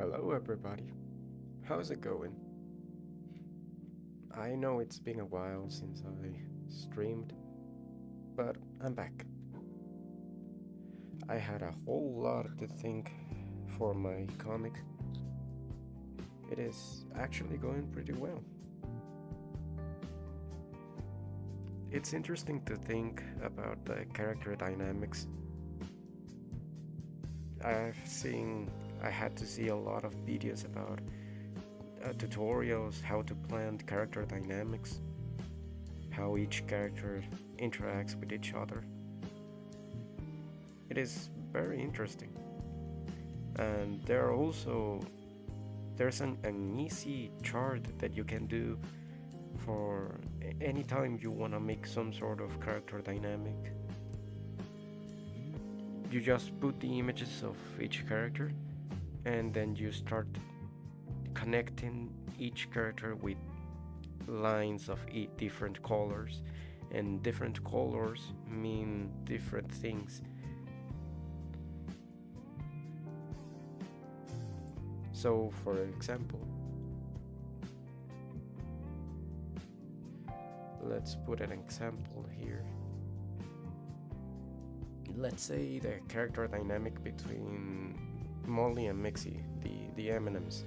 Hello, everybody. How's it going? I know it's been a while since I streamed, but I'm back. I had a whole lot to think for my comic. It is actually going pretty well. It's interesting to think about the character dynamics. I've seen, I had to see a lot of videos about tutorials, how to plant character dynamics, how each character interacts with each other. It is very interesting. And there's an easy chart that you can do for any time you want to make some sort of character dynamic. You just put the images of each character and then you start connecting each character with lines of different colors, and different colors mean different things. So, for example, let's put an example here. Let's say the character dynamic between Molly and Mixie, the M&Ms.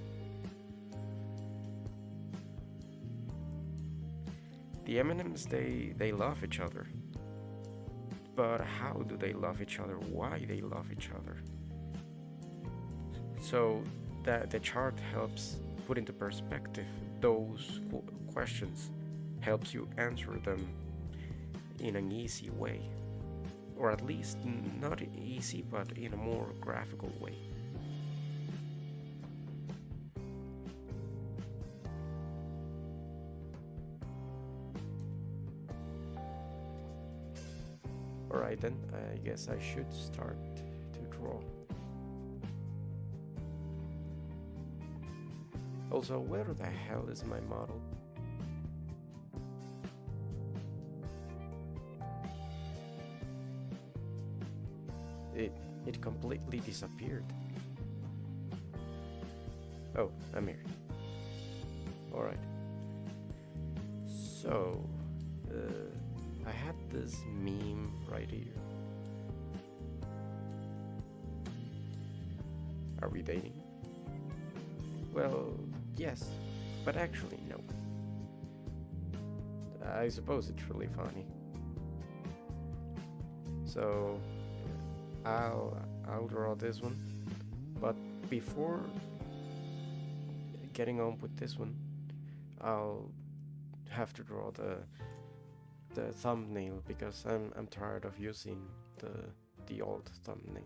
The M&Ms, they love each other. But how do they love each other? Why they love each other? So that the chart helps put into perspective those questions, helps you answer them in an easy way, or at least not easy, but in a more graphical way. Alright then, I guess I should start to draw. Also, where the hell is my model? It completely disappeared. Oh, I'm here. Alright. So, I had this meme right here. Are we dating? Well, yes, but actually no. I suppose it's really funny. So I'll draw this one, but before getting on with this one, I'll have to draw the thumbnail because I'm tired of using the old thumbnail.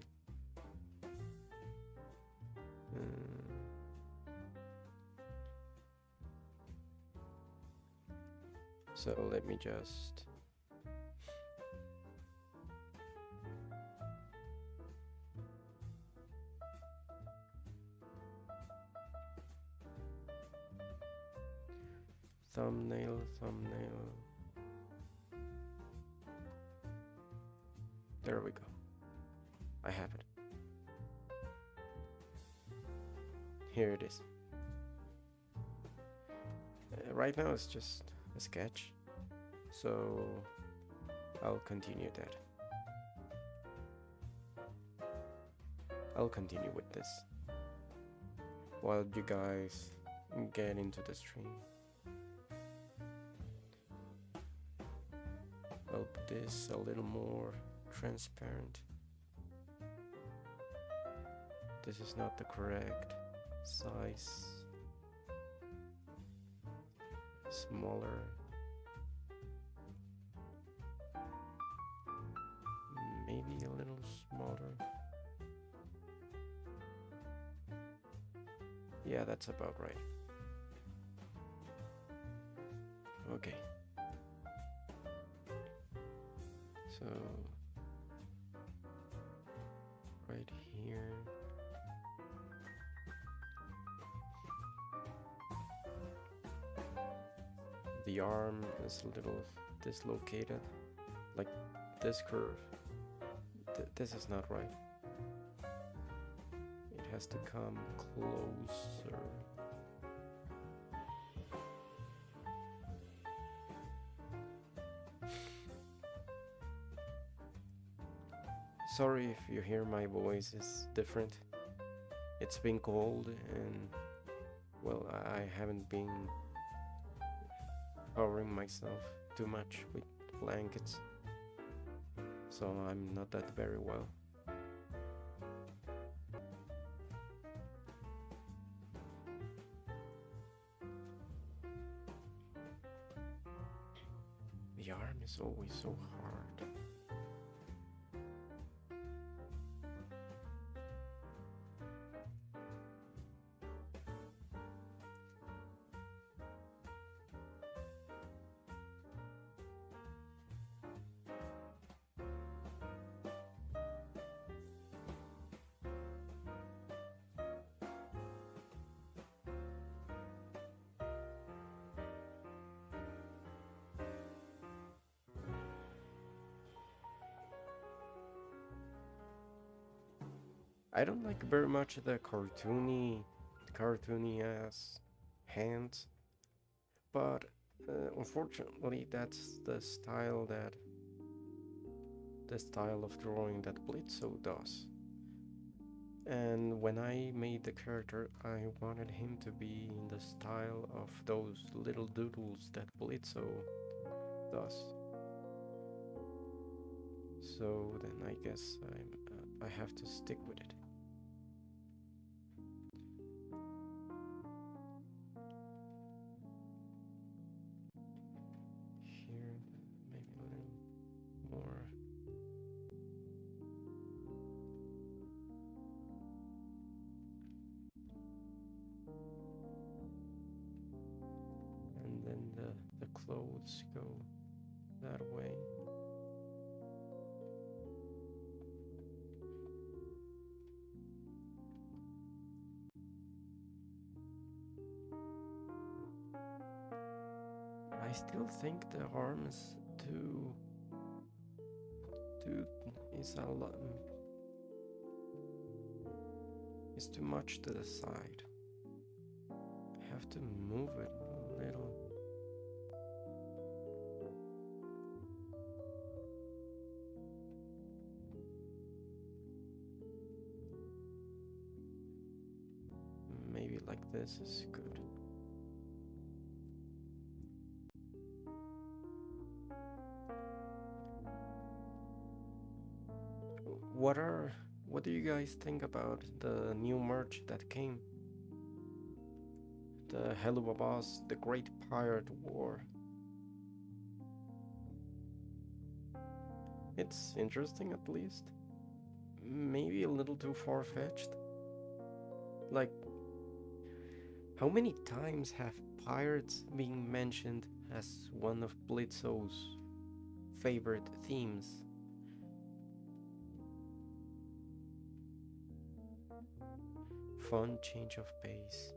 So let me just thumbnail. There we go. I have it. Here it is. Right now it's just a sketch, so I'll continue that. I'll continue with this while you guys get into the stream. I'll put this a little more transparent. This is not the correct size. Smaller. Maybe a little smaller. Yeah, that's about right. Okay. So right here. The arm is a little dislocated, like this curve. This is not right. It has to come closer. Sorry if you hear my voice is different. It's been cold and, well, I haven't been covering myself too much with blankets, so I'm not that very well. The arm is always so hard. I don't like very much the cartoony ass hands, but unfortunately that's the style of drawing that Blitzo does. And when I made the character, I wanted him to be in the style of those little doodles that Blitzo does. So then I guess I have to stick with it. Here, maybe a little more. And then the clothes go that way. I still think the arm is too is a lot is too much to the side. I have to move it a little. Maybe like this is good. What do you guys think about the new merch that came? The Helluva Boss, the Great Pirate War. It's interesting at least. Maybe a little too far-fetched. Like, how many times have pirates been mentioned as one of Blitzo's favorite themes? Fun change of pace.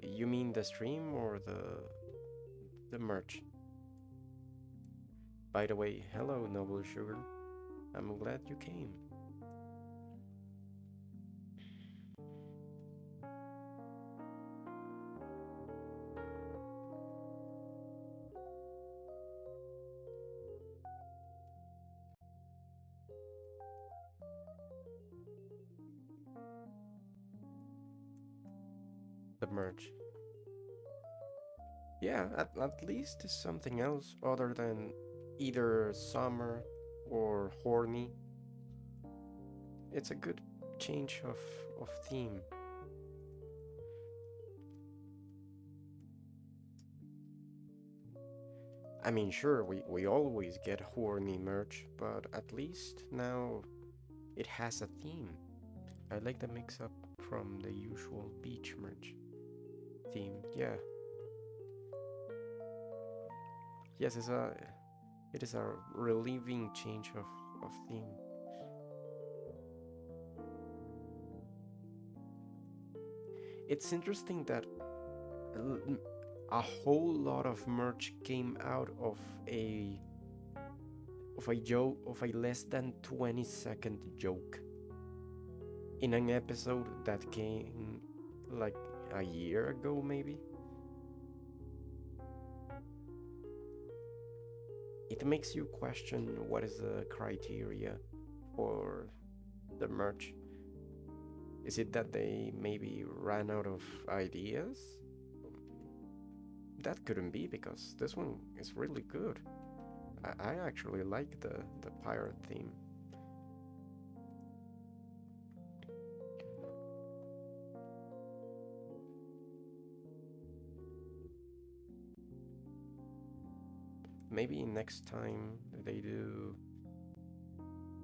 You mean the stream or the merch? By the way, hello Noble Sugar. I'm glad you came. The merch. Yeah, at least it's something else other than either summer or horny. It's a good change of theme. I mean, sure, we always get horny merch, but at least now it has a theme. I like the mix up from the usual beach merch theme. Yeah. Yes, it is a relieving change of theme. It's interesting that a whole lot of merch came out of a joke, of a less than 20-second joke. in an episode that came like a year ago, maybe. It makes you question what is the criteria for the merch. Is it that they maybe ran out of ideas? That couldn't be, because this one is really good. I actually like the pirate theme. Maybe next time they do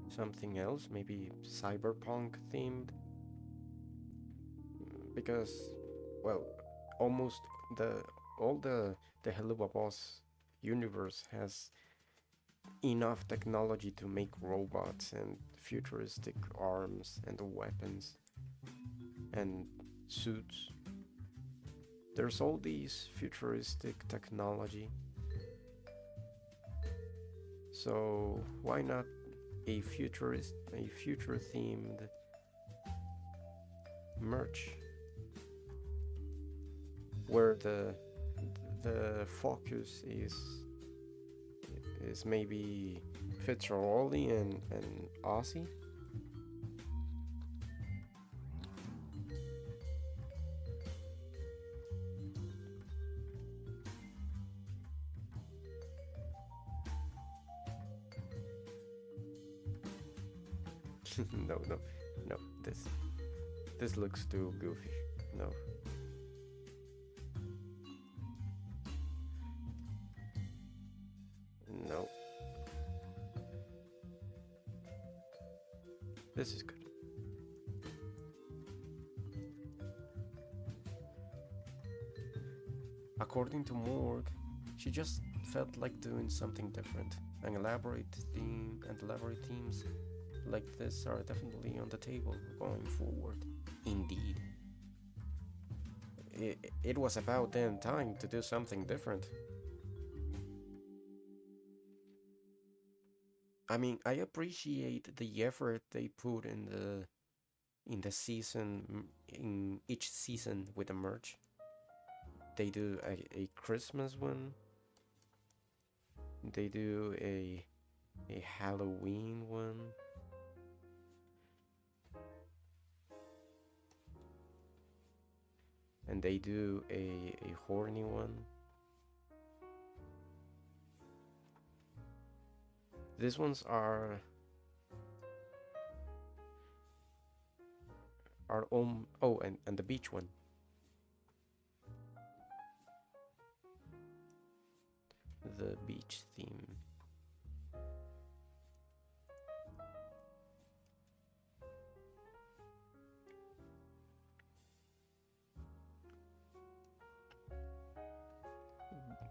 something else, maybe cyberpunk themed, because, well, almost the all the Helluva Boss universe has enough technology to make robots and futuristic arms and weapons and suits. There's all these futuristic technology, so why not a future themed merch where the focus is maybe Fitzgeraldi and Aussie. No, no, no. This looks too goofy. No. No. This is good. According to Morg, she just felt like doing something different. An elaborate theme and elaborate themes like this are definitely on the table going forward. Indeed. It was about damn time to do something different. I mean, I appreciate the effort they put in the season, in each season with the merch. They do a Christmas one. They do a Halloween one. And they do a horny one. These ones are oh, and the beach one. The beach theme.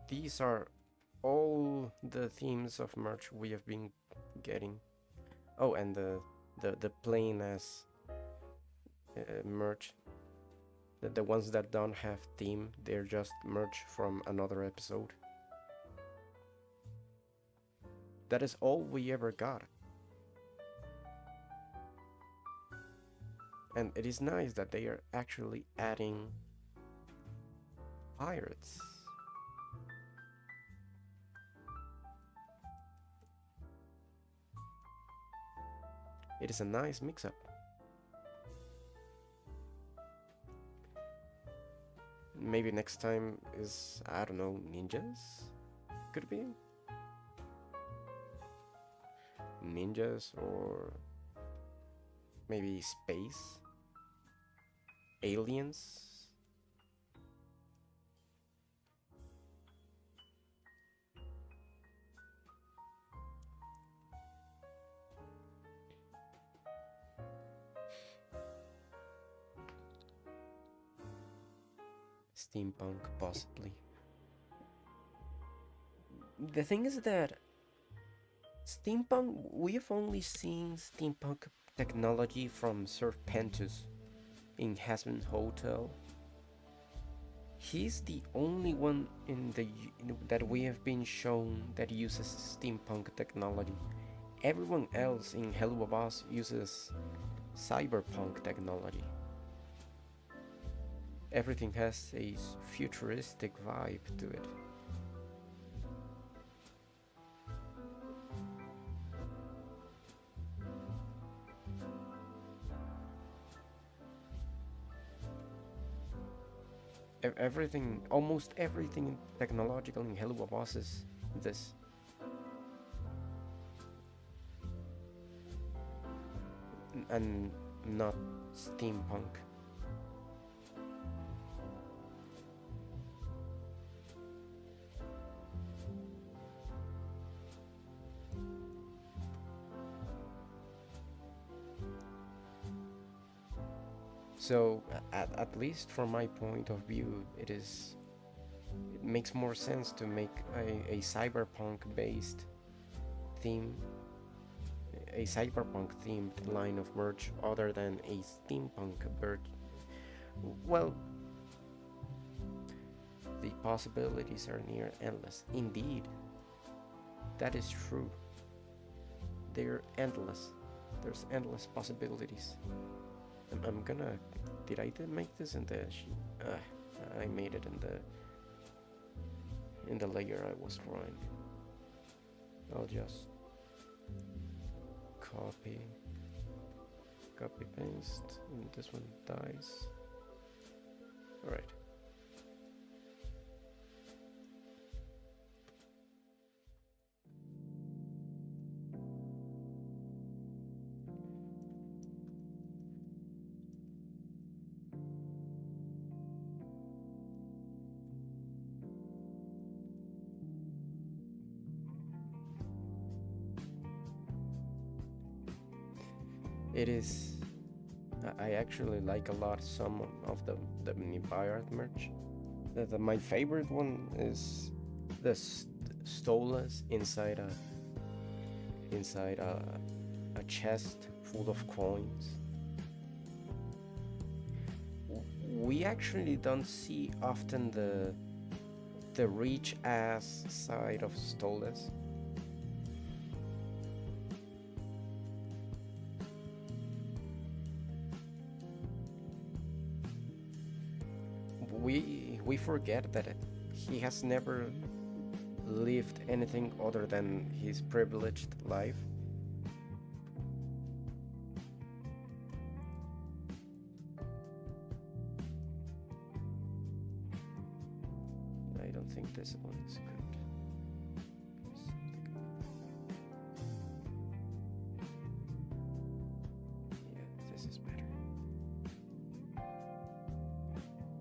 These are all the themes of merch we have been getting. Oh, and the plain as merch. The ones that don't have theme, they're just merch from another episode. That is all we ever got. And it is nice that they are actually adding pirates. It is a nice mix-up. Maybe next time is, I don't know, ninjas? Could it be? Ninjas, or maybe space? Aliens? Steampunk, possibly. The thing is that steampunk, we've only seen steampunk technology from Sir Pentus in Hasman Hotel. He's the only one that we have been shown that uses steampunk technology. Everyone else in Helluva Boss uses cyberpunk technology. Everything has a futuristic vibe to it. Everything, almost everything technological in Helluva Boss is this. And not steampunk. So at least from my point of view, it makes more sense to make a cyberpunk based theme, a cyberpunk themed line of merch other than a steampunk merch. Well, the possibilities are near endless. Indeed, that is true. They're endless. There's endless possibilities. I'm gonna. Did I make this in the? I made it in the layer I was drawing. I'll just copy paste, and this one dies. All right. It is. I actually like a lot some of the Empire merch. My favorite one is the stolas inside a chest full of coins. We actually don't see often the rich ass side of stolas. We forget that he has never lived anything other than his privileged life. I don't think this one is good. Yeah, this is better.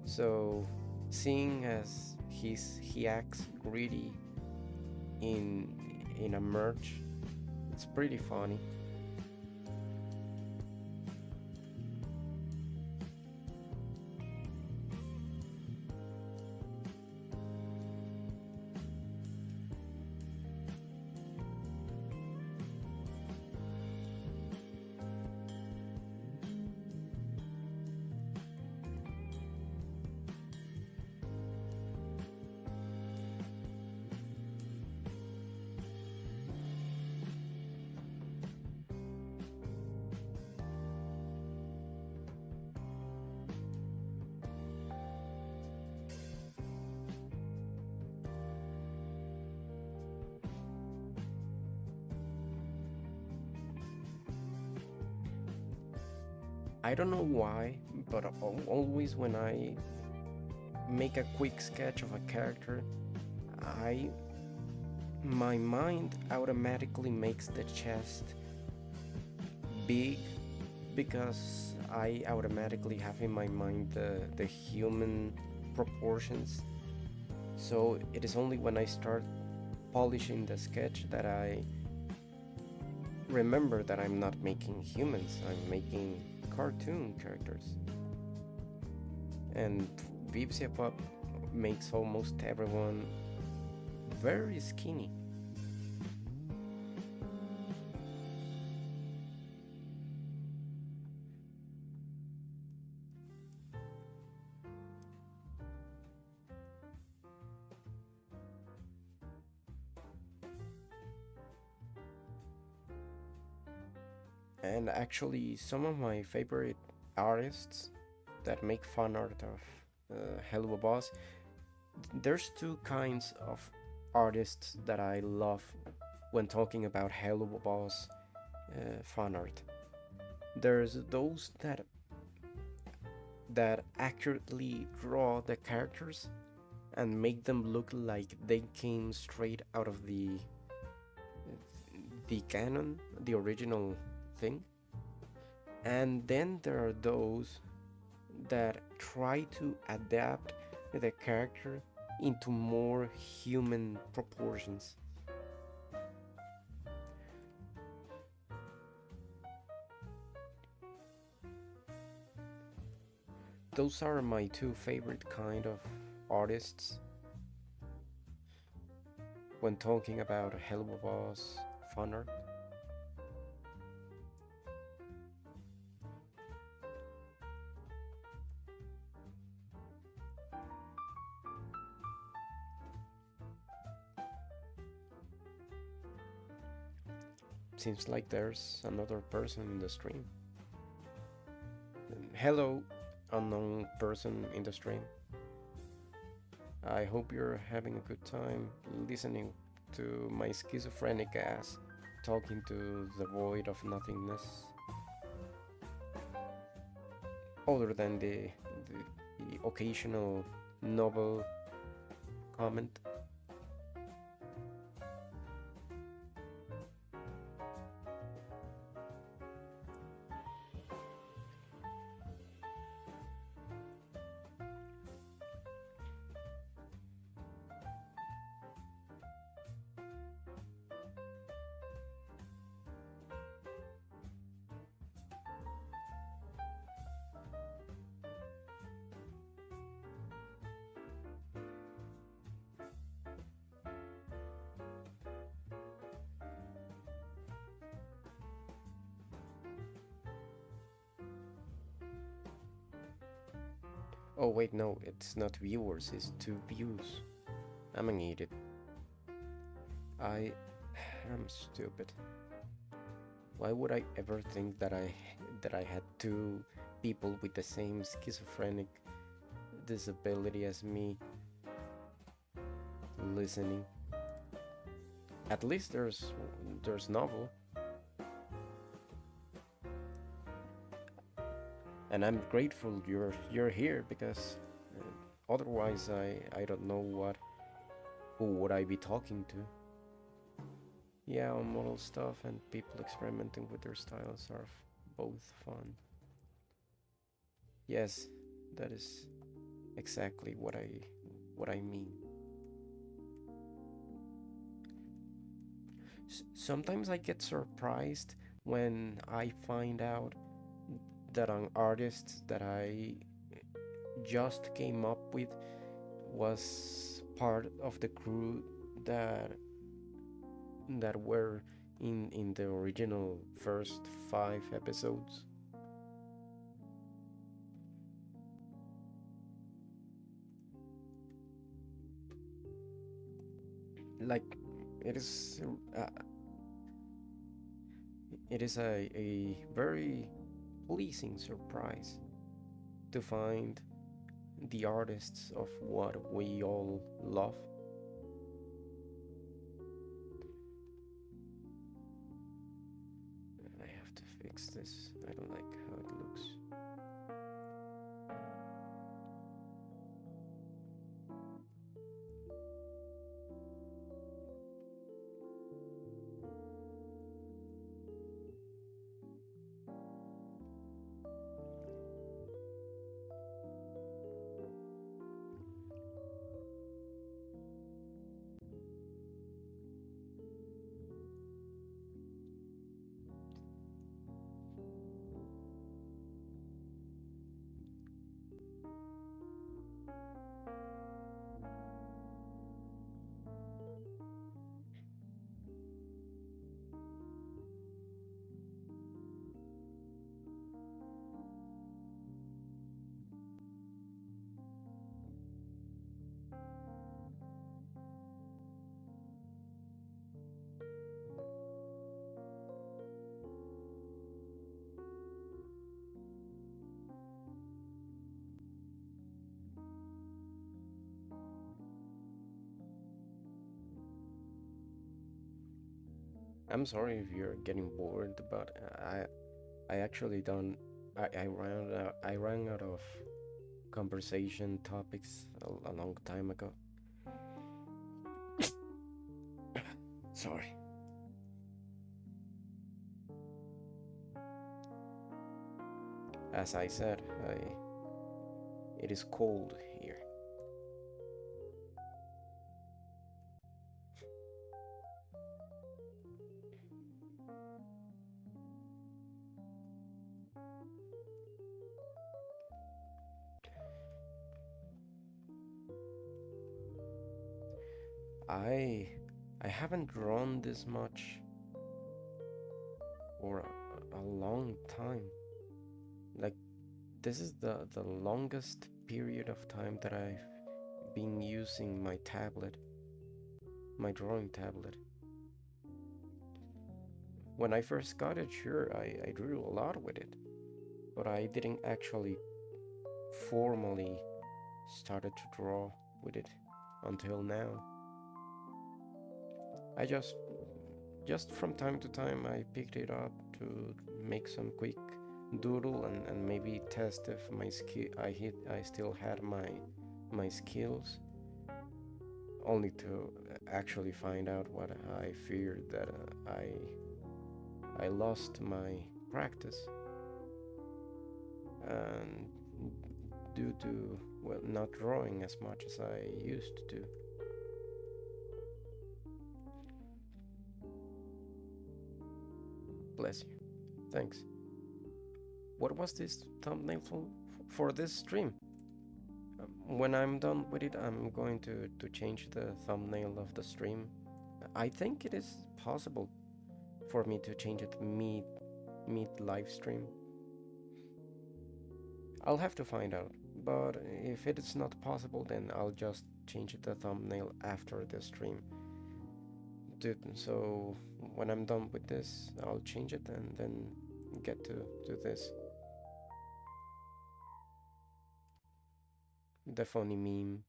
So, seeing as he acts greedy in a merch, it's pretty funny. I don't know why, but always when I make a quick sketch of a character, my mind automatically makes the chest big because I automatically have in my mind the human proportions. So it is only when I start polishing the sketch that I remember that I'm not making humans, I'm making cartoon characters. And Vipsia Pop makes almost everyone very skinny. And actually, some of my favorite artists that make fan art of Helluva Boss, there's two kinds of artists that I love when talking about Helluva Boss fan art. There's those that accurately draw the characters and make them look like they came straight out of the canon, the original thing. And then there are those that try to adapt the character into more human proportions. Those are my two favorite kind of artists when talking about Helluva Boss fan art. Seems like there's another person in the stream. Hello, unknown person in the stream. I hope you're having a good time listening to my schizophrenic ass talking to the void of nothingness. Other than the occasional novel comment. Oh wait, no, it's not viewers, it's two views. I'm an idiot. I am stupid. Why would I ever think that I had two people with the same schizophrenic disability as me listening? At least there's novel. And I'm grateful you're here because otherwise I don't know who would I be talking to. Yeah, on model stuff and people experimenting with their styles are both fun. Yes, that is exactly what I mean. Sometimes I get surprised when I find out that an artist that I just came up with was part of the crew that were in the original first 5 episodes. Like it is uh, it is a very pleasing surprise to find the artists of what we all love. I have to fix this. I don't like how it looks. I'm sorry if you're getting bored, but I actually don't. I ran out of conversation topics a long time ago. Sorry. As I said, it is cold here. I I haven't drawn this much for a long time. Like this is the longest period of time that I've been using my tablet, my drawing tablet. When I first got it, sure, I drew a lot with it, but I didn't actually formally started to draw with it until now. I just from time to time I picked it up to make some quick doodle and maybe test if my skill I still had my skills, only to actually find out what I feared, that I lost my practice, and due to, well, not drawing as much as I used to. Bless you. Thanks. What was this thumbnail for this stream? When I'm done with it, I'm going to change the thumbnail of the stream. I think it is possible for me to change it mid live stream. I'll have to find out, but if it is not possible, then I'll just change the thumbnail after the stream. So when I'm done with this, I'll change it and then get to this. The funny meme.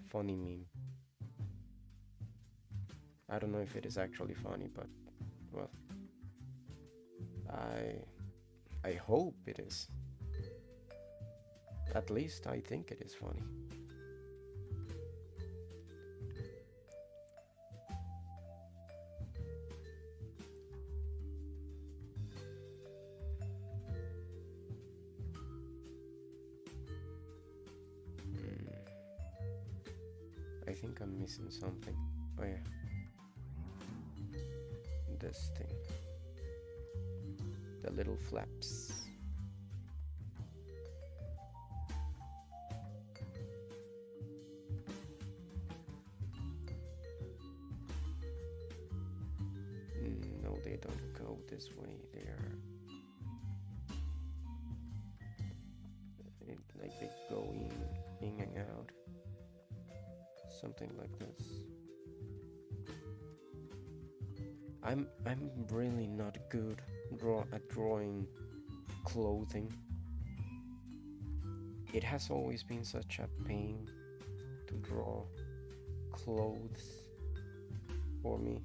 Funny meme. I don't know if it is actually funny, but well, I hope it is. At least I think it is funny. I think I'm missing something. Oh yeah. This thing. The little flaps. No, they don't go this way. They are like they go in and out. Something like this. I'm really not good at drawing clothing. It has always been such a pain to draw clothes for me.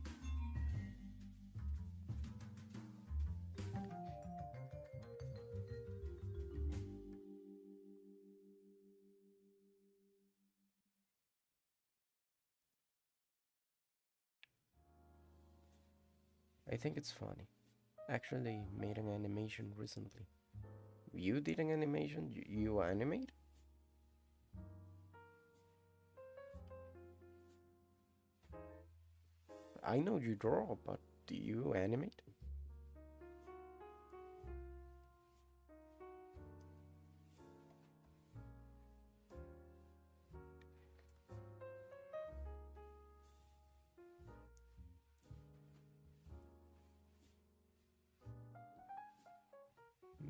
I think it's funny. Actually made an animation recently. You did an animation? You animate? I know you draw, but do you animate?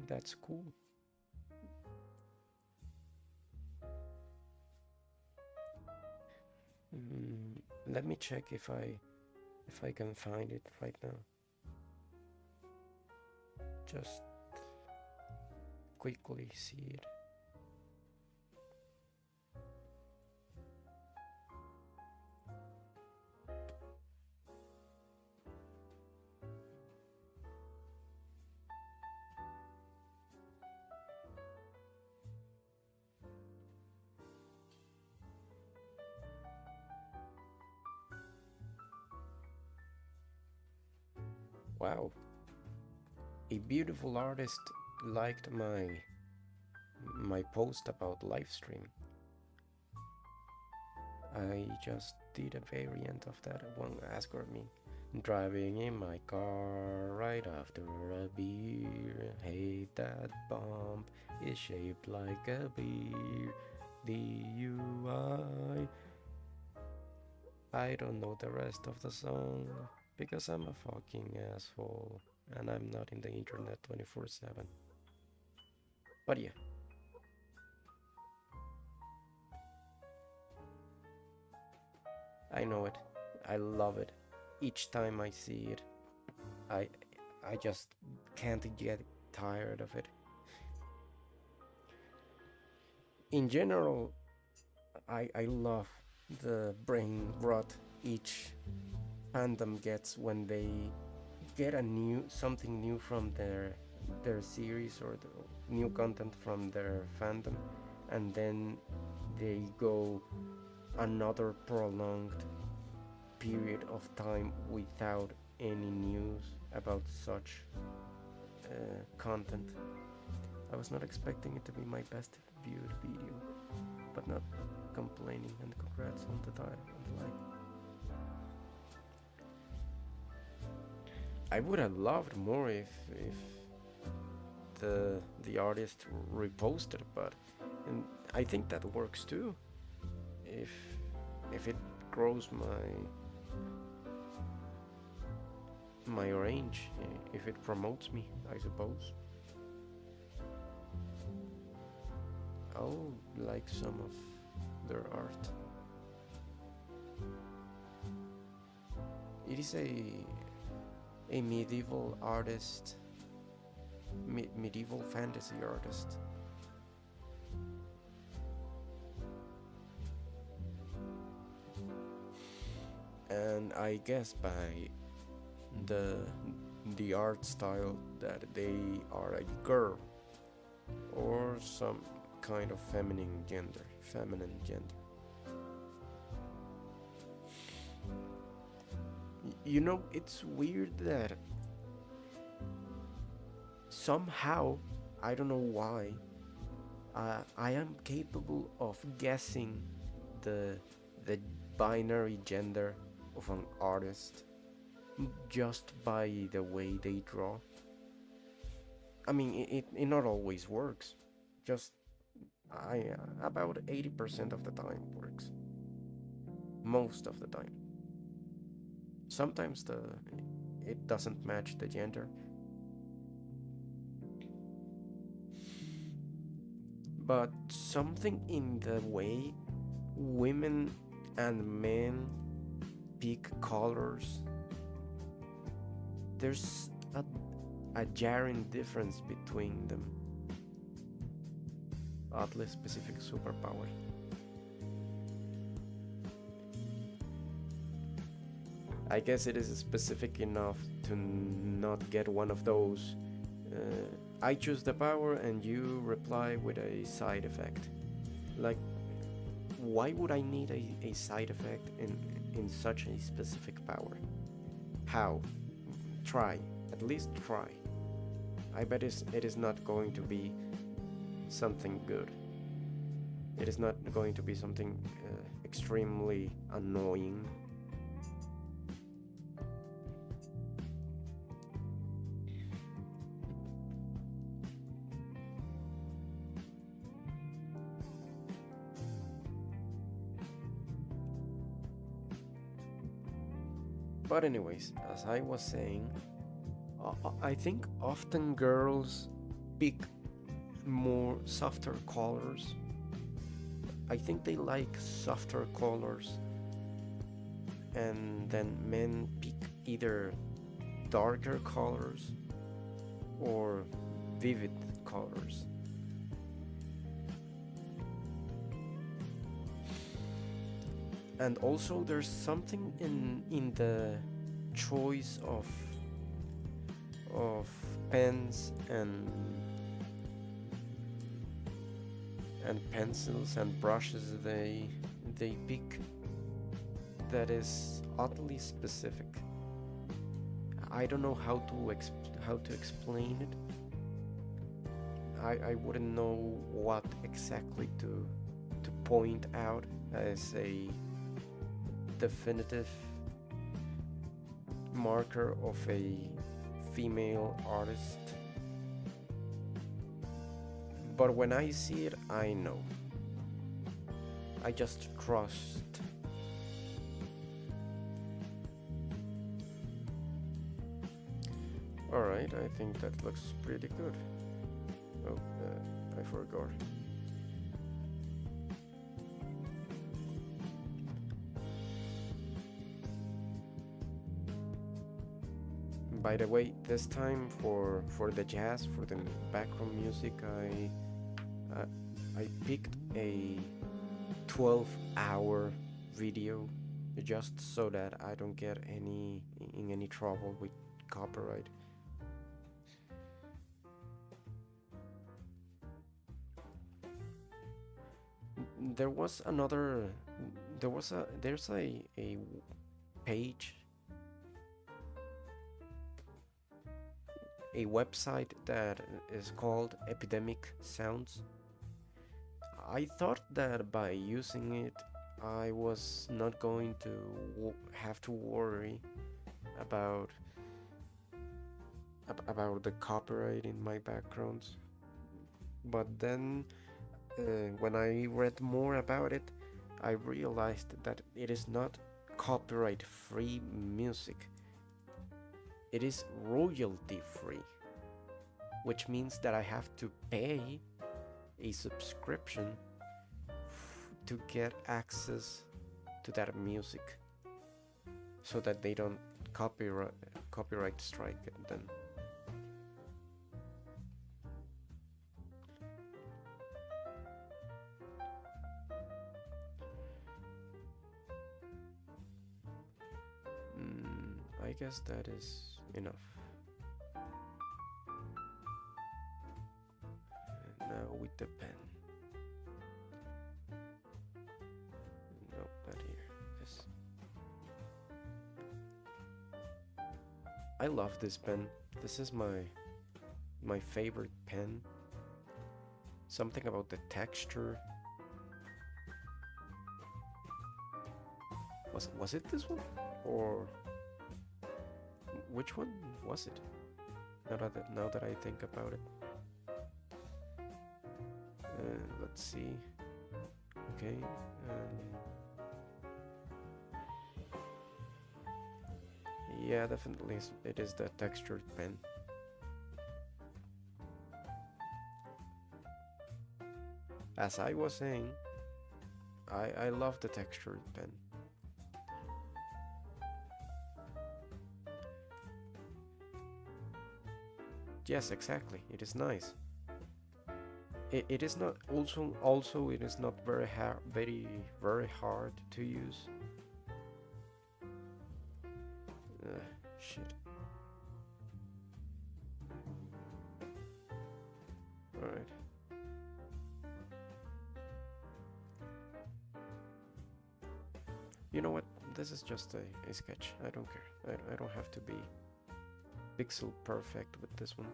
That's cool. Let me check if I can find it right now. Just quickly see it. Wow, a beautiful artist liked my post about live streaming. I just did a variant of that one Asgard me. Driving in my car right after a beer. Hate that bump is shaped like a beer. DUI. I don't know the rest of the song because I'm a fucking asshole and I'm not in the internet 24/7. But yeah, I know it. I love it. Each time I see it, I I just can't get tired of it. In general, I love the brain rot each fandom gets when they get a new something new from their series or the new content from their fandom, and then they go another prolonged period of time without any news about such content. I was not expecting it to be my best viewed video, but not complaining, and congrats on the like. I would have loved more if the artist reposted, but and I think that works too. If if it grows my range, if it promotes me, I suppose. I'll like some of their art. It is a medieval artist, medieval fantasy artist. And I guess by the the art style that they are a girl or some kind of feminine gender. You know, it's weird that somehow, I don't know why, I am capable of guessing the the binary gender of an artist just by the way they draw. I mean, it not always works. Just about 80% of the time works. Most of the time. Sometimes it doesn't match the gender. But something in the way women and men pick colors, there's a jarring difference between them. Oddly specific superpower. I guess it is specific enough to not get one of those. I choose the power and you reply with a side effect. Like, why would I need a side effect in such a specific power? How? Try. At least try. I bet it is not going to be something good. It is not going to be something extremely annoying. But anyways, as I was saying, I think often girls pick more softer colors. I think they like softer colors, and then men pick either darker colors or vivid colors. And also there's something in the choice of pens and pencils and brushes they pick that is oddly specific. I don't know how to explain it. I wouldn't know what exactly to point out as a definitive marker of a female artist. But when I see it, I know. I just trust. Alright, I think that looks pretty good. Oh, I forgot. By the way, this time for the jazz, for the background music, uh, I picked a 12-hour video just so that I don't get in any trouble with copyright. There was another there's a page, a website that is called Epidemic Sounds. I thought that by using it I was not going to have to worry about about the copyright in my backgrounds, but then when I read more about it, I realized that it is not copyright free music, it is royalty free, which means that I have to pay a subscription to get access to that music so that they don't copyright strike it then. I guess that is enough. And now with the pen. No, not here. This. I love this pen. This is my favorite pen. Something about the texture. Was it this one? Or which one was it? Now that I think about it. Let's see. Okay. Yeah, definitely it is the textured pen. As I was saying, I love the textured pen. Yes, exactly. It is nice. It is not also it is not very hard to use. Shit. All right. You know what? This is just a sketch. I don't care. I don't have to be pixel perfect with this one.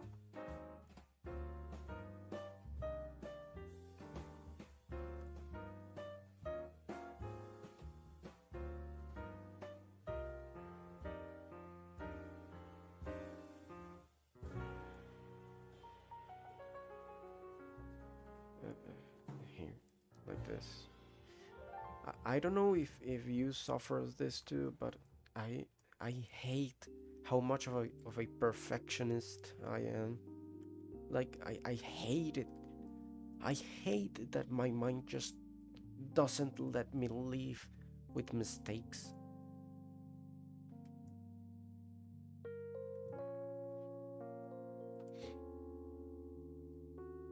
Here, like this. I don't know if you suffer this too, but I hate how much of a perfectionist I am. Like I hate it. I hate that my mind just doesn't let me live with mistakes.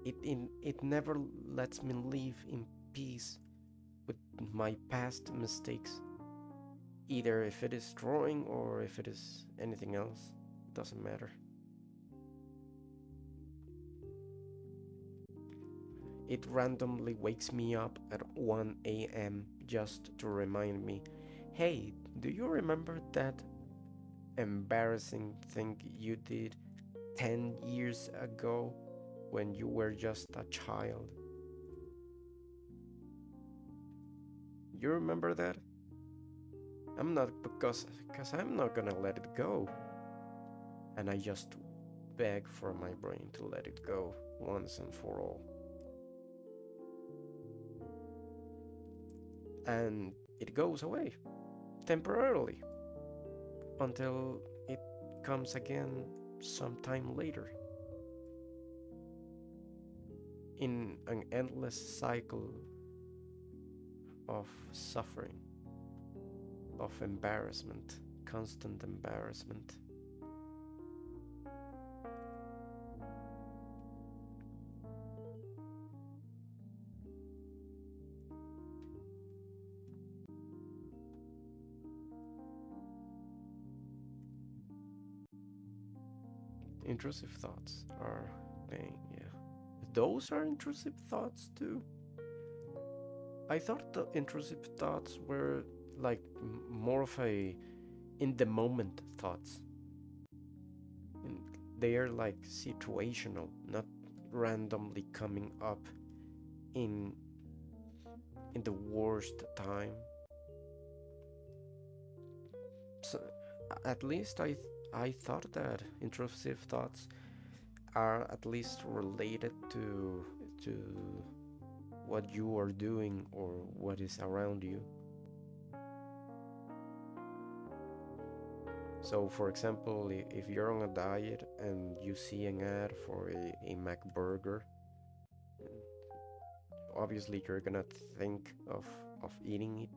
It never lets me live in peace with my past mistakes. Either if it is drawing or if it is anything else, it doesn't matter. It randomly wakes me up at 1 a.m. just to remind me, hey, do you remember that embarrassing thing you did 10 years ago when you were just a child. You remember that? I'm not because I'm not gonna let it go. And I just beg for my brain to let it go once and for all. And it goes away temporarily until it comes again sometime later in an endless cycle of suffering, of embarrassment, constant embarrassment. Intrusive thoughts are pain, yeah. Those are intrusive thoughts too. I thought the intrusive thoughts were like more of a in the moment thoughts. And they are like situational, not randomly coming up in in the worst time. So at least I thought that intrusive thoughts are at least related to what you are doing or what is around you. So, for example, if you're on a diet and you see an ad for a McBurger, obviously you're gonna think of eating it.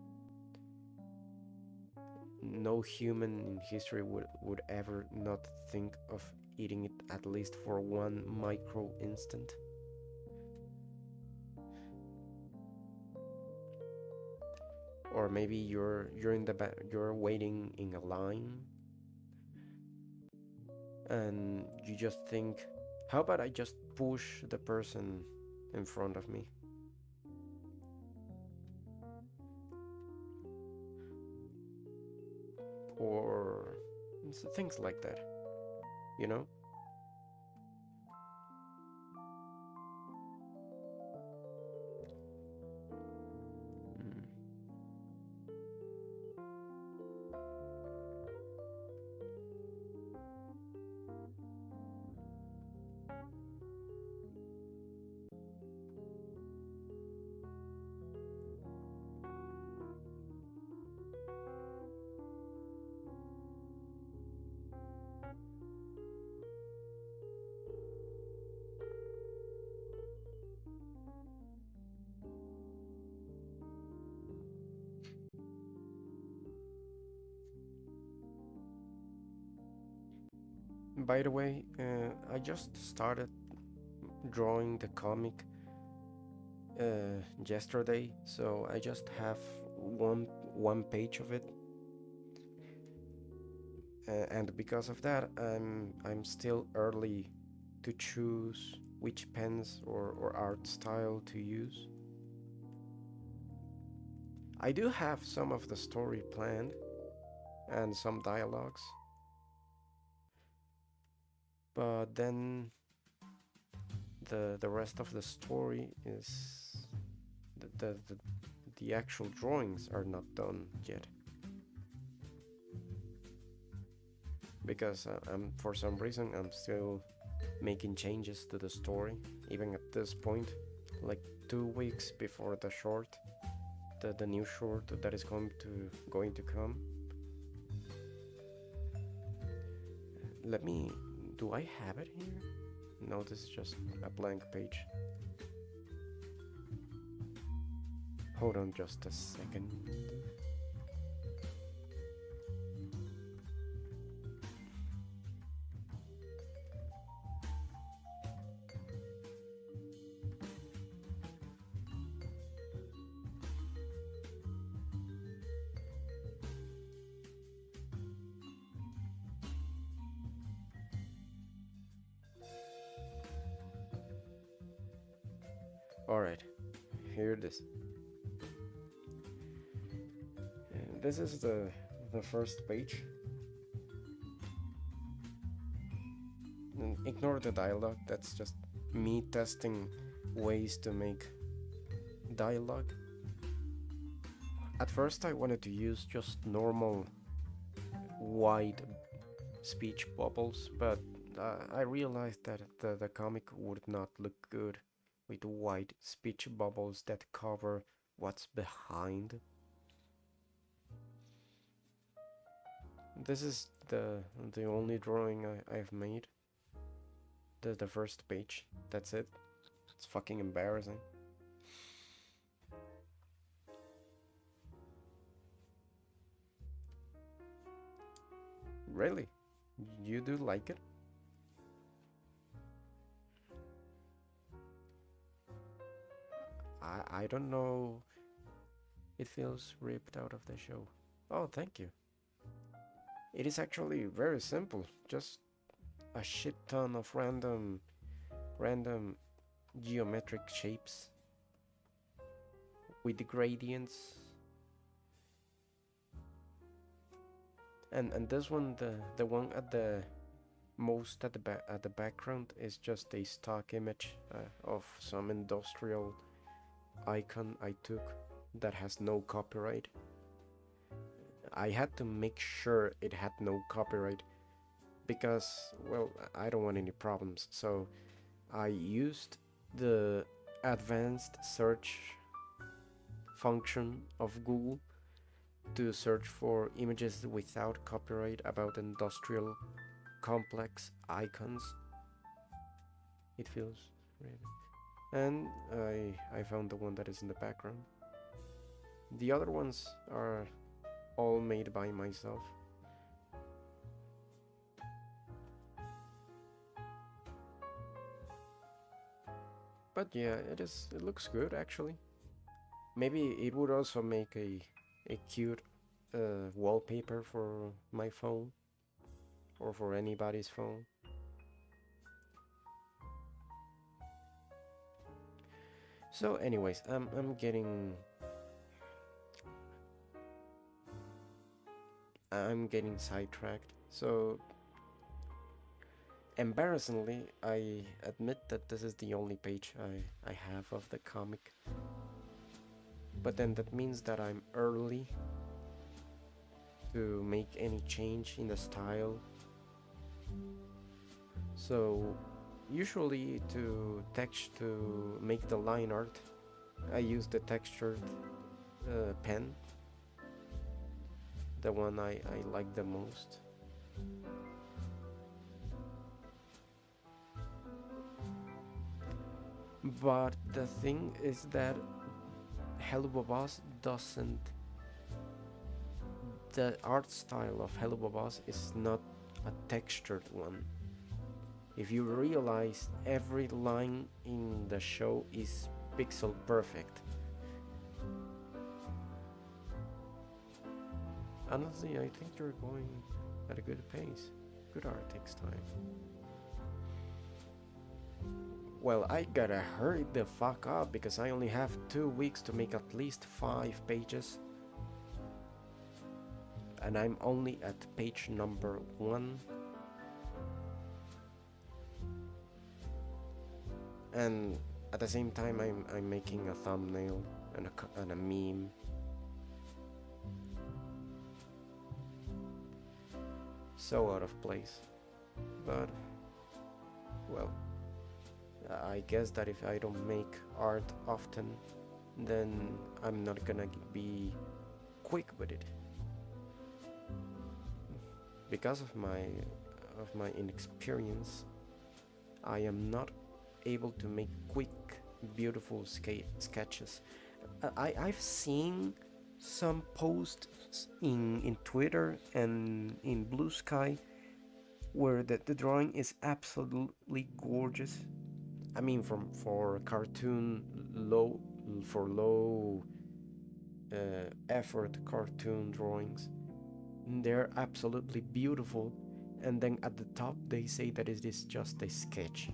No human in history would ever not think of eating it at least for one micro instant. Or maybe you're in the you're waiting in a line and you just think, how about I just push the person in front of me? Or things like that, you know? Mm. By the way, I just started drawing the comic yesterday, so I just have one page of it, and because of that, I'm still early to choose which pens or art style to use. I do have some of the story planned and some dialogues, but then the rest of the story is the actual drawings are not done yet, because I'm for some reason I'm still making changes to the story even at this point, like 2 weeks before the short, the new short that is going to come. Let me, do I have it here? No, this is just a blank page. Hold on just a second. Alright, here it is. This is the first page. Ignore the dialogue, that's just me testing ways to make dialogue. At first I wanted to use just normal wide speech bubbles, but I realized that the comic would not look good with wide speech bubbles that cover what's behind. This is the only drawing I've made. The first page. That's it. It's fucking embarrassing. Really? You do like it? I don't know. It feels ripped out of the show. Oh, thank you. It is actually very simple. Just a shit ton of random geometric shapes with the gradients. And this one, the one at the most at the background is just a stock image of some industrial icon I took that has no copyright. I had to make sure it had no copyright because, well, I don't want any problems. So I used the advanced search function of Google to search for images without copyright about industrial complex icons. It feels really. And I found the one that is in the background. The other ones are all made by myself. But yeah, it looks good actually. Maybe it would also make a cute wallpaper for my phone or for anybody's phone. So anyways, I'm getting sidetracked. So embarrassingly, I admit that this is the only page I have of the comic. But then that means that I'm early to make any change in the style. So usually to make the line art, I use the textured pen, the one I like the most. But the thing is that Helluva Boss doesn't. The art style of Helluva Boss is not a textured one. If you realize, every line in the show is pixel perfect. Honestly, I think you're going at a good pace. Good art takes time. Well, I gotta hurry the fuck up because I only have 2 weeks to make at least 5 pages. And I'm only at page number 1. And at the same time, I'm making a thumbnail and a meme. So out of place. But, well, I guess that if I don't make art often, then I'm not gonna be quick with it. Because of my inexperience, I am not able to make quick, beautiful sketches. I've seen some posts in Twitter and in Blue Sky where the drawing is absolutely gorgeous. I mean, for cartoon low effort cartoon drawings, they're absolutely beautiful. And then at the top they say that it is just a sketch.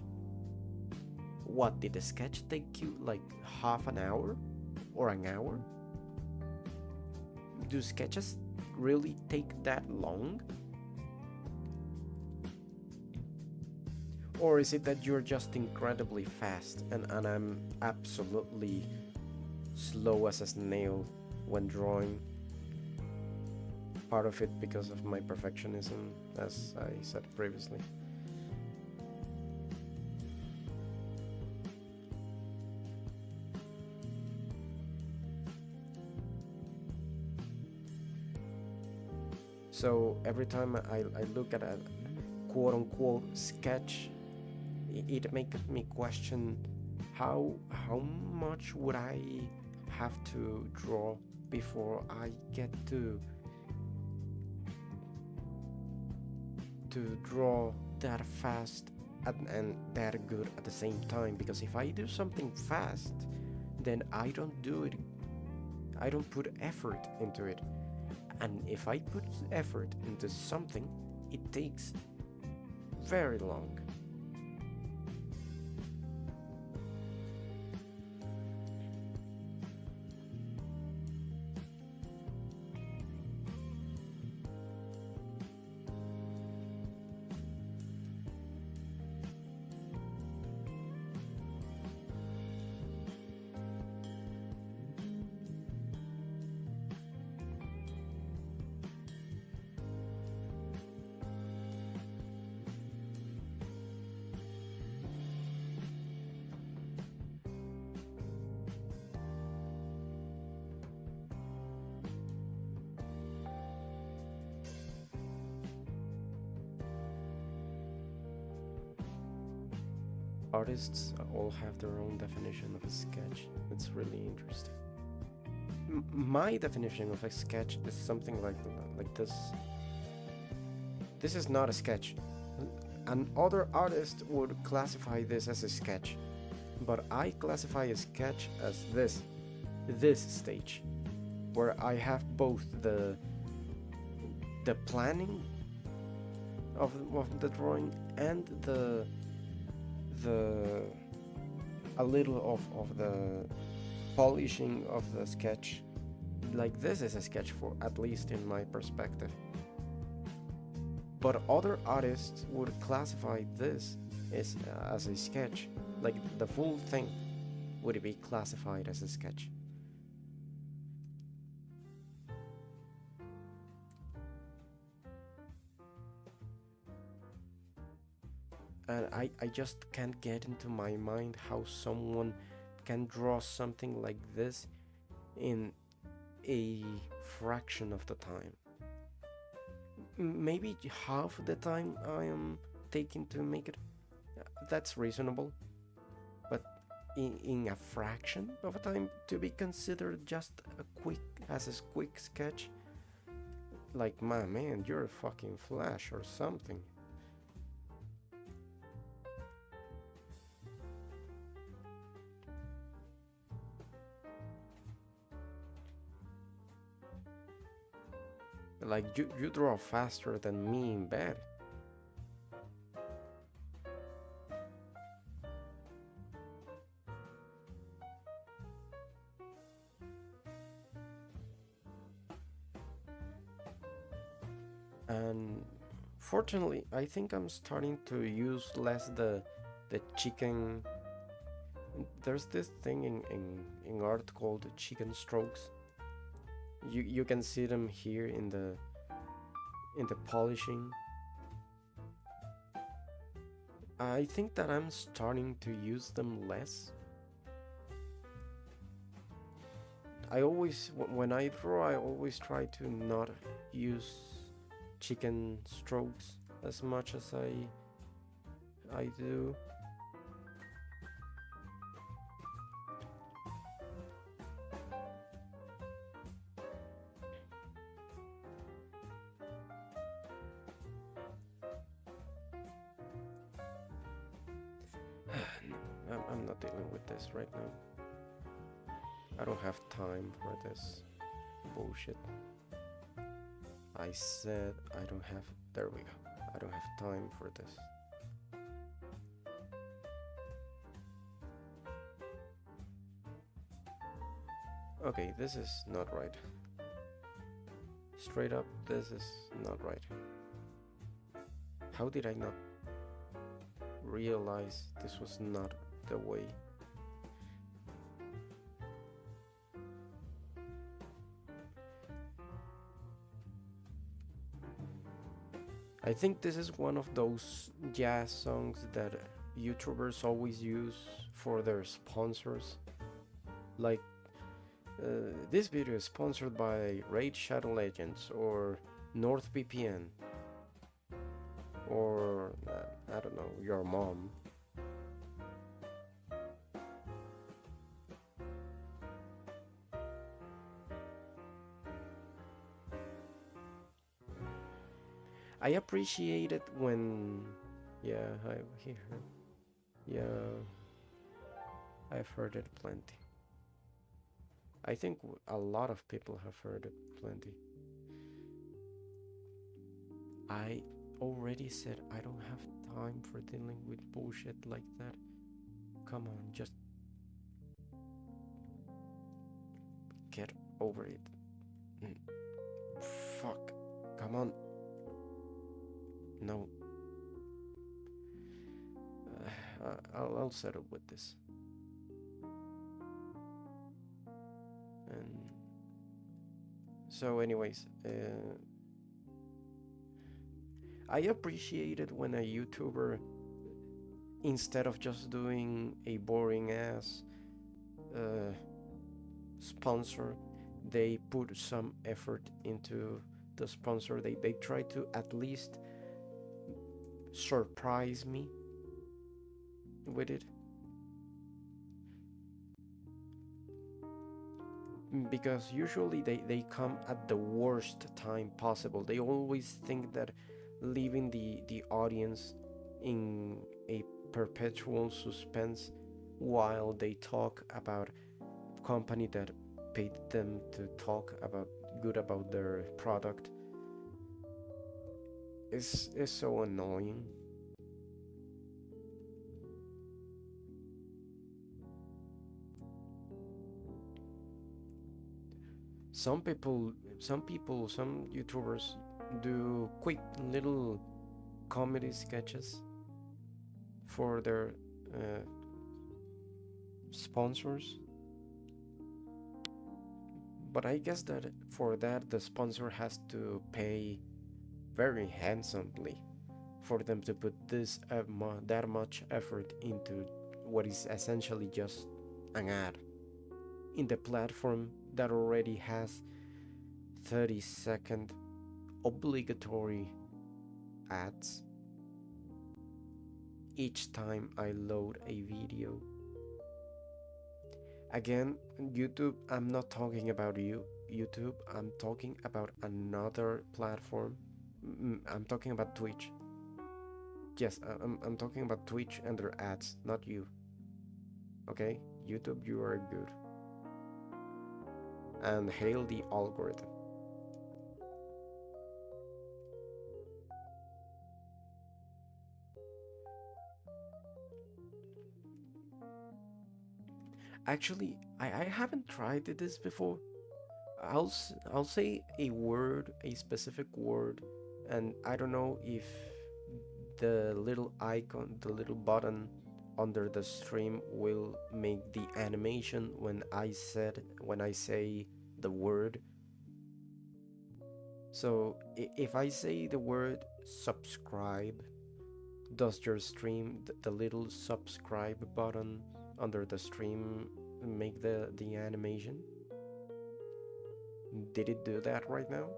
What, did the sketch take you like half an hour or an hour? Do sketches really take that long? Or is it that you're just incredibly fast and I'm absolutely slow as a snail when drawing? Part of it because of my perfectionism, as I said previously. So every time I look at a quote unquote sketch, it makes me question how much would I have to draw before I get to draw that fast and that good at the same time. Because if I do something fast, then I don't put effort into it. And if I put effort into something, it takes very long. Artists all have their own definition of a sketch. It's really interesting. My definition of a sketch is something like this. This is not a sketch. Another artist would classify this as a sketch, but I classify a sketch as this stage, where I have both the planning of the drawing and a little of the polishing of the sketch. Like, this is a sketch, for at least in my perspective. But other artists would classify this as a sketch. Like, the full thing would be classified as a sketch. And I just can't get into my mind how someone can draw something like this in a fraction of the time. Maybe half the time I am taking to make it. That's reasonable. But in a fraction of a time to be considered just a quick sketch, like, my man, you're a fucking Flash or something. Like, you draw faster than me in bed. And fortunately, I think I'm starting to use less the chicken. There's this thing in art called chicken strokes. You can see them here in the polishing. I think that I'm starting to use them less. I always, when I draw, I always try to not use chicken strokes as much as I do. I'm not dealing with this right now. I don't have time for this bullshit. I said I don't have. There we go. I don't have time for this. Okay, this is not right. Straight up, this is not right. How did I not realize this was not the way. I think this is one of those jazz songs that YouTubers always use for their sponsors. Like, this video is sponsored by Raid Shadow Legends or NordVPN or I don't know, your mom. I appreciate it when, yeah, yeah, I've heard it plenty. I think a lot of people have heard it plenty. I already said I don't have time for dealing with bullshit like that. Come on, just get over it. Fuck. Come on. No. I'll settle with this. And so, anyways, I appreciate it when a YouTuber, instead of just doing a boring ass sponsor, they put some effort into the sponsor. They try to at least surprise me with it. Because usually they come at the worst time possible. They always think that leaving the audience in a perpetual suspense while they talk about company that paid them to talk about good about their product is so annoying. Some YouTubers do quick little comedy sketches for their sponsors. But I guess that for that the sponsor has to pay very handsomely for them to put this that much effort into what is essentially just an ad in the platform that already has 30-second obligatory ads each time I load a video. Again, YouTube, I'm not talking about YouTube, I'm talking about another platform. I'm talking about Twitch. Yes, I'm talking about Twitch and their ads, not you. Okay? YouTube, you are good. And hail the algorithm. Actually, I haven't tried this before. I'll say a word, a specific word, and I don't know if the little icon, the little button under the stream will make the animation when I say the word. So if I say the word subscribe, does your stream, the little subscribe button under the stream, make the animation? Did it do that right now?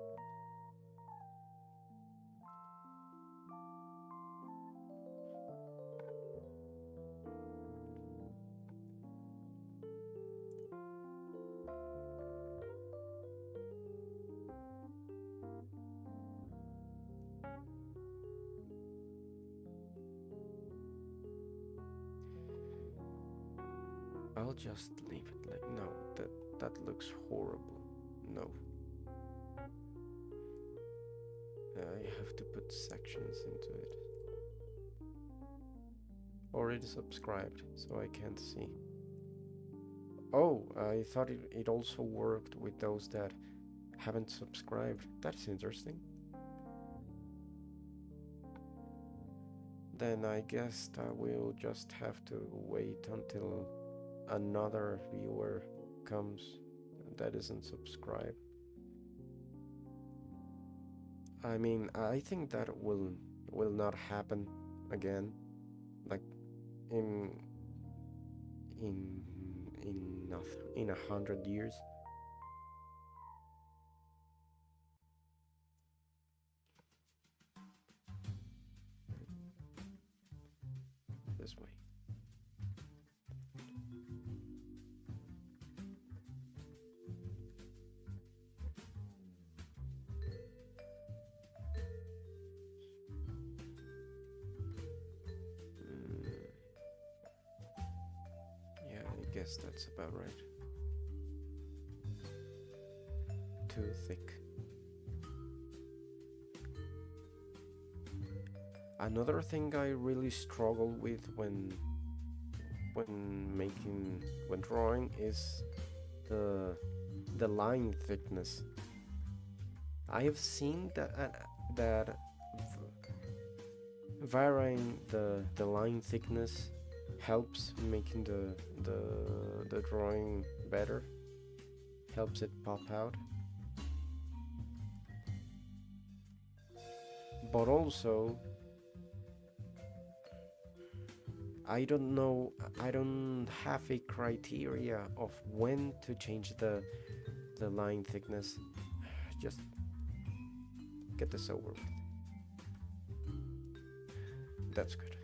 I'll just leave it like, no, that looks horrible. No. I have to put sections into it. Already subscribed, so I can't see. Oh, I thought it also worked with those that haven't subscribed. That's interesting. then I guess that we'll just have to wait until another viewer comes that isn't subscribed. I mean, I think that will not happen again, like in in in 100 years. This way. Mm, yeah, I guess that's about right. Too thick. Another thing I really struggle with when drawing is the the line thickness. I have seen that varying the line thickness helps making the drawing better, helps it pop out. But also, I don't know, I don't have a criteria of when to change the line thickness. Just get this over with. That's good.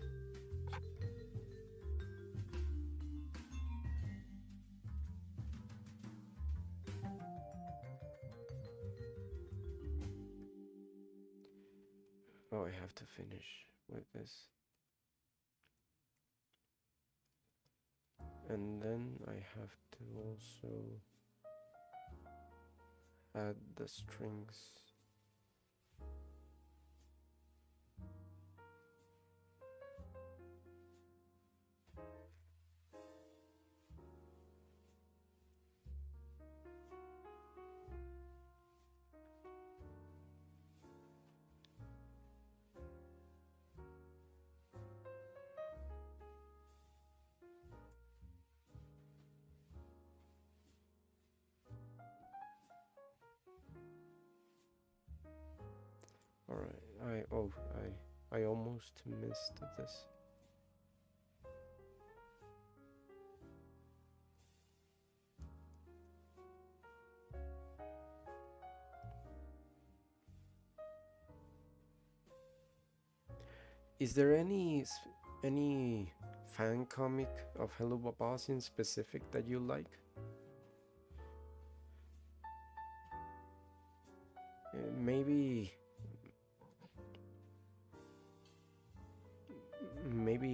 Oh, I have to finish with this. And then I have to also add the strings. Alright, I almost missed this. Is there any fan comic of Helluva Boss in specific that you like? Maybe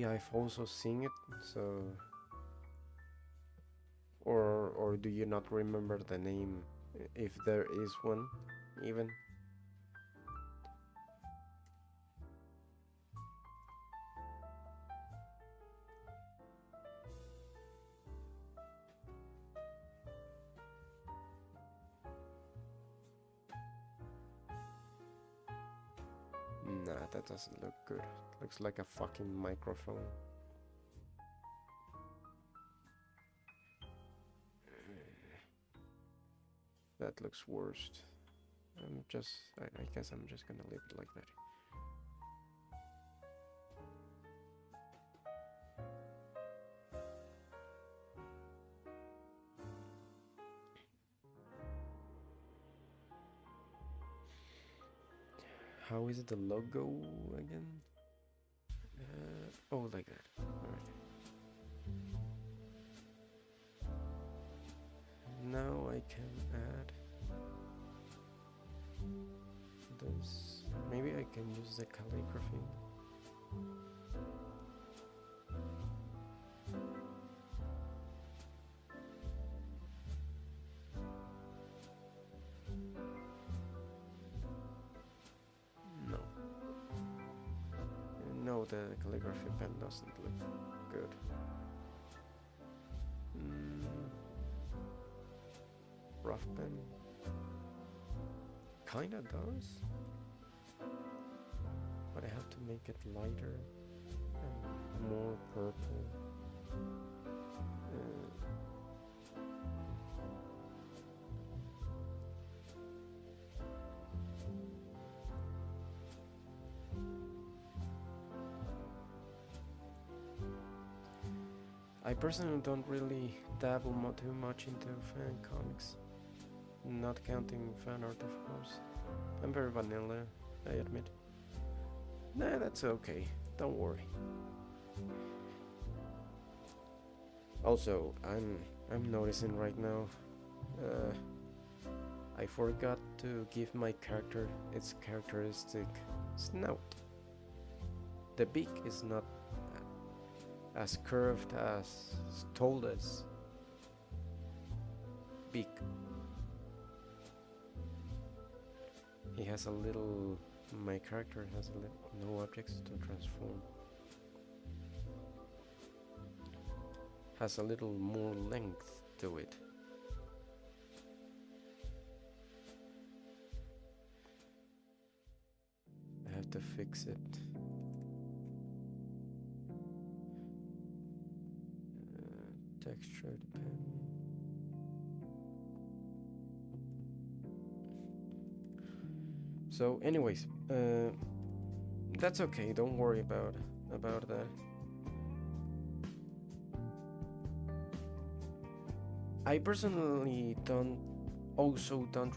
I've also seen it, so or do you not remember the name, if there is one even? Nah, that doesn't look good. Looks like a fucking microphone. That looks worst. I guess I'm just gonna leave it like that. How is the logo again? Oh, like that. Alright. Now I can add this. Maybe I can use the calligraphy. No. No, the calligraphy pen doesn't look good. Rough pen. Kinda does. But I have to make it lighter. more purple. Uh, I personally don't really dabble too much into fan comics, not counting fan art, of course. I'm very vanilla, I admit. Nah, that's okay. Don't worry. Also, I'm noticing right now. Uh, I forgot to give my character its characteristic snout. The beak is not as curved as Stolda's beak. He has a little. My character has a little. No objects to transform. Has a little more length to it. I have to fix it. Textured pen. So, anyways, that's okay. Don't worry about that. I personally don't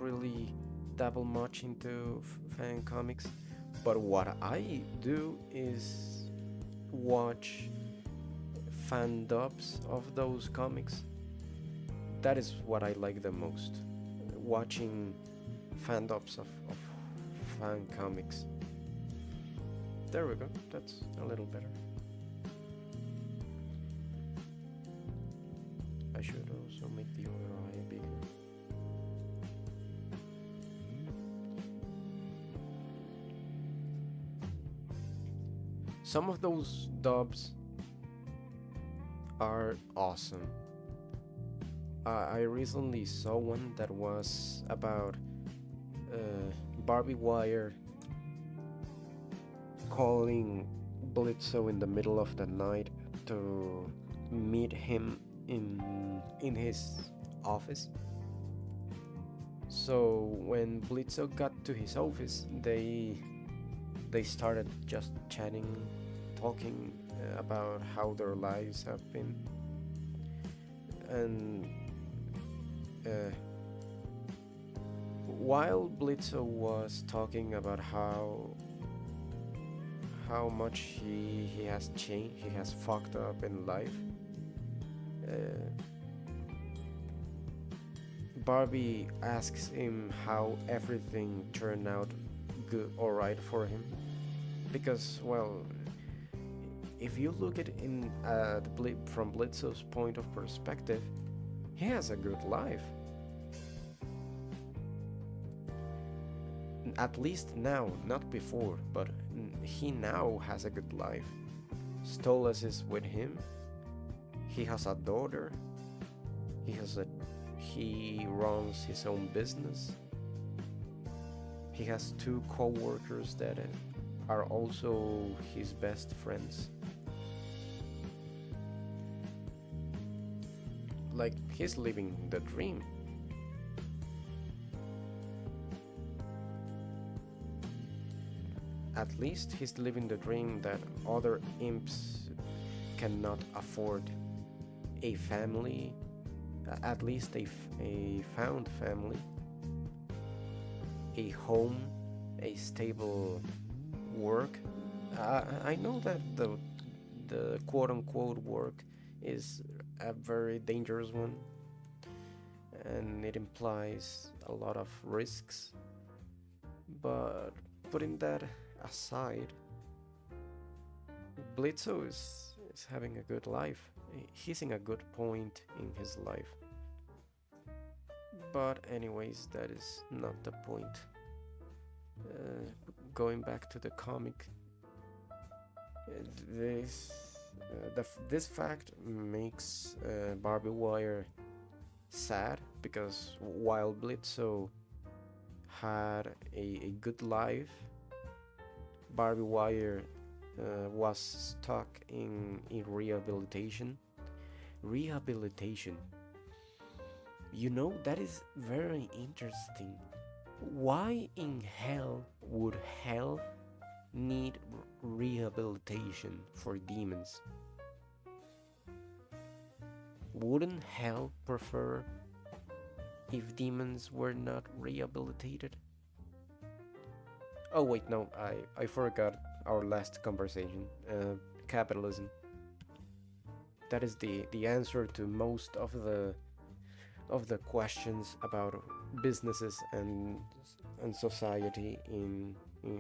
really dabble much into fan comics, but what I do is watch fan dubs of those comics. That is what I like the most. Watching fan dubs of fan comics. There we go. That's a little better. I should also make the other eye bigger. Some of those dubs are awesome. I recently saw one that was about Barbie Wire calling Blitzo in the middle of the night to meet him in his office. So when Blitzo got to his office, they started just chatting, talking about how their lives have been, and while Blitzo was talking about how much he has changed, he has fucked up in life, Barbie asks him how everything turned out good, alright for him, because, well, if you look at in from Blitzo's point of perspective, he has a good life. At least now, not before, but he now has a good life. Stolas is with him. He has a daughter. He runs his own business. He has 2 co-workers that are also his best friends. Like, he's living the dream. At least he's living the dream that other imps cannot afford. A family, at least a found family, a home, a stable work. I know that the quote-unquote work is a very dangerous one, and it implies a lot of risks, but putting that aside, Blitzo is having a good life. He's in a good point in his life. But anyways, that is not the point. Going back to the comic, this fact makes Barbie Wire sad, because while Blitzo had a good life, Barbie Wire was stuck in rehabilitation. Rehabilitation. You know, that is very interesting. Why in hell would hell need rehabilitation for demons? Wouldn't hell prefer if demons were not rehabilitated? Oh wait, no, I forgot our last conversation. Capitalism. That is the answer to most of the questions about businesses and society in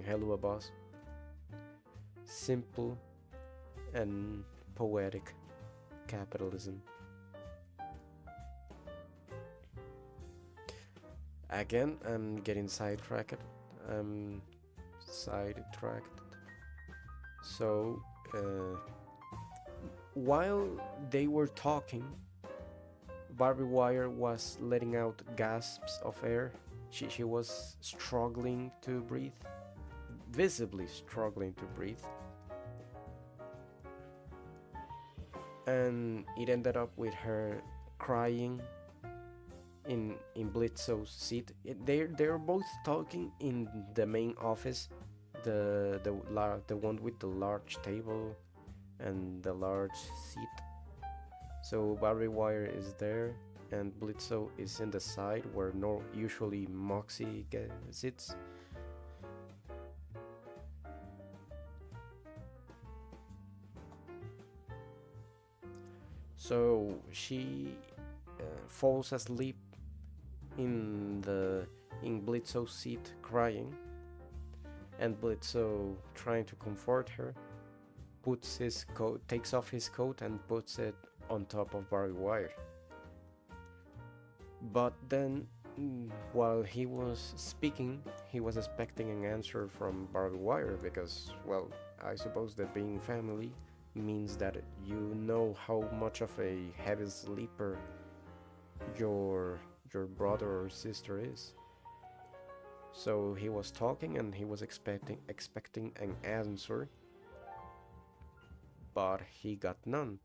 Helluva Boss. Simple and poetic capitalism. Again, I'm getting sidetracked. I'm sidetracked. So, while they were talking, Barbie Wire was letting out gasps of air. She was struggling to breathe, visibly struggling to breathe. And it ended up with her crying in Blitzo's seat. They're both talking in the main office, the one with the large table and the large seat. So Barbie Wire is there, and Blitzo is in the side where usually Moxie sits. So she falls asleep in Blitzo's seat, crying, and Blitzo, trying to comfort her, takes off his coat and puts it on top of Barbie Wire. But then, while he was speaking, he was expecting an answer from Barbie Wire because, well, I suppose that being family means that you know how much of a heavy sleeper your brother or sister is. So he was talking and he was expecting an answer, but he got none.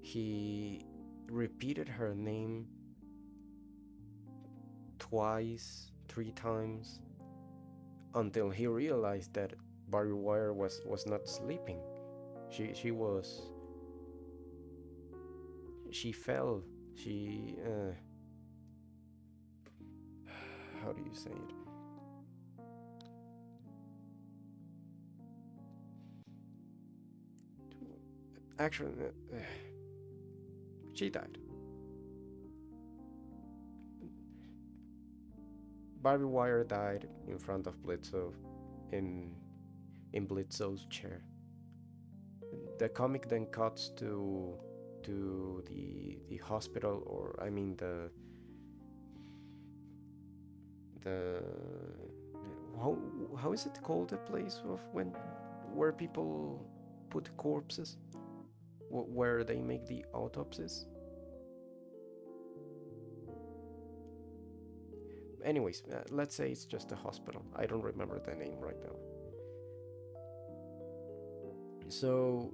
He repeated her name twice, 3 times, until he realized that Barbie Wire was not sleeping. She was. She fell. She. How do you say it? Actually, she died. Barbie Wire died in front of Blitzo, in Blitzo's chair. The comic then cuts to the hospital, or I mean the how is it called, the place of where people put corpses, where they make the autopsies. Anyways, let's say it's just a hospital. I don't remember the name right now. So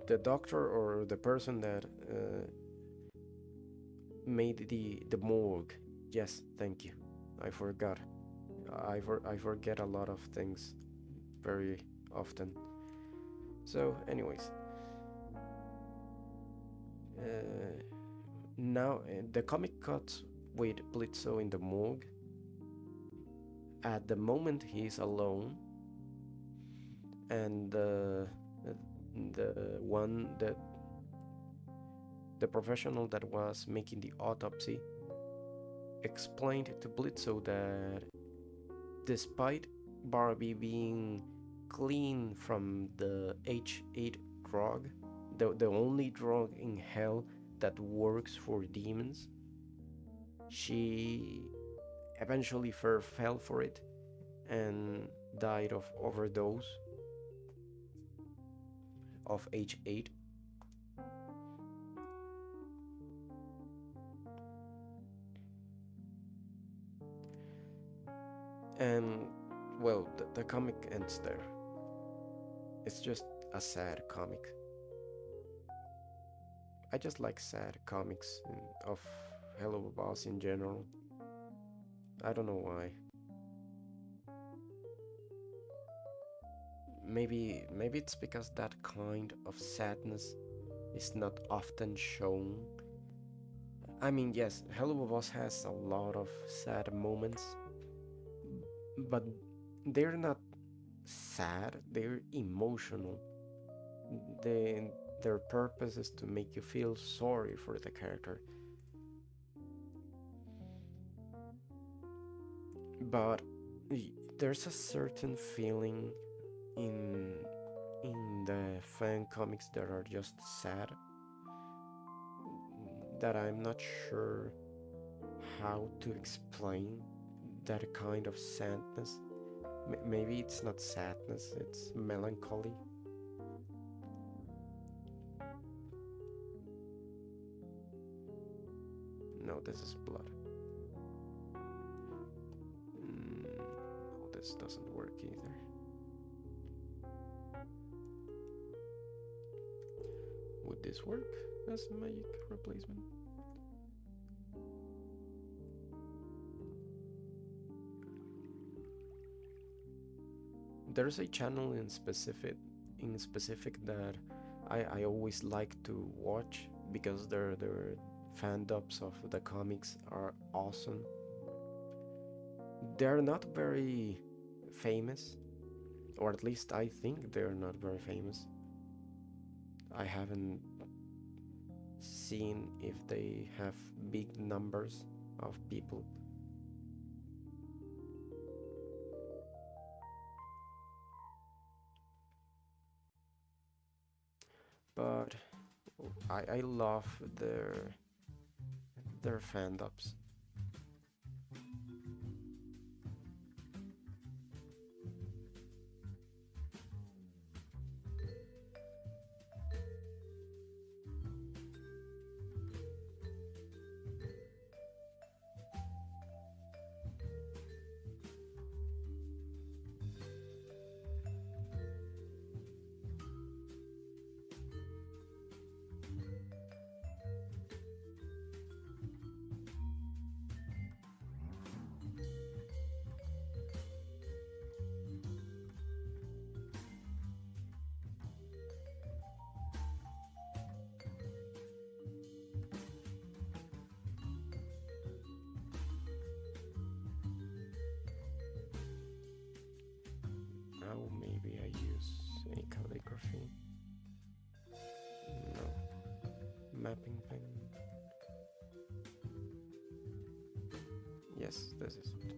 the doctor or the person that made the morgue. Yes, thank you. I forgot. I forget a lot of things very often. So, anyways, now the comic cuts with Blitzo in the morgue. At the moment, he's alone, and the professional that was making the autopsy explained to Blitzo that despite Barbie being clean from the H8 drug, the only drug in hell that works for demons, she eventually fell for it and died of overdose of H8. And well, the comic ends there. It's just a sad comic. I just like sad comics of Helluva Boss in general. I don't know why. Maybe it's because that kind of sadness is not often shown. I mean, yes, Helluva Boss has a lot of sad moments, but they're not sad, they're emotional. They, their purpose is to make you feel sorry for the character. But there's a certain feeling in the fan comics that are just sad that I'm not sure how to explain that kind of sadness. Maybe it's not sadness, it's melancholy. No, this is blood. No, this doesn't work either. Would this work as a magic replacement? There's a channel in specific that I always like to watch because their fan dubs of the comics are awesome. They're not very famous, or at least I think they're not very famous. I haven't seen if they have big numbers of people. But I love their fan dubs. Now maybe I use a calligraphy. No. Mapping pen. Yes, this is it.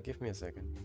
Give me a second.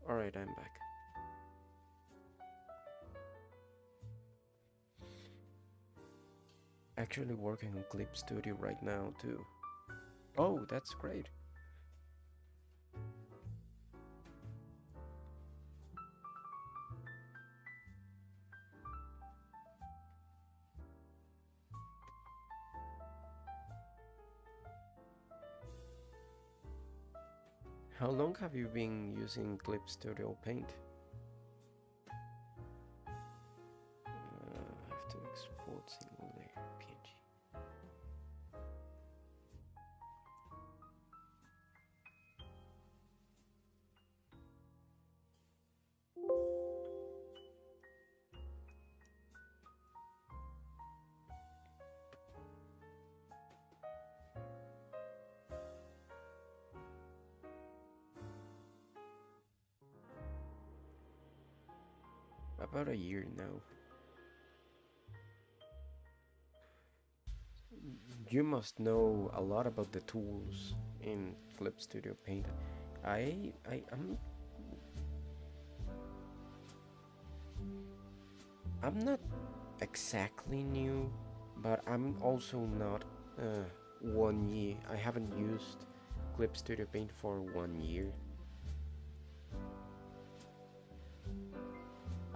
Alright, I'm back. Actually working on Clip Studio right now too. Oh, that's great. How long have you been using Clip Studio Paint? I have to export single layer PNG. About a year now. You must know a lot about the tools in Clip Studio Paint. I'm not exactly new, but I'm also not 1 year. I haven't used Clip Studio Paint for 1 year.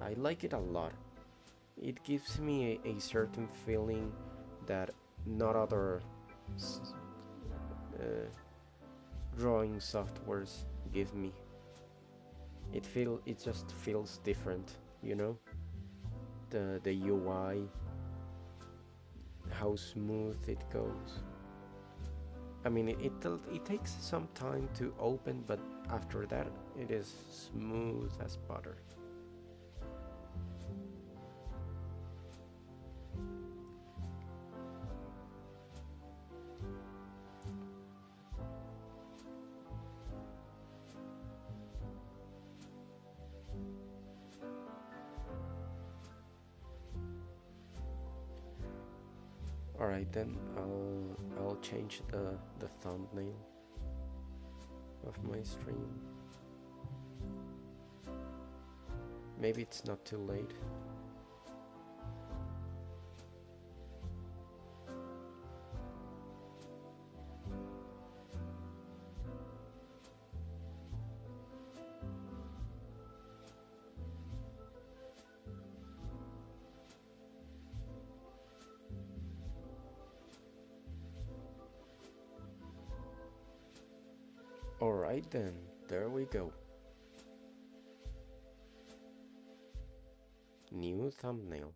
I like it a lot. It gives me a certain feeling that not other drawing softwares give me. It just feels different, you know? The UI, how smooth it goes. I mean, it takes some time to open, but after that, it is smooth as butter. Alright, then I'll change the thumbnail of my stream. Maybe it's not too late. Alright then, there we go. New thumbnail.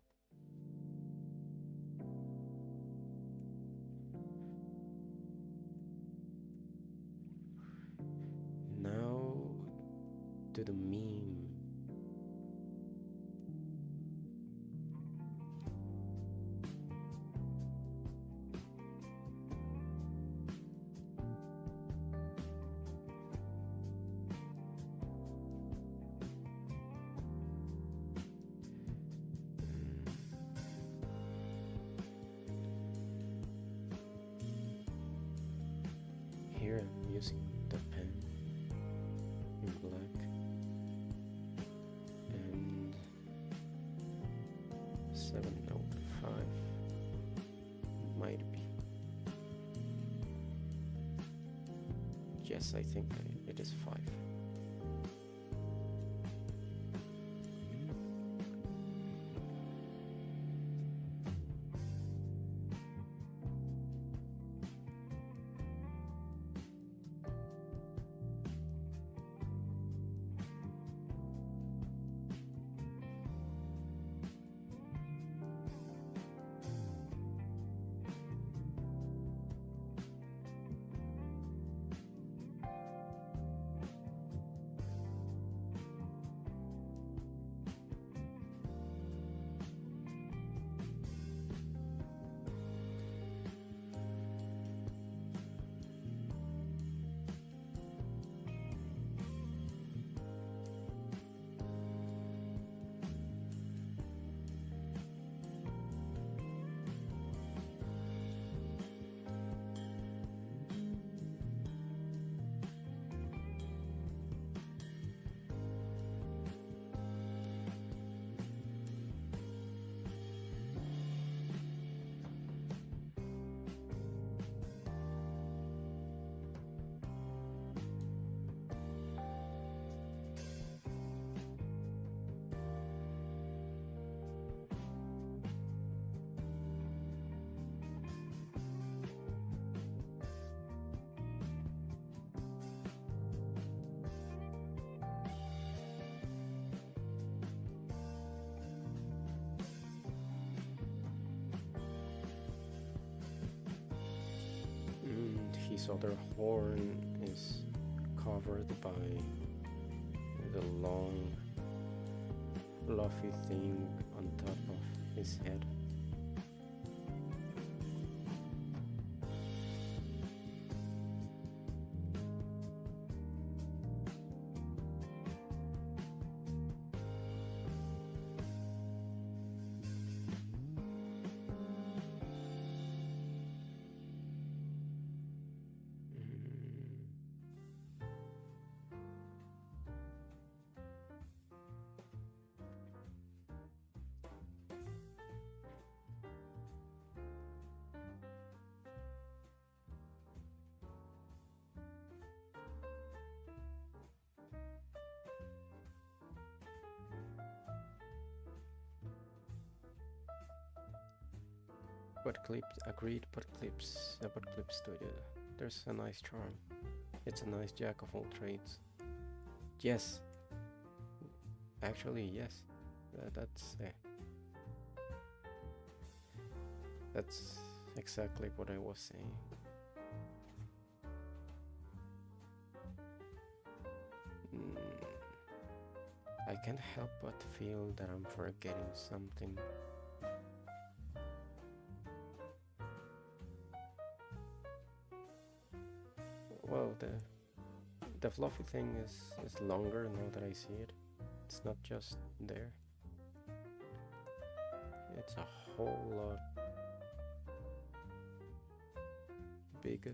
Now to the meme. Here I'm using the pen in black and 7 note 5 might be. Yes, I think it is 5. This other horn is covered by the long fluffy thing on top of his head. Butt clips, agreed, butt clips studio. There's a nice charm. It's a nice jack of all trades. Yes. Actually, yes. That's exactly what I was saying. I can't help but feel that I'm forgetting something. Well, the fluffy thing is longer now that I see it. It's not just there. It's a whole lot bigger.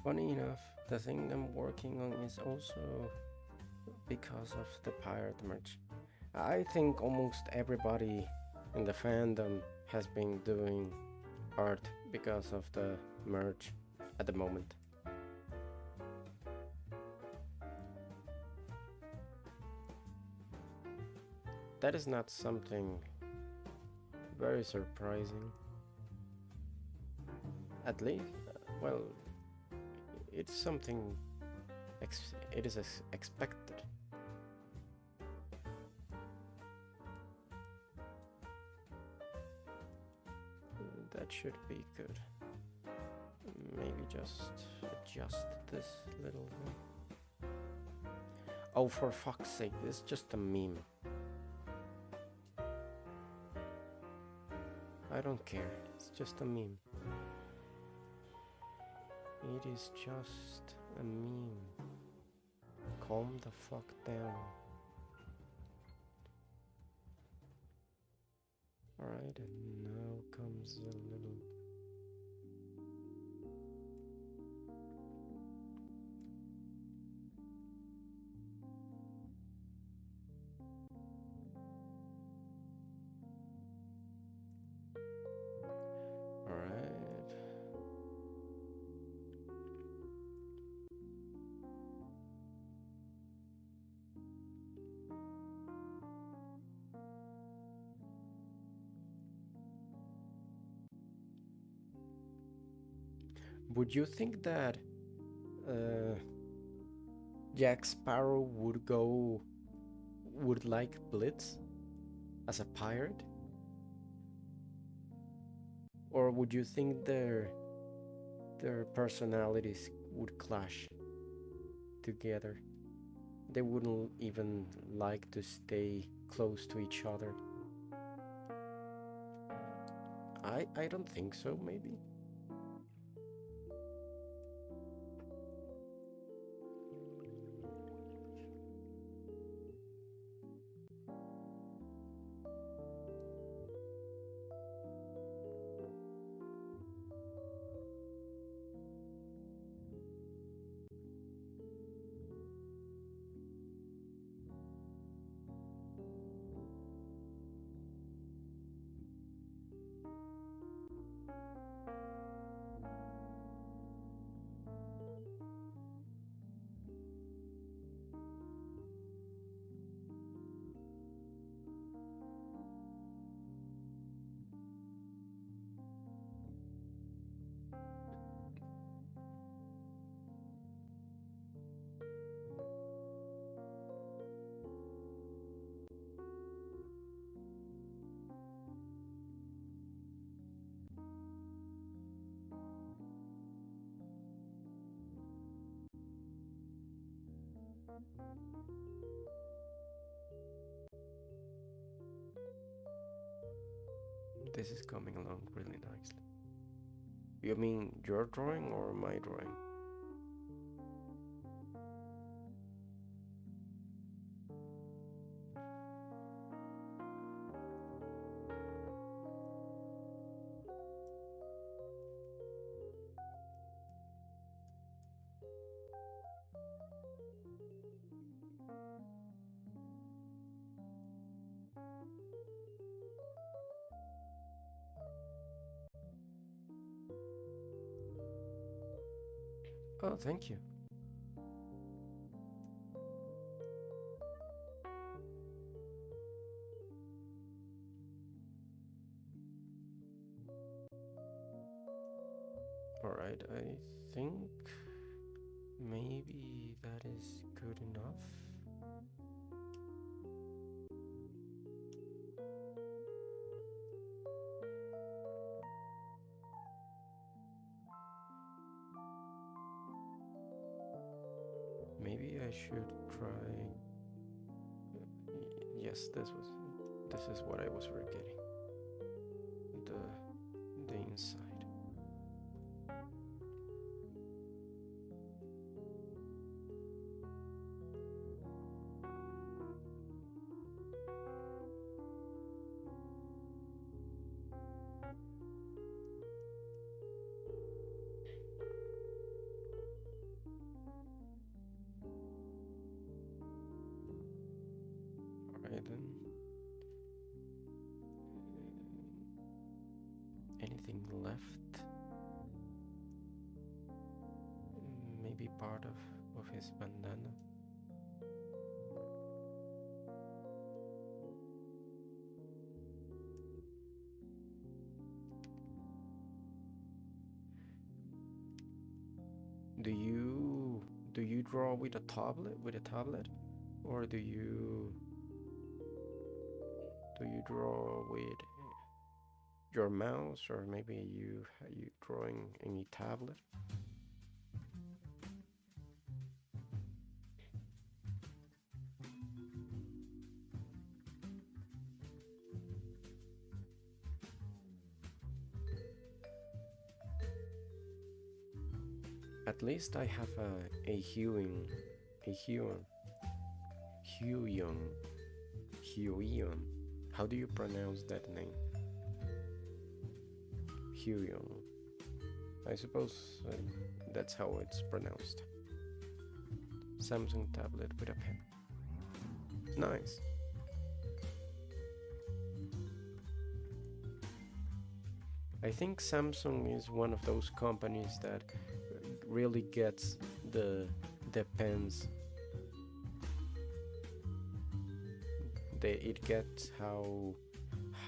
Funny enough, the thing I'm working on is also because of the pirate merch. I think almost everybody in the fandom has been doing art because of the merch at the moment. That is not something very surprising. At least, well, it's something it is expected. That should be good. Maybe just adjust this little one. Oh, for fuck's sake, this is just a meme. I don't care, it's just a meme. It is just a meme. Calm the fuck down. Alright, and now comes a little... Would you think that Jack Sparrow would like Blitz as a pirate? Or would you think their personalities would clash together? They wouldn't even like to stay close to each other. I don't think so, maybe. This is coming along really nicely. You mean your drawing or my drawing? Oh, thank you. Alright, I think maybe that is good enough. Maybe I should try. Yes, this is what I was forgetting. The inside. Alright then. Anything left? Maybe part of his bandana. Do you draw with a tablet, or do you draw with your mouse, or maybe you drawing in a tablet? At least I have a Huion, a Huion, Huion, Huion. How do you pronounce that name? Huion. I suppose that's how it's pronounced. Samsung tablet with a pen. Nice. I think Samsung is one of those companies that really gets the pens. It gets how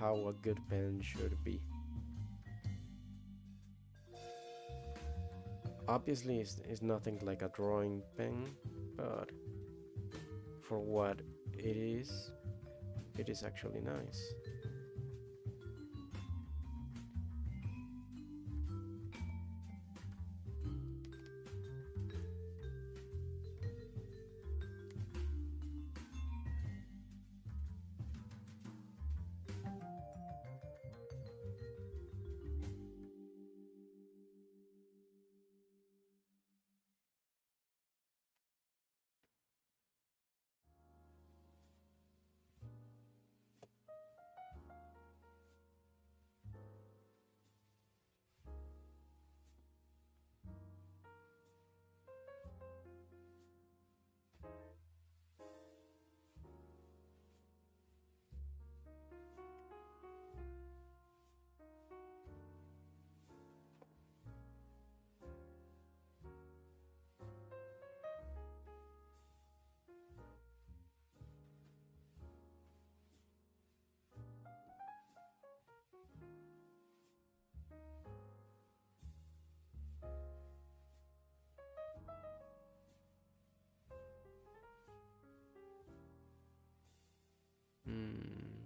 a good pen should be. Obviously, it's nothing like a drawing pen, but for what it is actually nice.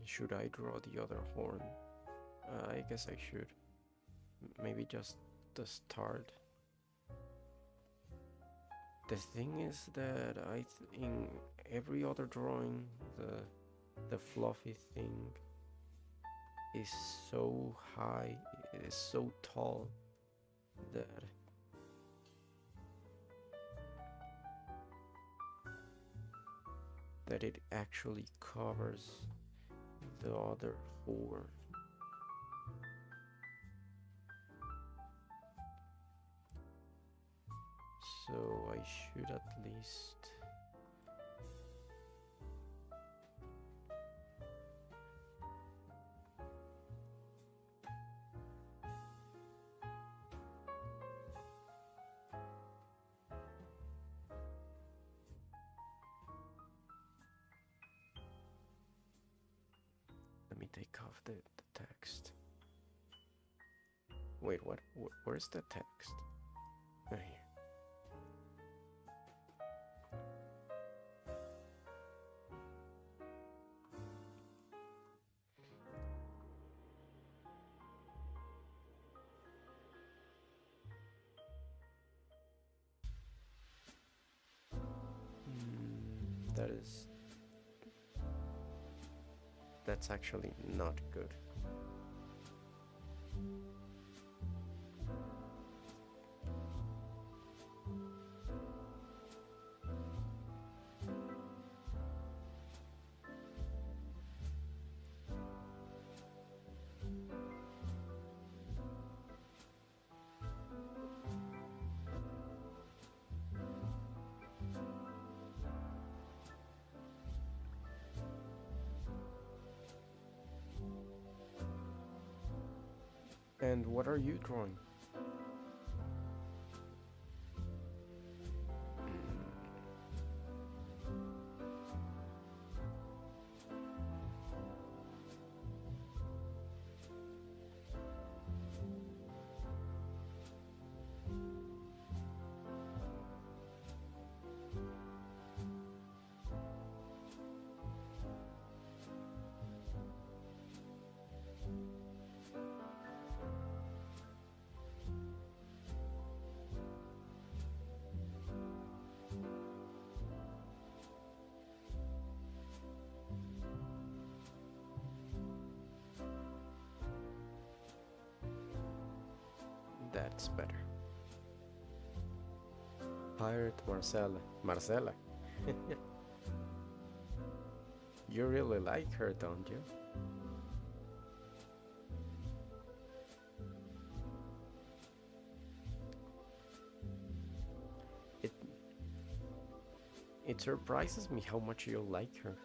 Should I draw the other horn? I guess I should. Maybe just the start. The thing is that in every other drawing, the fluffy thing is so high, it is so tall that it actually covers the other horn. So I should at least let me take off the text. Wait, what? Where's the text? Oh, here. That's actually not good. And what are you drawing? That's better. Pirate Marcella. Marcella. You really like her, don't you? It surprises me how much you like her.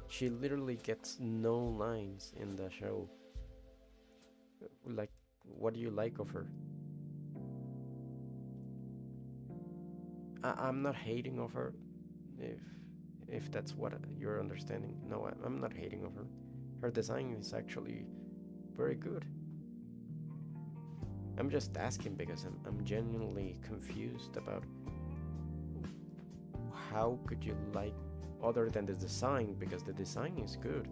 She literally gets no lines in the show. Like, what do you like of her? I'm not hating of her, if that's what you're understanding. No, I'm not hating of her. Her design is actually very good. I'm just asking because I'm genuinely confused about how could you like, other than the design, because the design is good,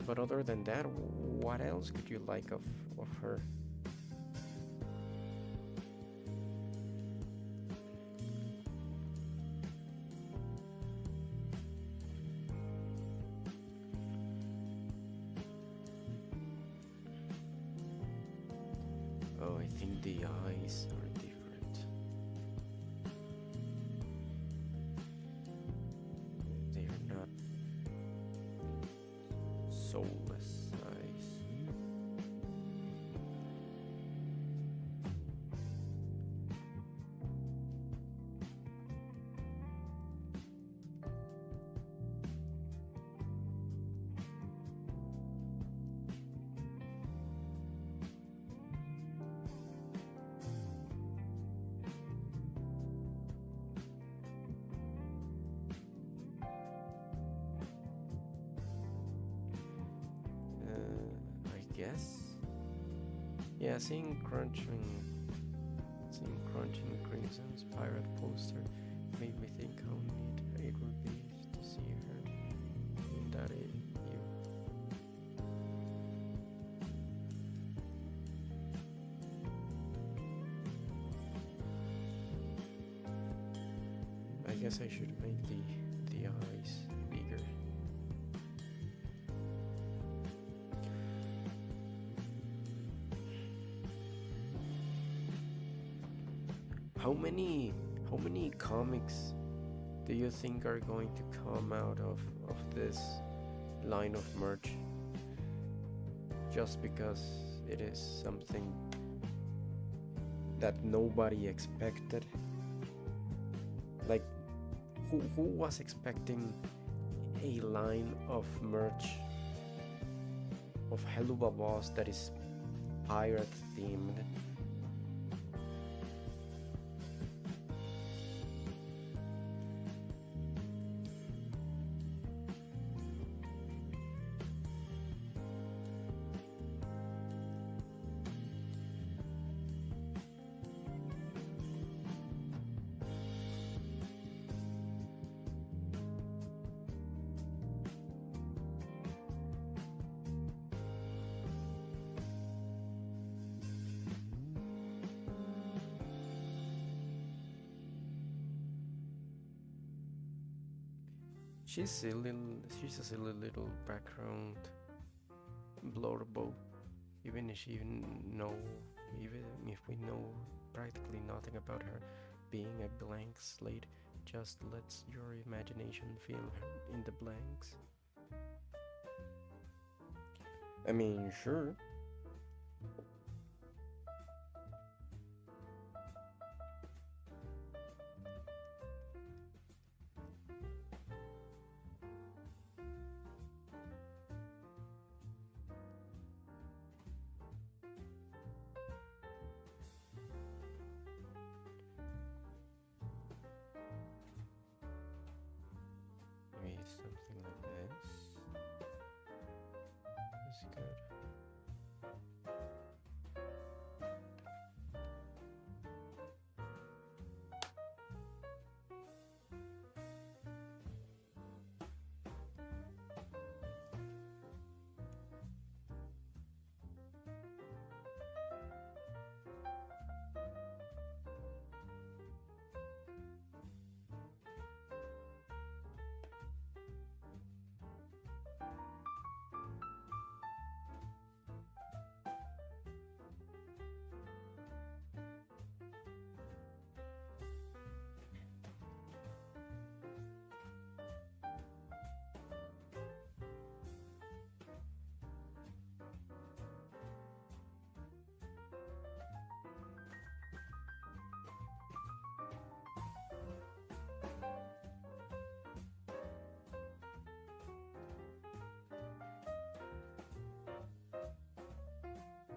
but other than that, what else could you like of her? Oh, I think the eyes are different. They're not soulless eyes. I guess. Yeah, seeing Crunching Crimson's pirate poster made me think how neat it would be to see her in that view. guess I should make the eyes bigger. How many comics do you think are going to come out of this line of merch? Just because it is something that nobody expected. Like, who was expecting a line of merch of Helluva Boss that is pirate themed? She's a silly little background blurbo. Even if even if we know practically nothing about her, being a blank slate just lets your imagination fill her in the blanks. I mean, sure. Maybe something like this is good.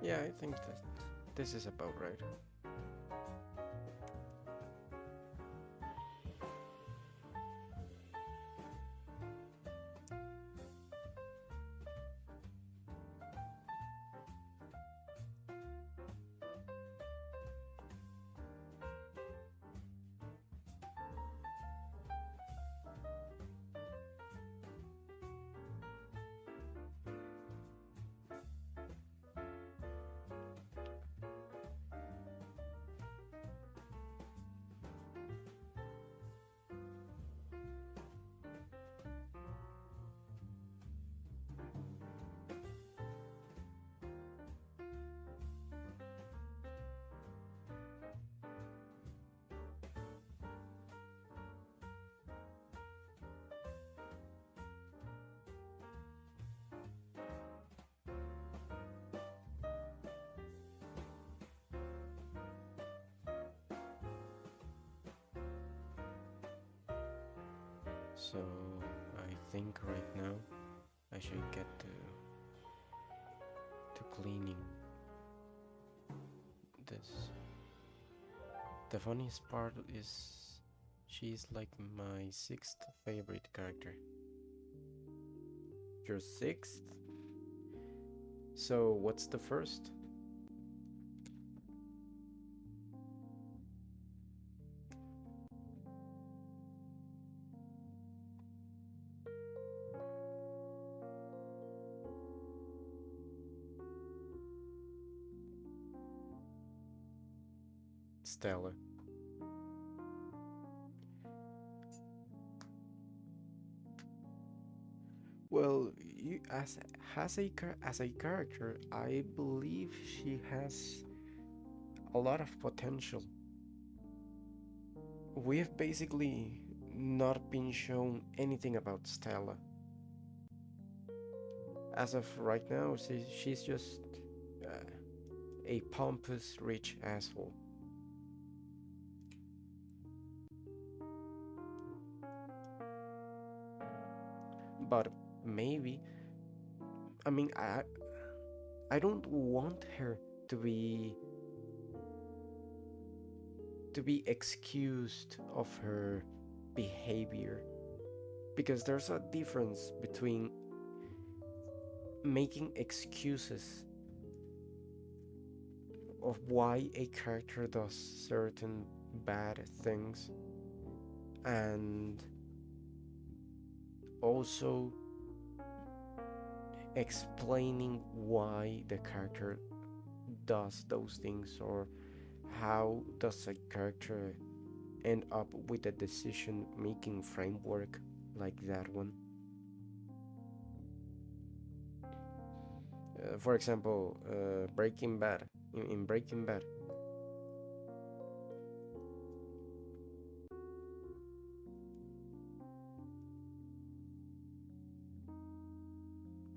Yeah, I think that this is about right. So I think right now I should get to cleaning this. The funniest part is she's like my sixth favorite character. Your sixth? So what's the first? Stella. Well, as a character, I believe she has a lot of potential. We've basically not been shown anything about Stella. As of right now, she's just uh, a pompous rich asshole. But maybe, I mean, I don't want her to be excused of her behavior, because there's a difference between making excuses of why a character does certain bad things, and also explaining why the character does those things, or how does a character end up with a decision making framework like that one. For example, Breaking Bad. In Breaking Bad,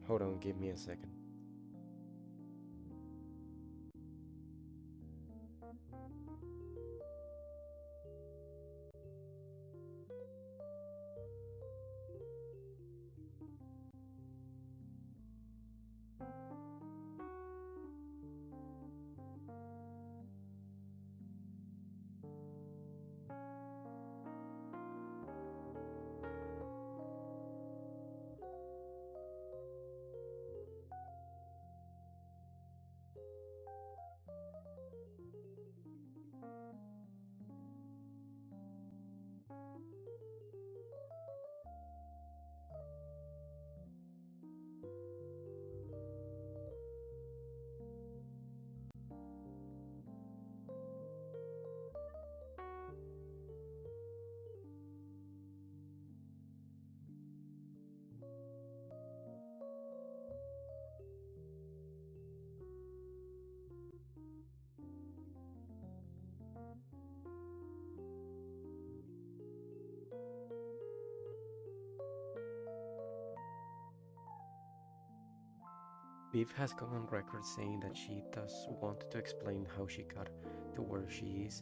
hold on, give me a second. Viv has gone on record saying that she does want to explain how she got to where she is,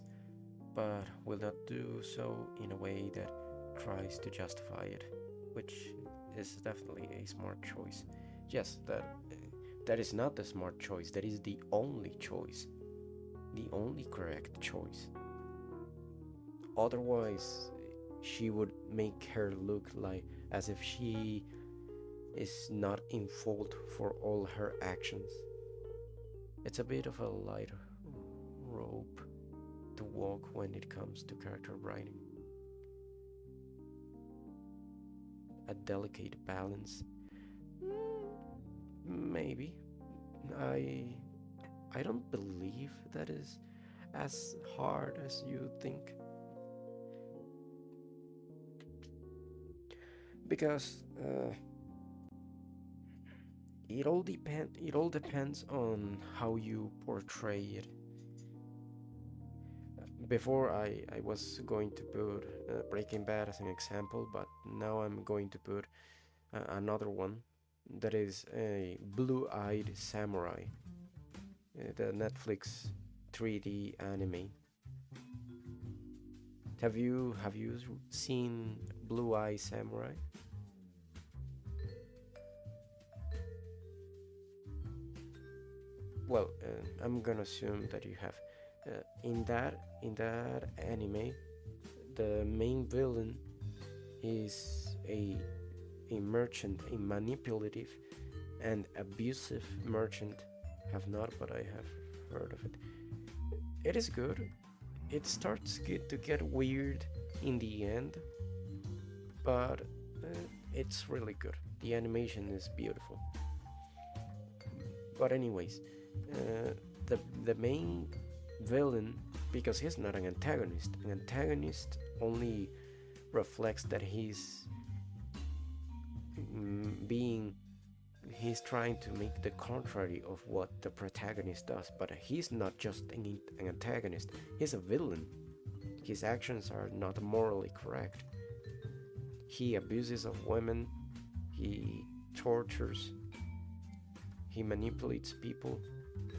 but will not do so in a way that tries to justify it, which is definitely a smart choice. Yes, that is not the smart choice, that is the only choice, the only correct choice. Otherwise, she would make her look like as if she is not in fault for all her actions. It's a bit of a light rope to walk when it comes to character writing. A delicate balance. Maybe. I I don't believe that is as hard as you think. Because it all depends on how you portray it. Before I was going to put Breaking Bad as an example, but now I'm going to put another one, that is a Blue-Eyed Samurai, the Netflix 3D anime. Have you seen Blue-Eye Samurai? Well, I'm gonna assume that you have. In that anime, the main villain is a merchant, a manipulative and abusive merchant. Have not, but I have heard of it. It is good. It starts to get weird in the end, but it's really good. The animation is beautiful. But anyways, the main villain, because he's not an antagonist. An antagonist only reflects that he's being he's trying to make the contrary of what the protagonist does, but he's not just an antagonist, he's a villain. His actions are not morally correct. He abuses of women, he tortures, he manipulates people,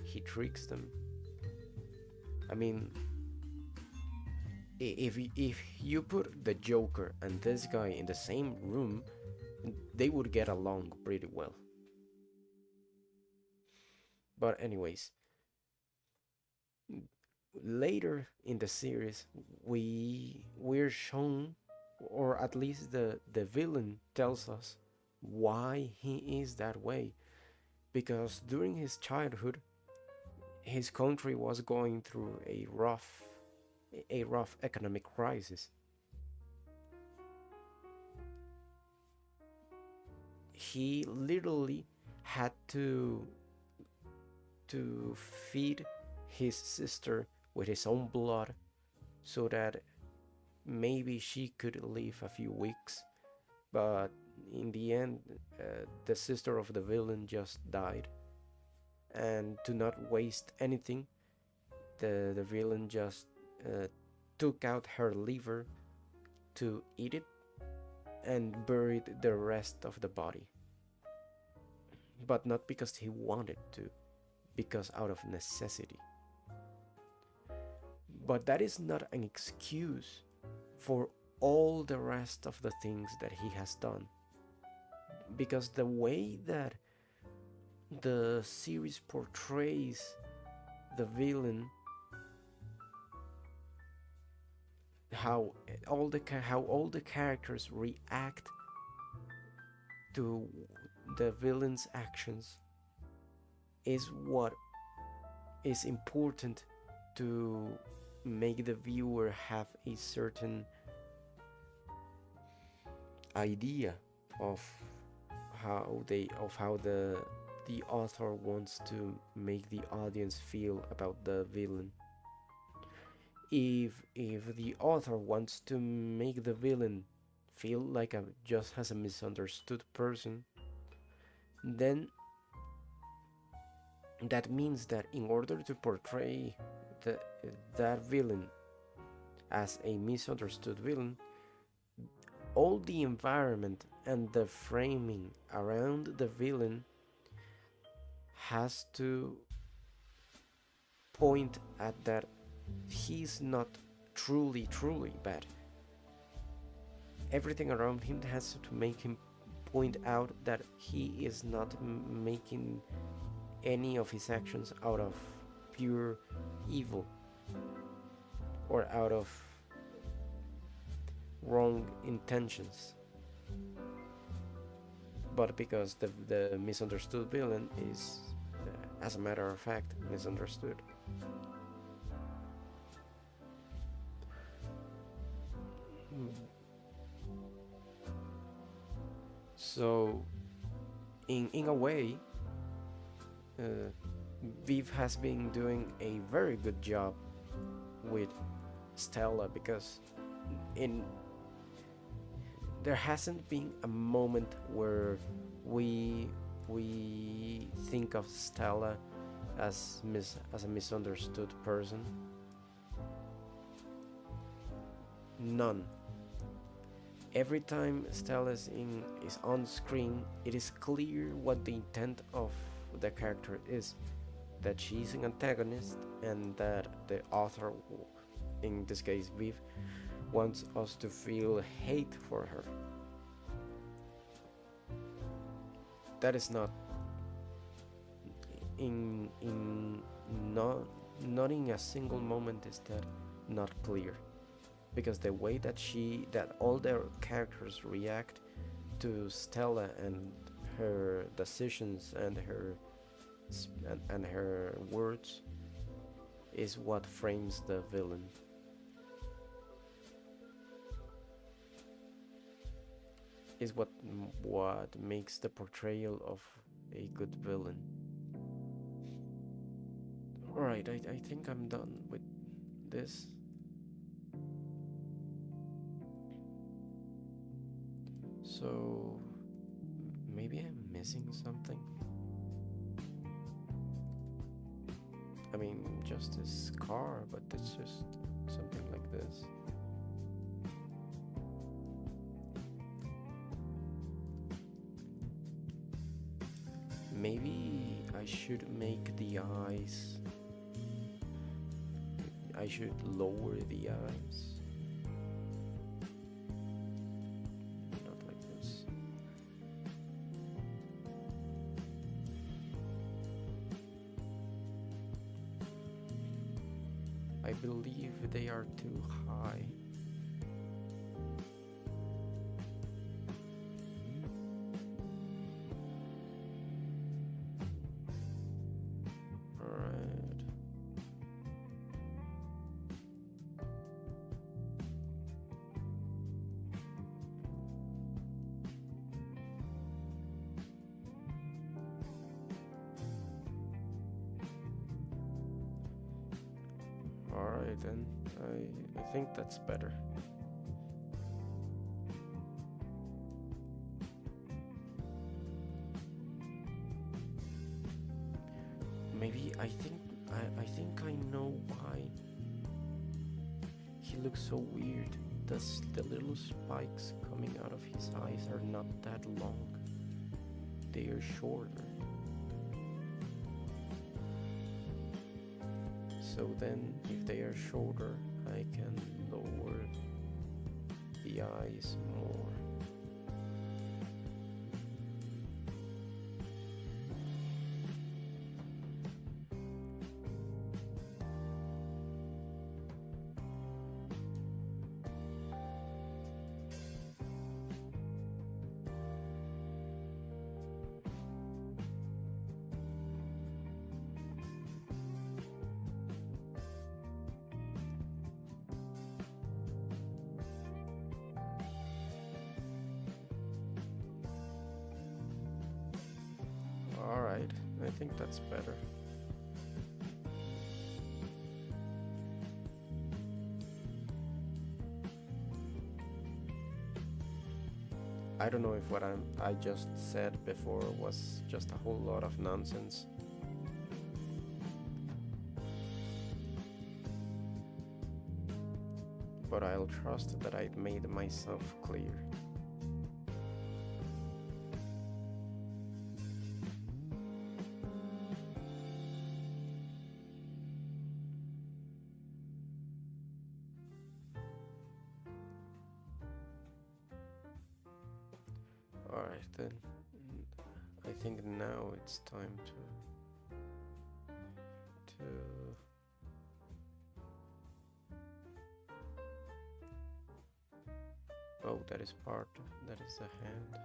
he tricks them. I mean, if you put the Joker and this guy in the same room, they would get along pretty well. But anyways, later in the series, we're shown, or at least the villain tells us why he is that way. Because during his childhood, his country was going through a rough economic crisis. He literally had to feed his sister with his own blood so that maybe she could live a few weeks. But in the end, the sister of the villain just died. And to not waste anything, the villain just took out her liver to eat it and buried the rest of the body. But not because he wanted to, because out of necessity. But that is not an excuse for all the rest of the things that he has done. Because the way that the series portrays the villain, how all the characters react to the villain's actions, is what is important to make the viewer have a certain idea of how the author wants to make the audience feel about the villain. If the author wants to make the villain feel like just as a misunderstood person, then that means that in order to portray that villain as a misunderstood villain, all the environment and the framing around the villain has to point at that he's not truly bad. Everything around him has to make him point out that he is not making any of his actions out of pure evil or out of wrong intentions, but because the misunderstood villain is, as a matter of fact, misunderstood. So, in a way, Viv has been doing a very good job with Stella, because there hasn't been a moment where we think of Stella as a misunderstood person. None. Every time Stella is on screen, it is clear what the intent of the character is, that she's an antagonist and that the author, in this case Viv, wants us to feel hate for her. That is not not in a single moment is that not clear, because the way that all their characters react to Stella and her decisions and her words is what frames the villain. Is what makes the portrayal of a good villain. Alright, I think I'm done with this. So Maybe I'm missing something. I mean, just this car, but it's just something like this. Maybe I should make the eyes. I should lower the eyes. Not like this. I believe they are too high. Alright then, I think that's better. Maybe I think I know why he looks so weird. The little spikes coming out of his eyes are not that long. They are shorter. So then, if they are shorter, I can lower the eyes more. Alright, I think that's better. I don't know if what I just said before was just a whole lot of nonsense. But I'll trust that I've made myself clear. Alright then, I think now it's time to oh, that is the hand.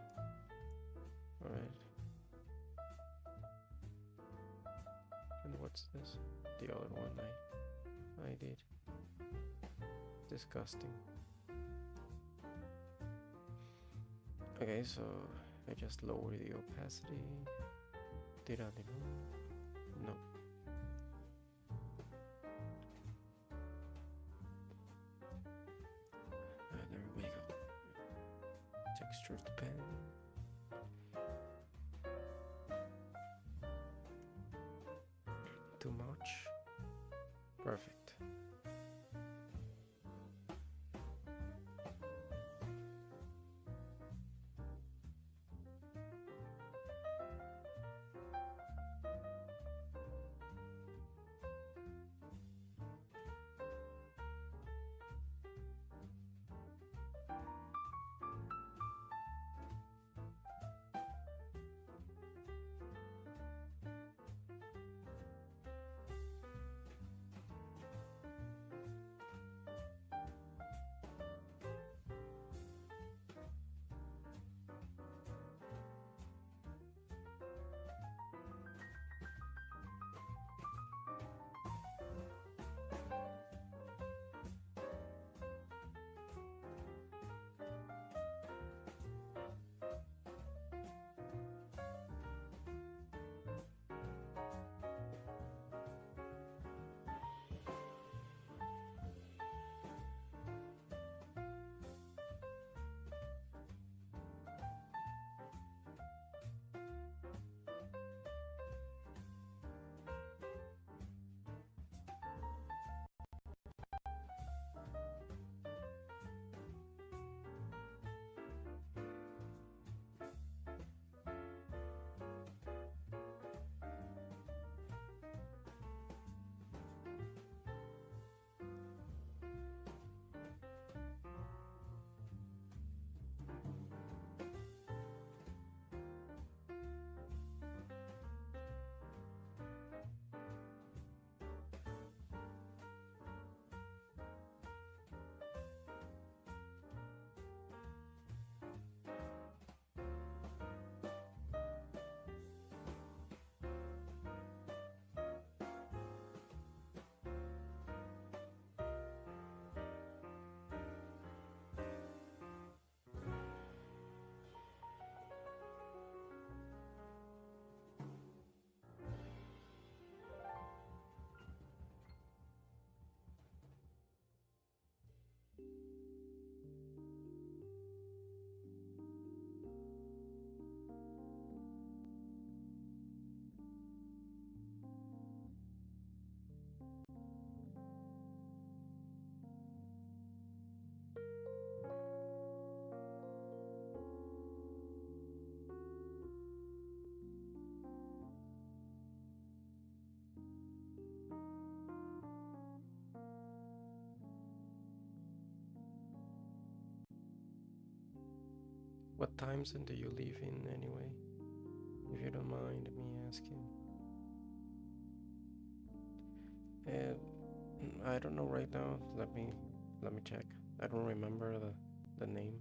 Alright. And what's this? The other one I did. Disgusting. Okay, so I just lower the opacity. Did I do? No. There we go. Textured pen. Too much? Perfect. What time zone do you live in anyway? If you don't mind me asking. I don't know right now. Let me check. I don't remember the name.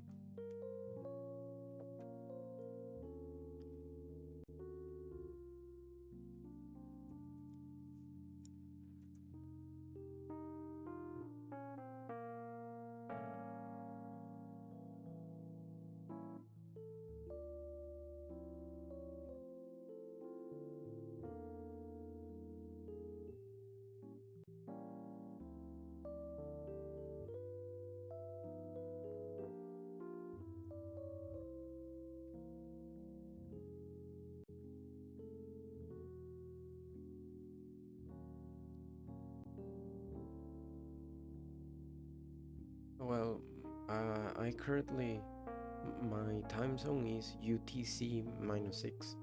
Well, I currently my time zone is UTC -6.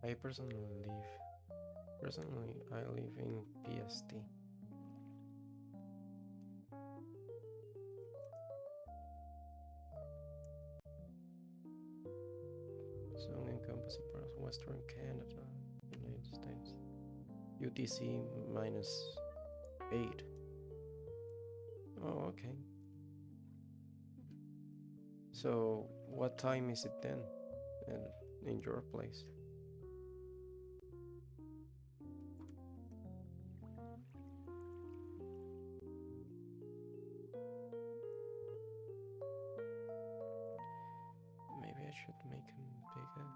I personally I live in PST. Zone encompasses across Western Canada, United States. UTC -8. Oh, okay. So, what time is it then in your place? Maybe I should make him bigger.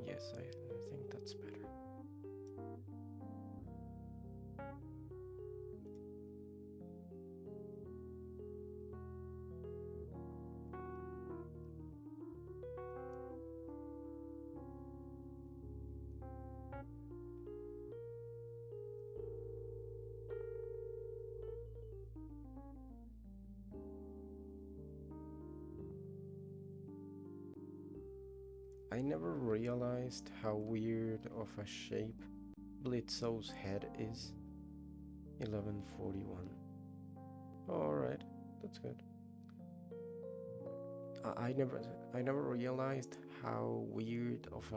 Yes, I think that's better. I never realized how weird of a shape Blitzo's head is. 1141. Alright, that's good. I never realized how weird of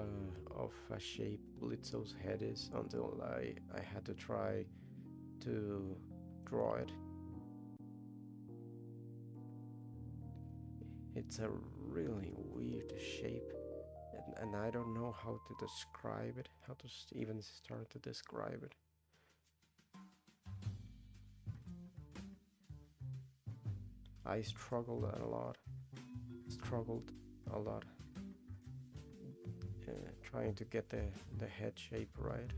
a shape Blitzo's head is until I had to try to draw it. It's a really weird shape, and I don't know how to describe it, how to even start to describe it. I struggled a lot trying to get the head shape right.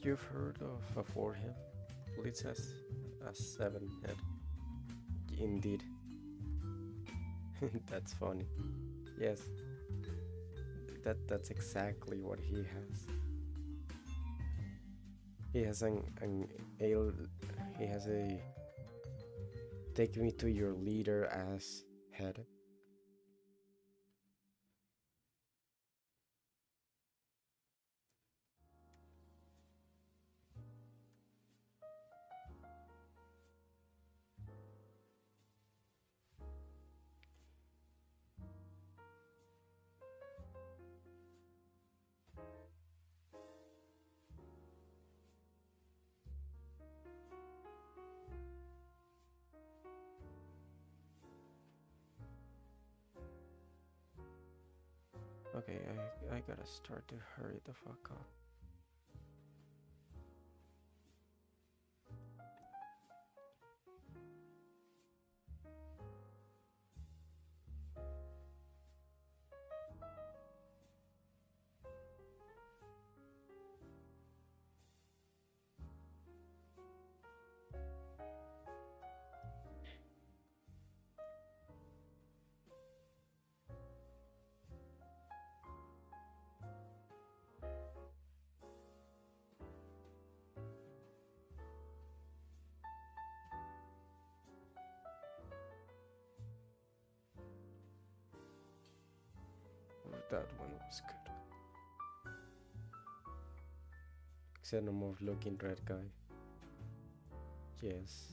You've heard of a forehead? Well, it says a seven head. Indeed. That's funny. Yes, that's exactly what he has. He has an ale. He has a take me to your leader ass head. Okay, I gotta start to hurry the fuck up. Oh, that one was good. Xenomorph looking red guy. Yes.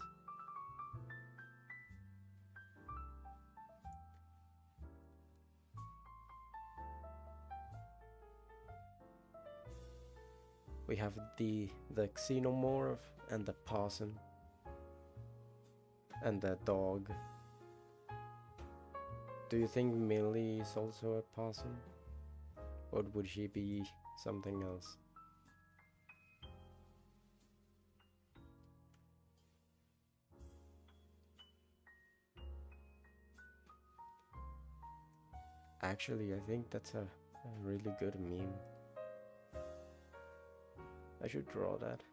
We have the xenomorph and the possum and the dog. Do you think Millie is also a possum? Or would she be something else? Actually, I think that's a really good meme. I should draw that.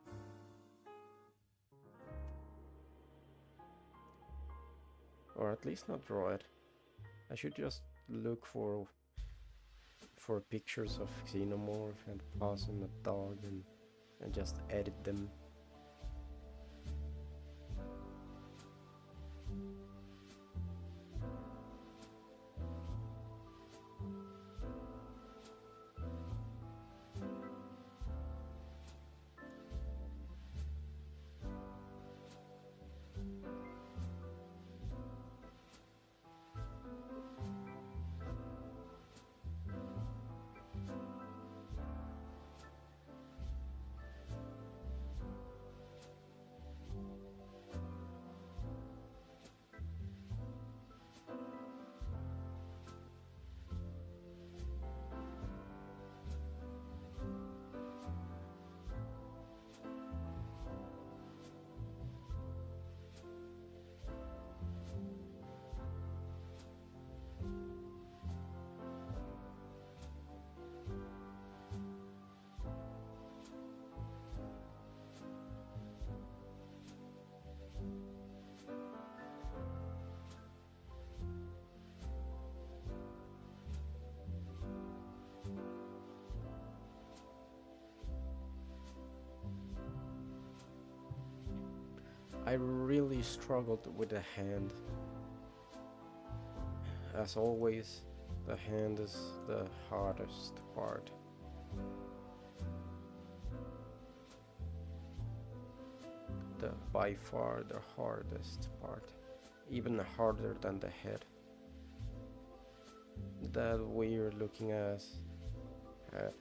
Or at least not draw it. I should just look for pictures of xenomorph and possum and dog and just edit them. I really struggled with the hand. As always, the hand is the hardest part. By far the hardest part. Even harder than the head. That weird looking ass head.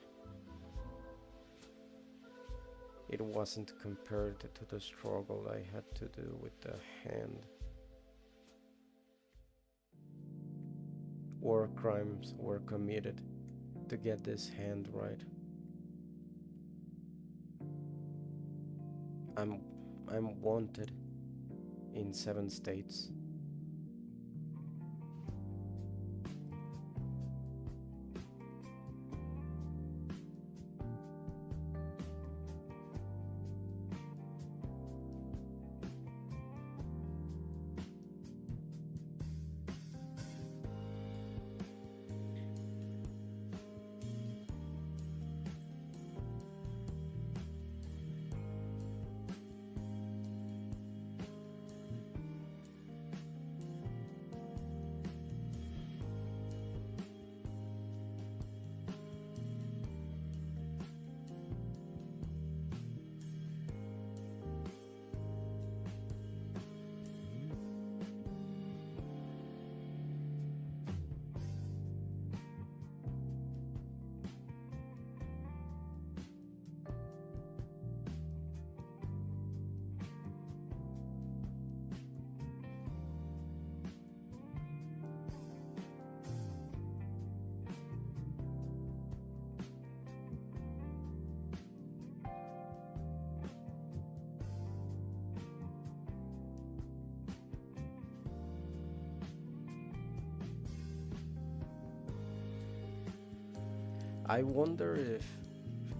It wasn't compared to the struggle I had to do with the hand. War crimes were committed to get this hand right. I'm wanted in 7 states. I wonder if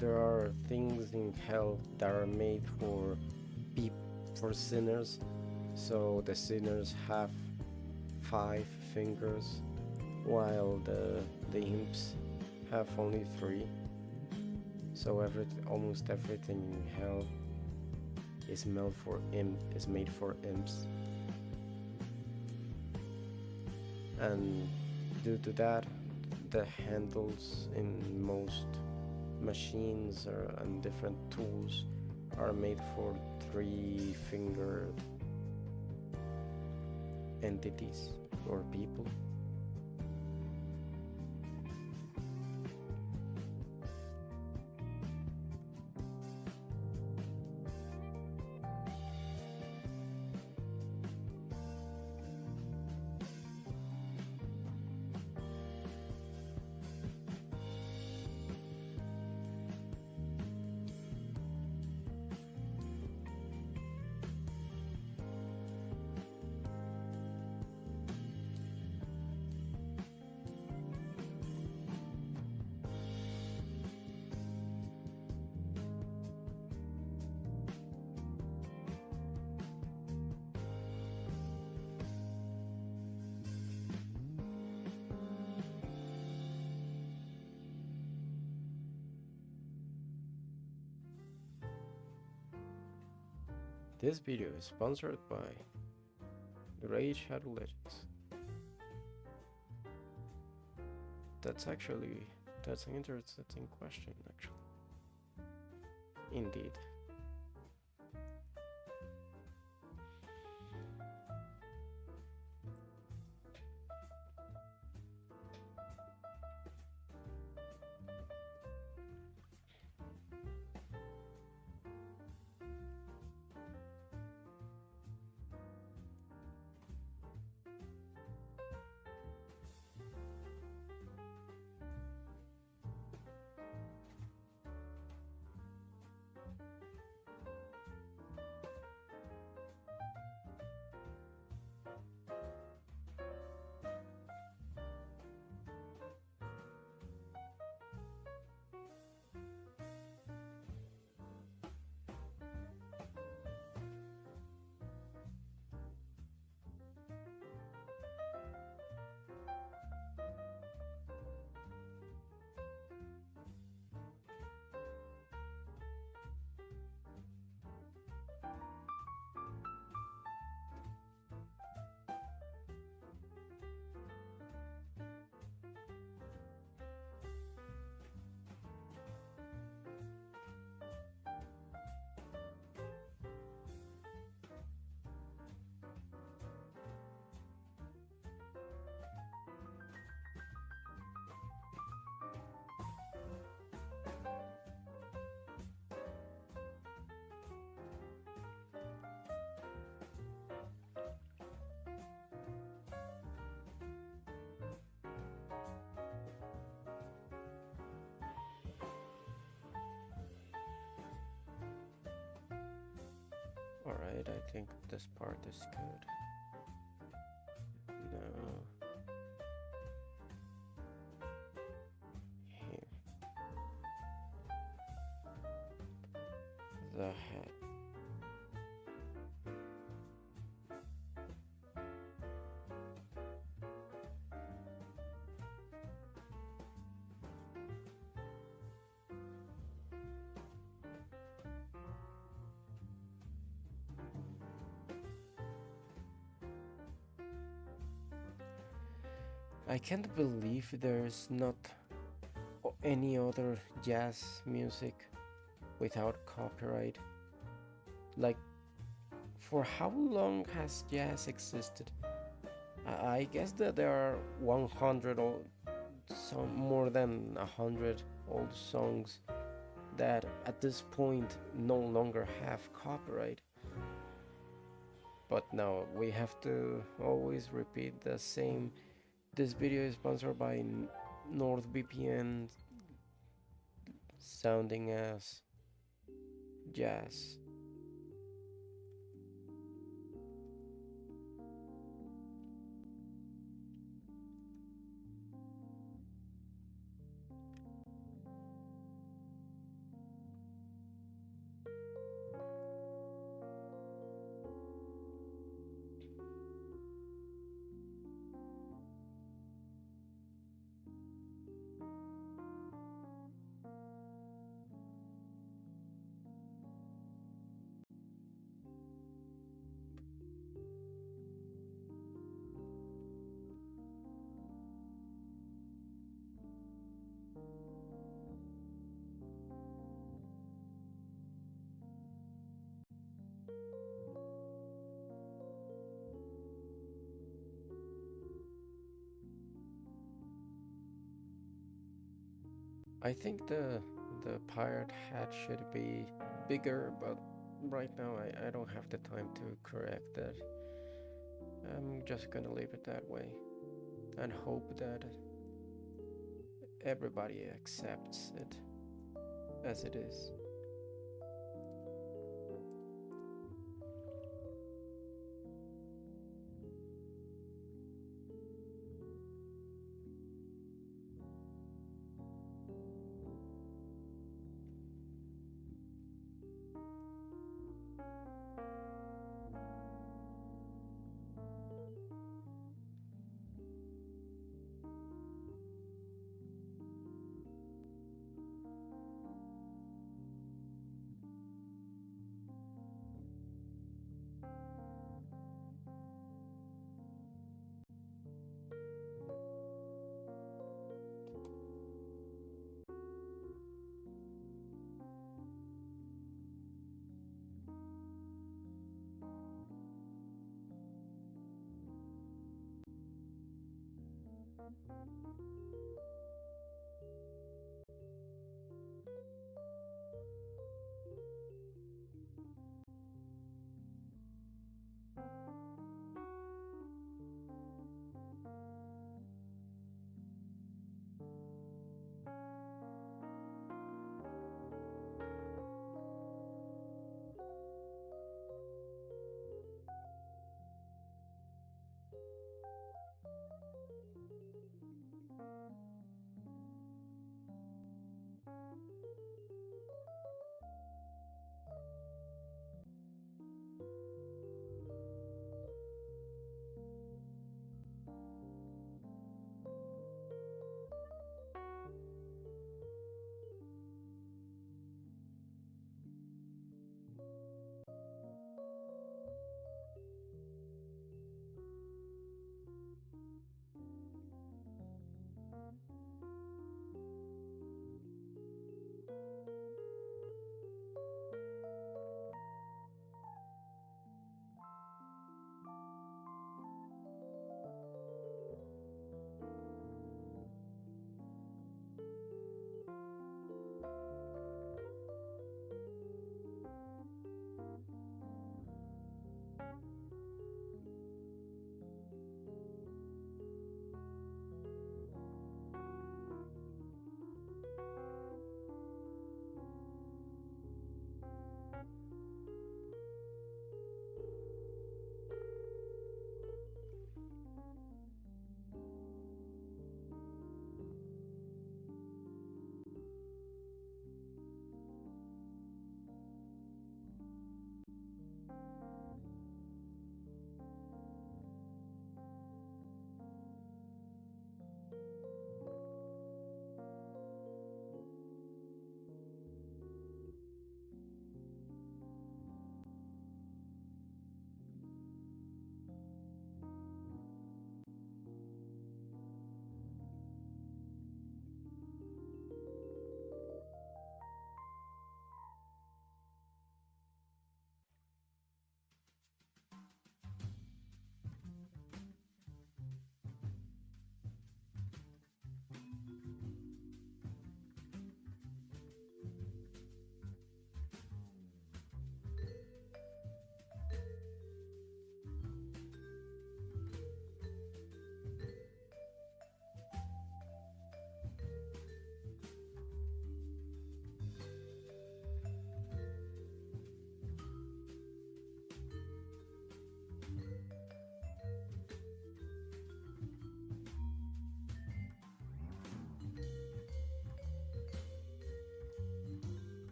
there are things in hell that are made for for sinners, so the sinners have 5 fingers while the imps have only 3. So almost everything in hell is made for imps, and due to that, the handles in most machines and different tools are made for 3-fingered entities or people. This video is sponsored by Raid Shadow Legends. That's an interesting question, actually. Indeed. Alright, I think this part is good. Now, here. The head. I can't believe there's not any other jazz music without copyright. Like, for how long has jazz existed? I guess that there are 100 or some more than 100 old songs that at this point no longer have copyright. But now we have to always repeat the same. This video is sponsored by NordVPN, sounding as jazz. I think the pirate hat should be bigger, but right now I don't have the time to correct that. I'm just gonna leave it that way and hope that everybody accepts it as it is.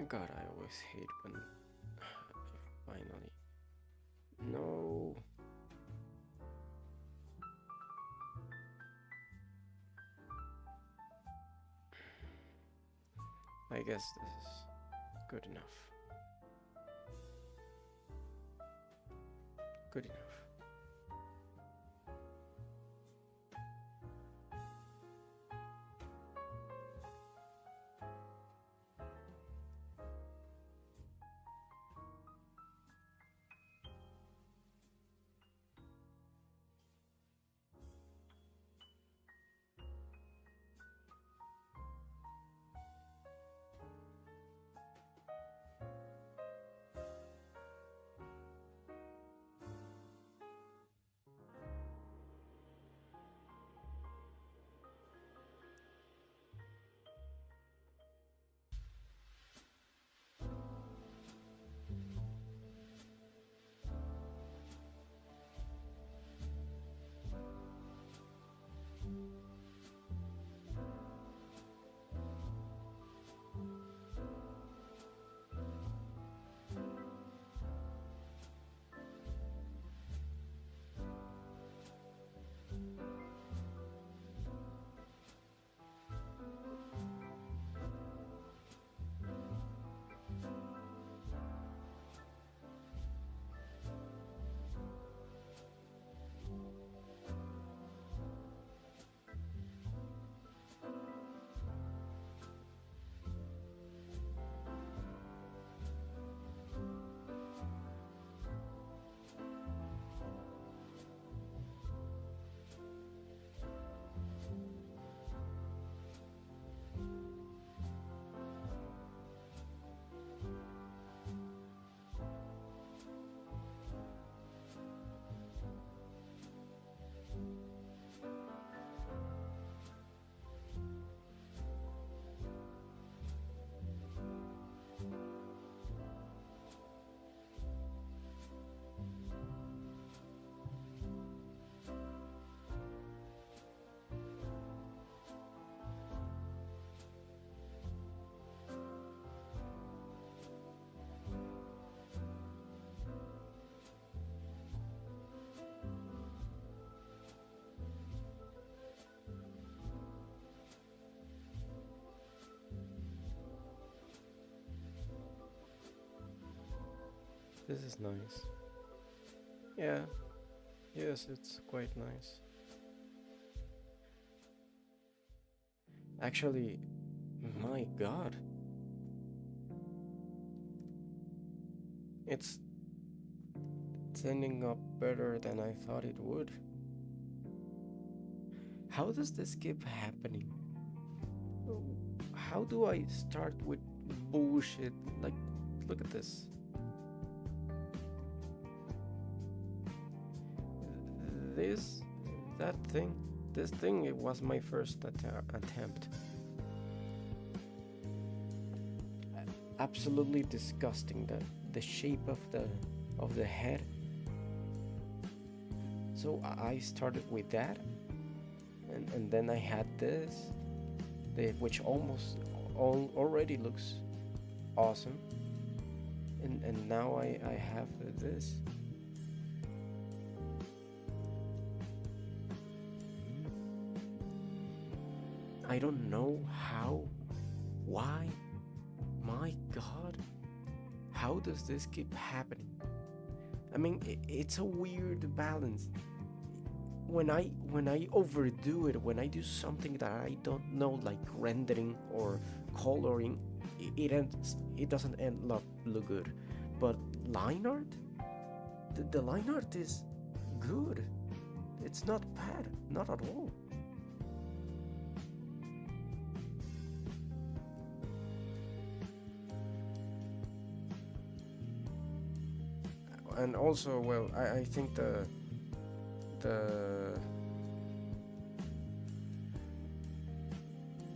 God, I always hate when finally. No. I guess this is good enough. Good enough. This is nice. Yeah, yes, it's quite nice. Actually, my god, it's ending up better than I thought it would. How does this keep happening? How do I start with bullshit? Like, look at this. This, that thing, this thing, it was my first attempt. Absolutely disgusting. The shape of the head. So I started with that, and then I had this, which almost already looks awesome, and now I have this. I don't know how, why, my god, how does this keep happening? I mean, it's a weird balance. When I overdo it, when I do something that I don't know, like rendering or coloring, it doesn't end up look good. But line art, the line art is good. It's not bad, not at all. And also, well, I think the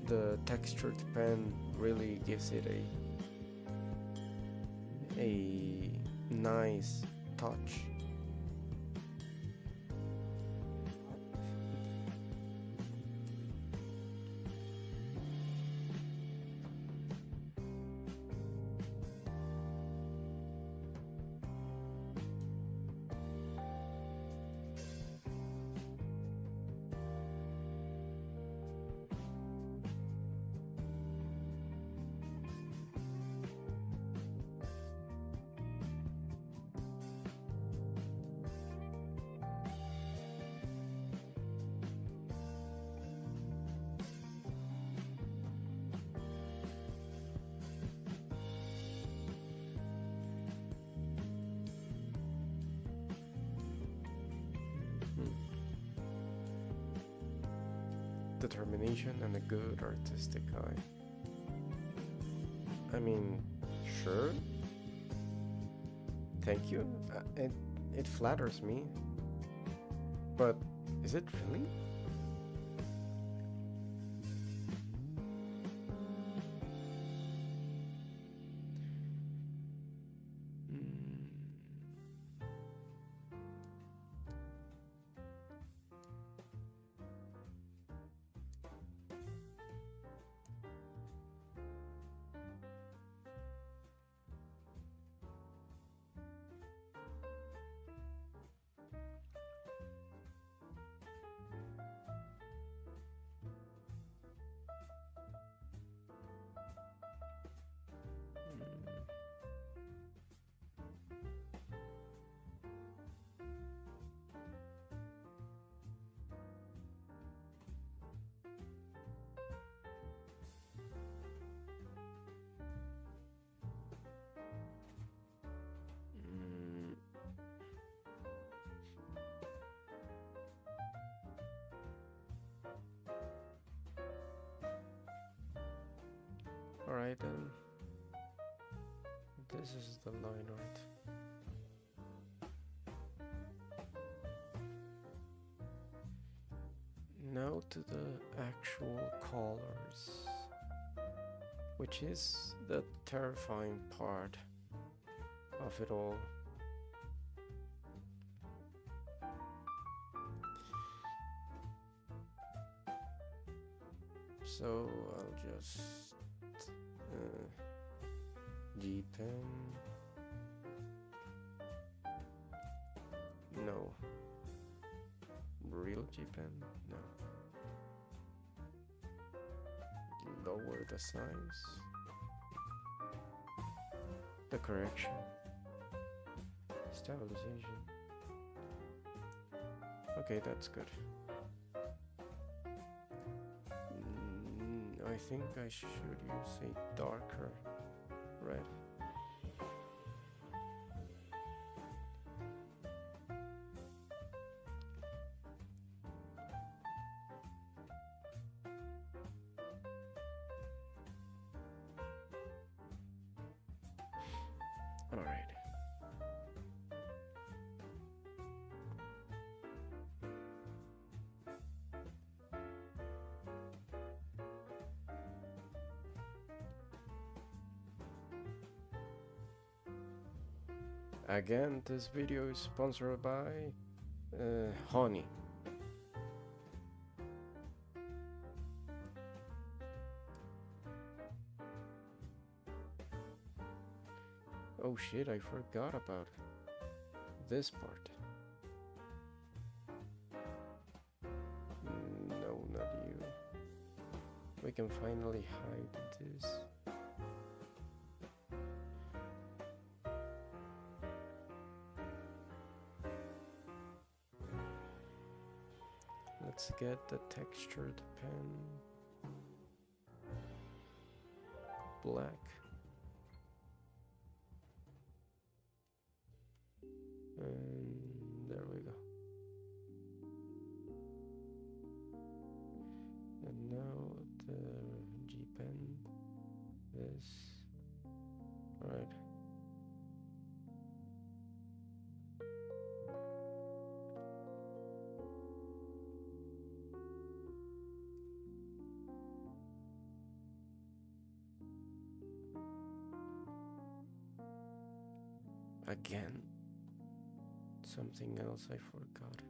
the textured pen really gives it a nice touch. Hmm. Determination and a good artistic eye. I mean, sure. Thank you. It flatters me. But is it really? Alright then. This is the line art. Now to the actual colors, which is the terrifying part of it all. So I'll just G-pen. No. Real G-pen? No. Lower the size. The correction. Stabilization. Okay, that's good. I think I should use a darker red. All right. Again, this video is sponsored by Honey. Oh shit, I forgot about this part. No, not you. We can finally hide this. Let's get the textured pen black. And there we go. And now the G pen, this, right. Again, something else I forgot.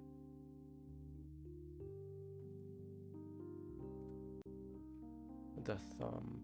The thumb.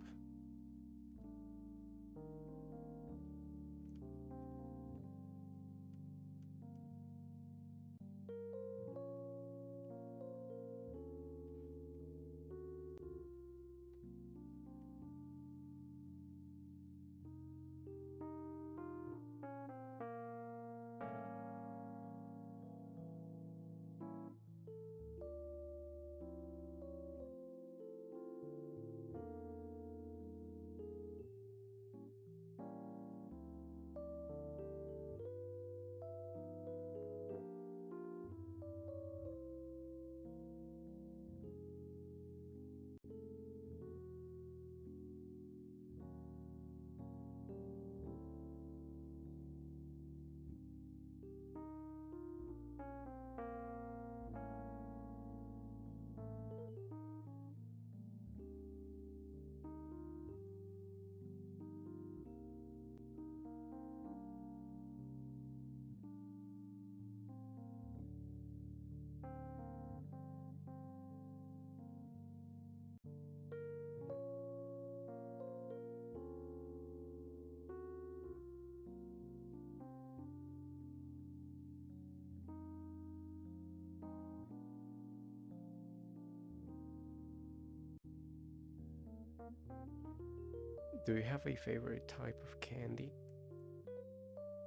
Do you have a favorite type of candy?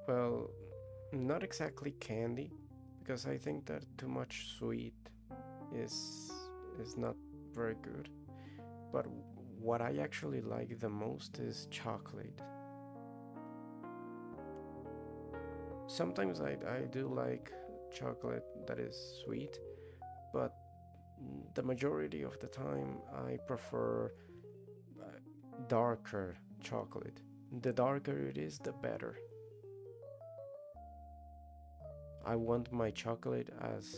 Well, not exactly candy, because I think that too much sweet is is not very good. But what I actually like the most is chocolate. Sometimes I do like chocolate that is sweet, but the majority of the time I prefer uh, darker chocolate. The darker it is, the better. I want my chocolate as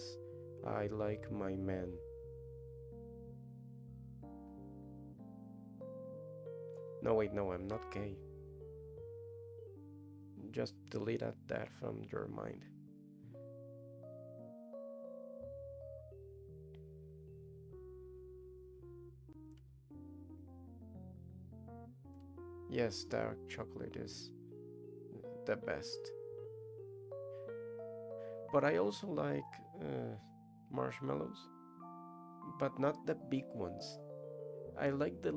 I like my men. No, wait, no, I'm not gay. Just delete that from your mind. Yes, dark chocolate is the best. But I also like marshmallows, but not the big ones. I like the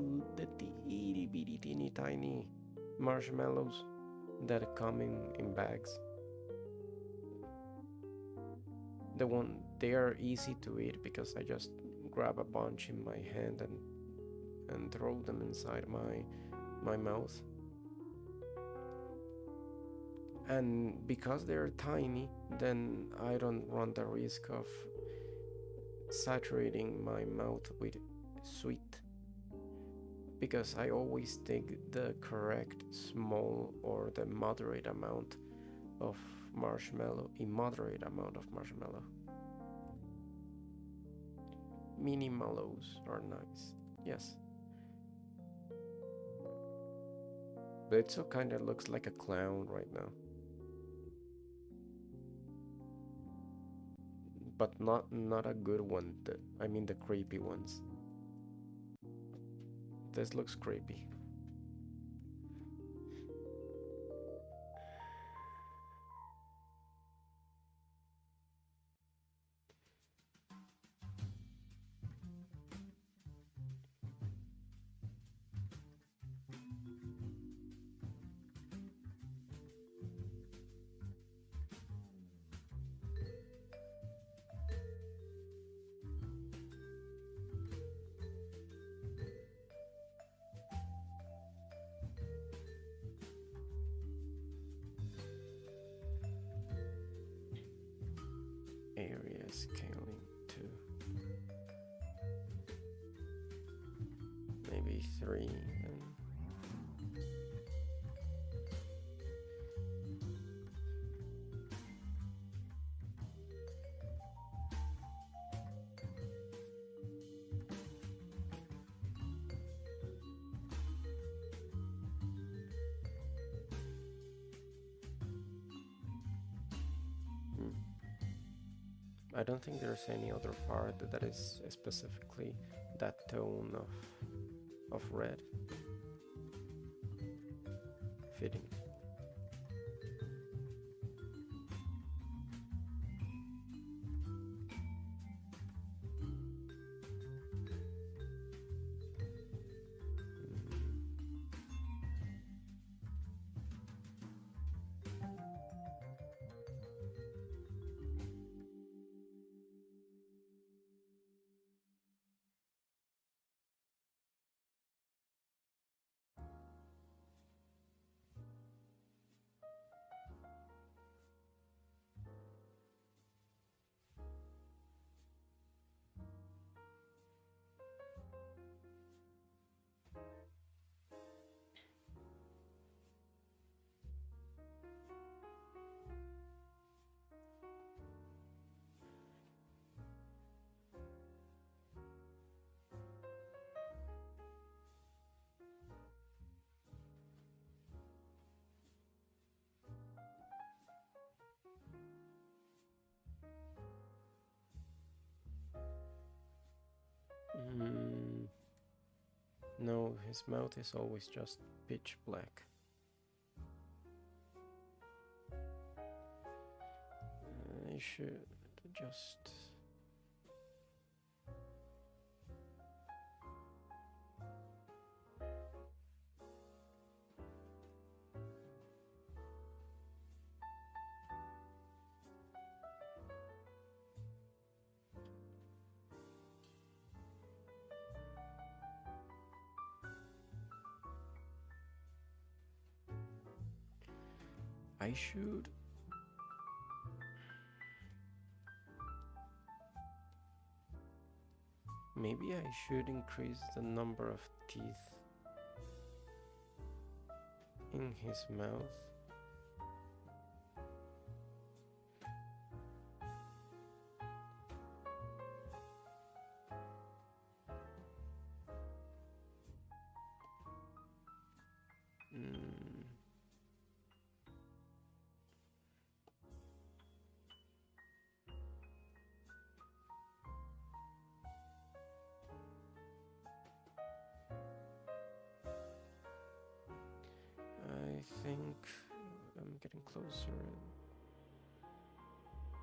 itty bitty teeny tiny marshmallows that come in bags. They are easy to eat because I just grab a bunch in my hand and throw them inside my mouth. And because they're tiny, then I don't run the risk of saturating my mouth with sweet, because I take the correct small or the moderate amount of marshmallow, a moderate amount of marshmallow. Mini mallows are nice, yes. But it so kind of looks like a clown right now. But not a good one. I mean the creepy ones. This looks creepy. Area scaling to maybe 3. I don't think there's any other part that is specifically that tone of red fitting. Mm, no, his mouth is always just pitch black. I should just. I should. Maybe I should increase the number of teeth in his mouth. Mm. I think I'm getting closer.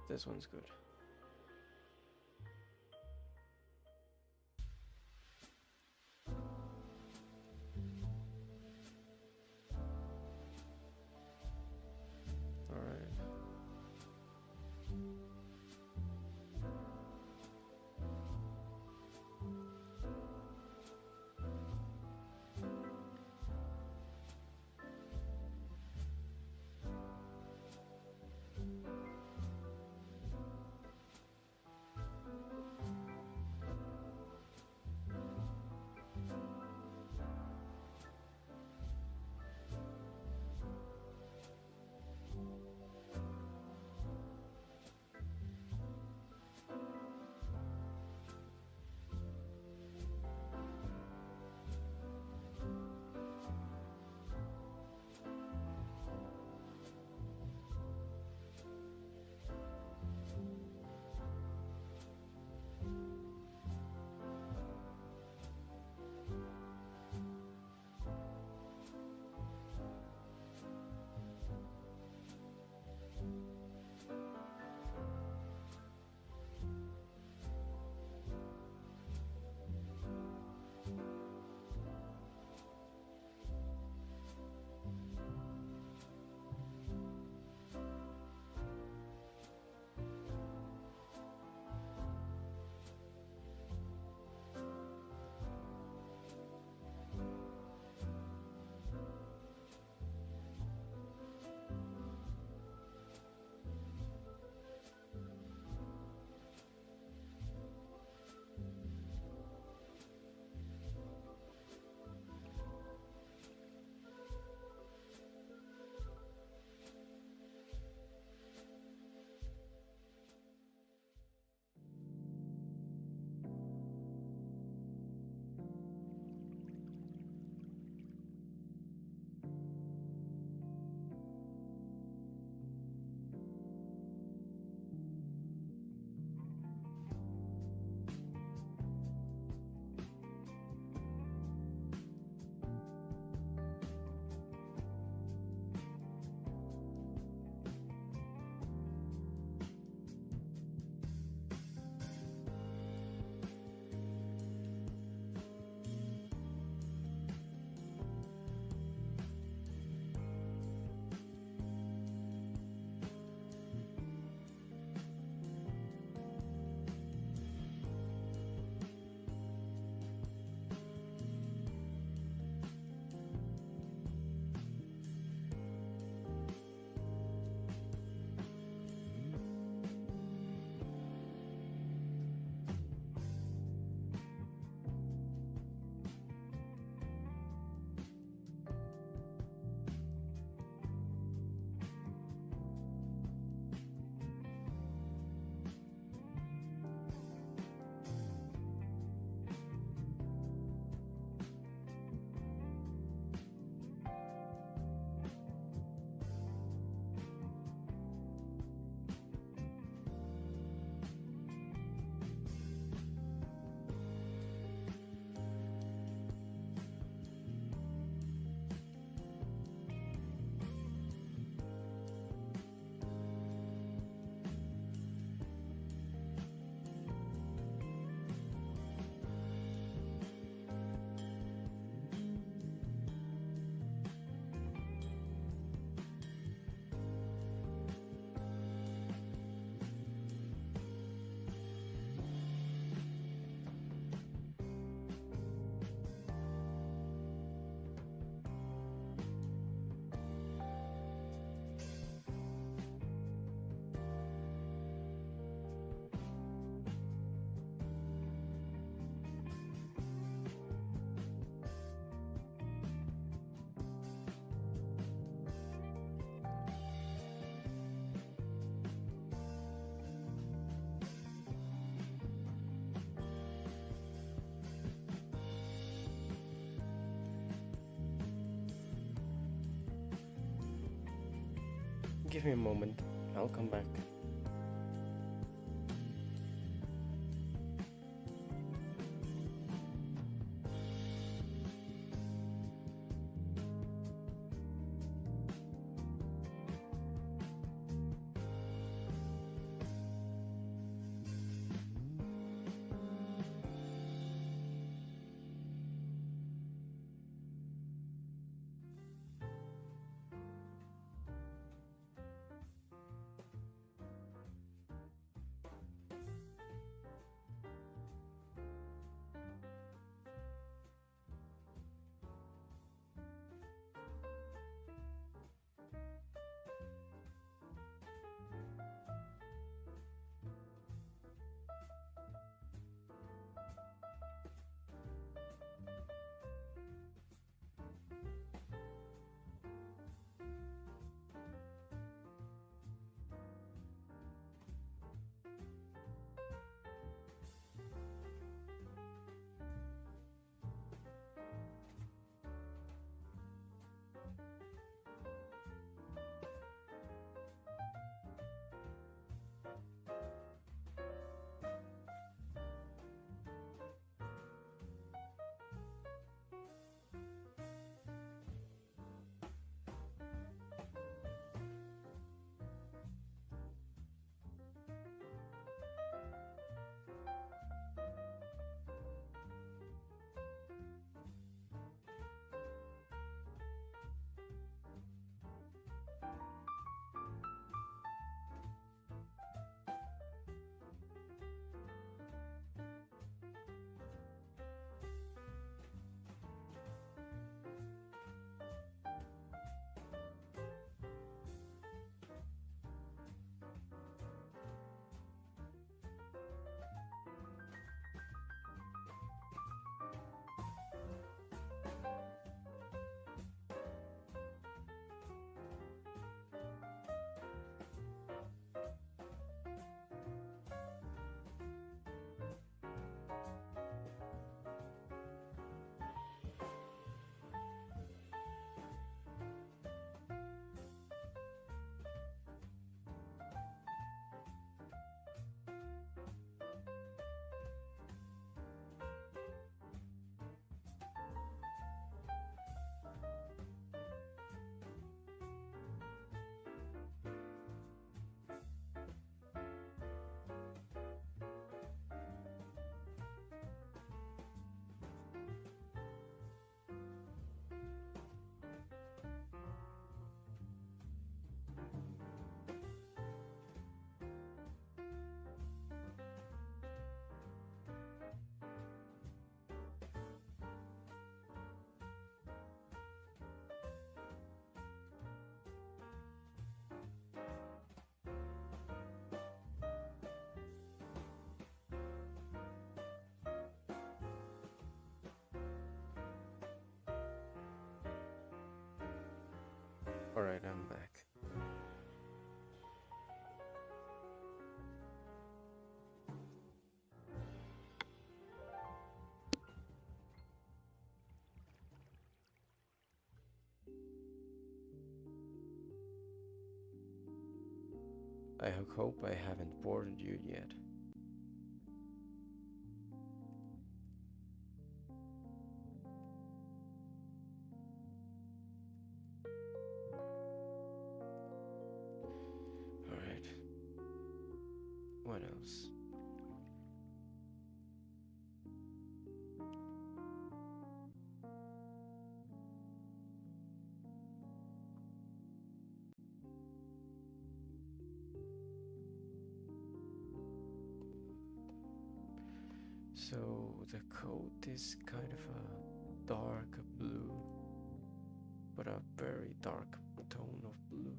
This one's good. Alright. Give me a moment, I'll come back. Alright, I'm back. I hope I haven't bored you yet. Alright. What else? So the coat is kind of a dark blue, but a very dark tone of blue.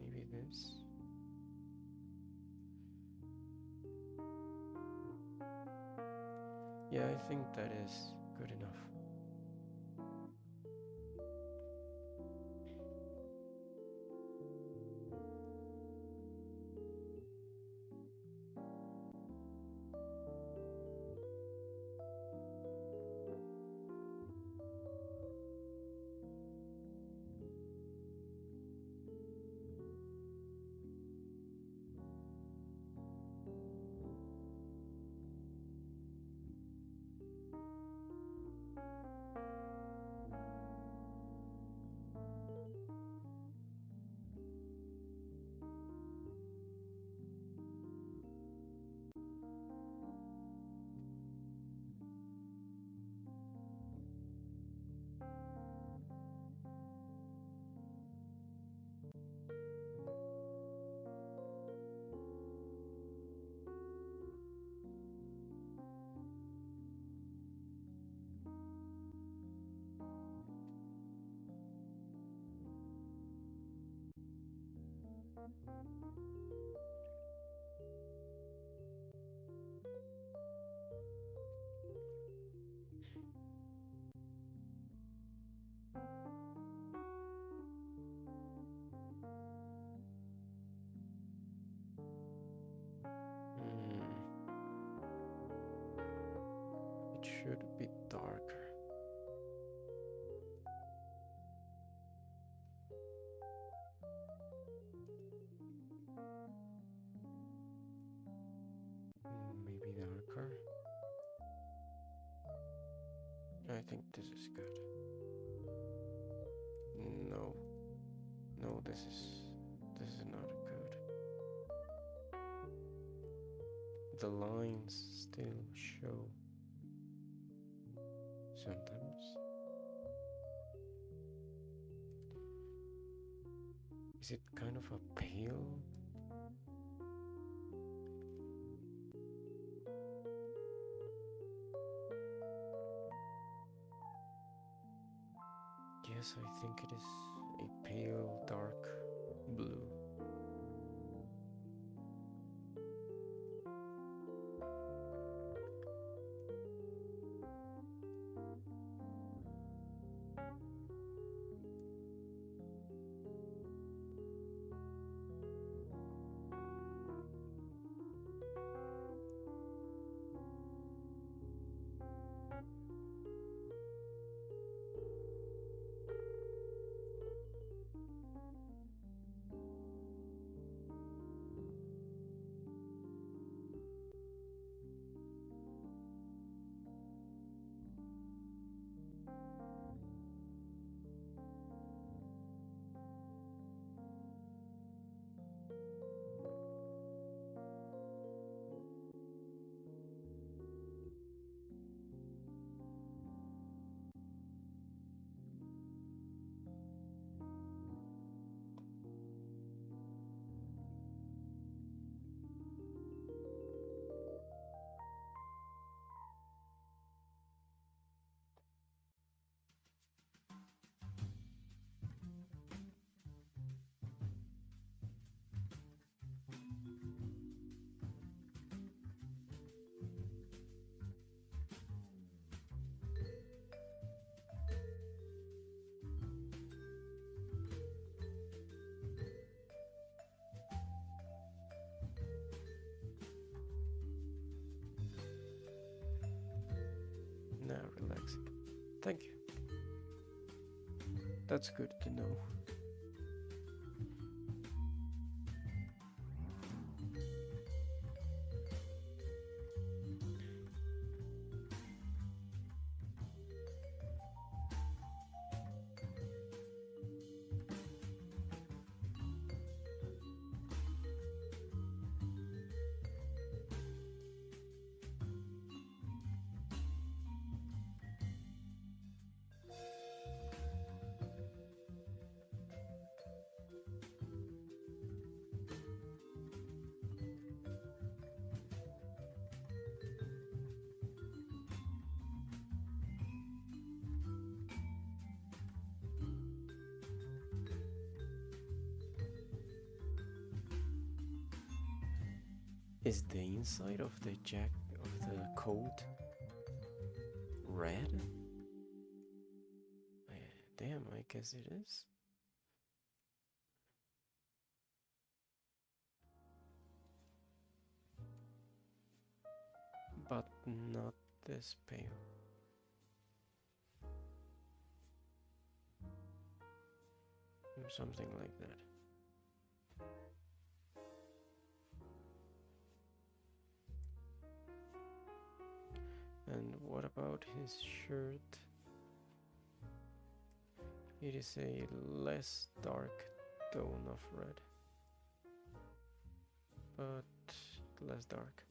Maybe this. Yeah, I think that is good enough. It should be darker. Maybe darker. I think this is good. No. No, this is not good. The lines still show sometimes. Is it kind of a pale? Yes, I think it is a pale dark blue. Now relaxing. Thank you. That's good to know. Is the inside of the coat red? Damn, I guess it is. But not this pale. Something like that. And what about his shirt? It is a less dark tone of red, but less dark.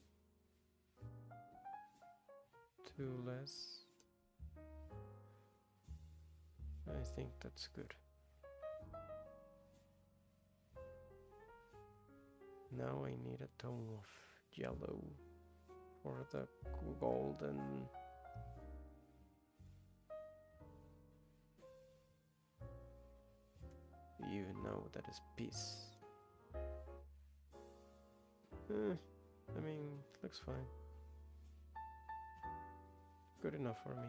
Too less. I think that's good. Now I need a tone of yellow for the golden. You know that is peace. I mean, looks fine. Good enough for me.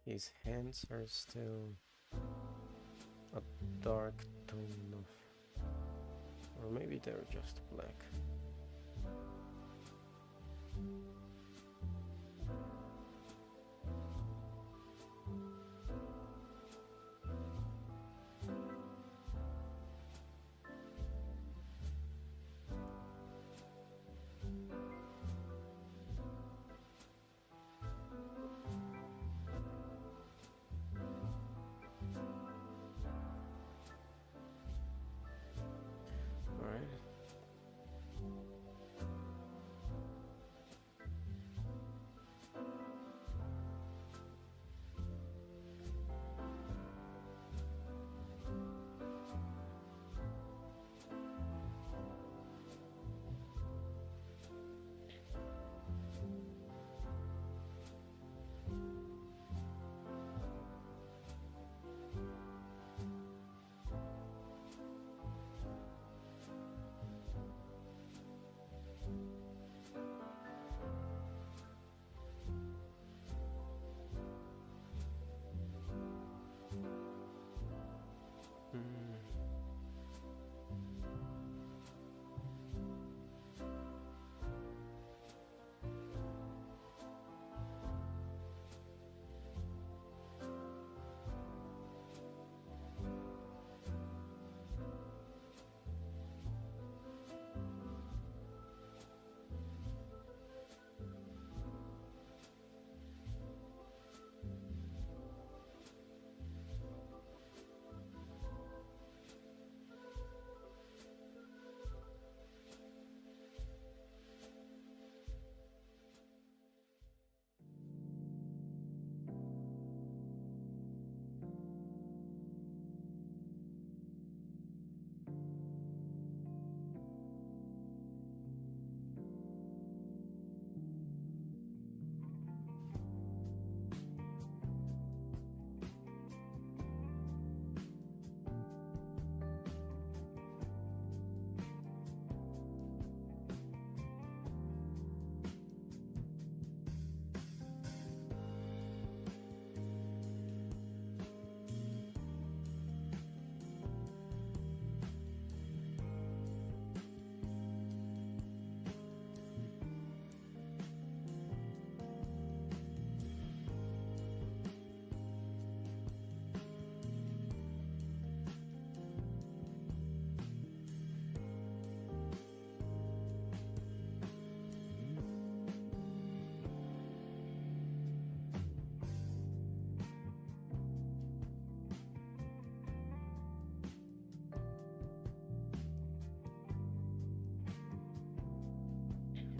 His hands are still a dark tone of, or maybe they're just black. Alright.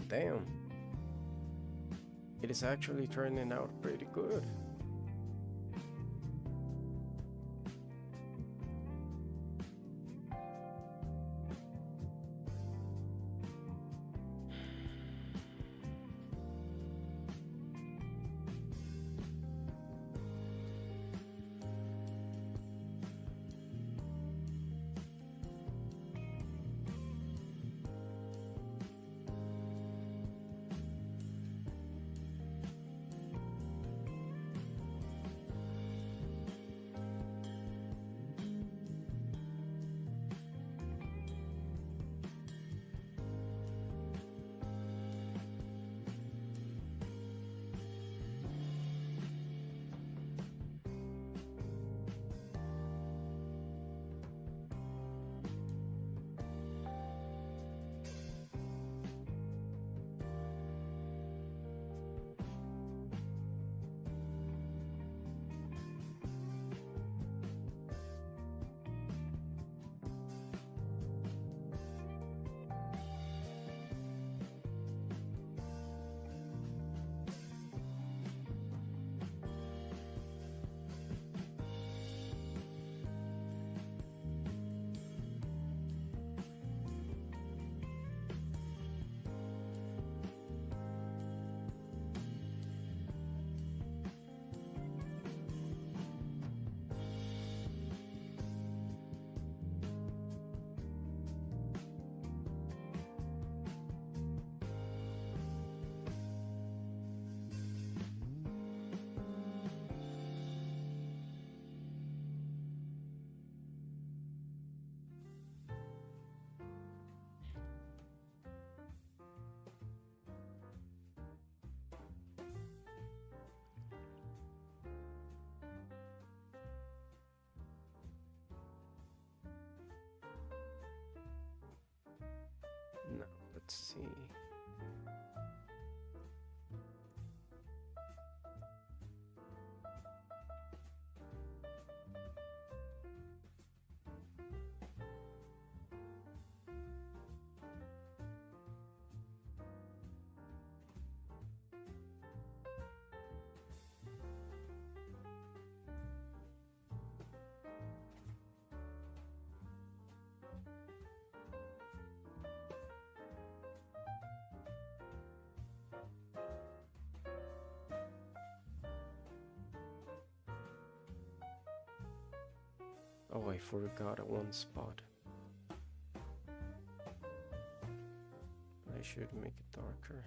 Damn. It is actually turning out pretty good. Oh, I forgot one spot. I should make it darker.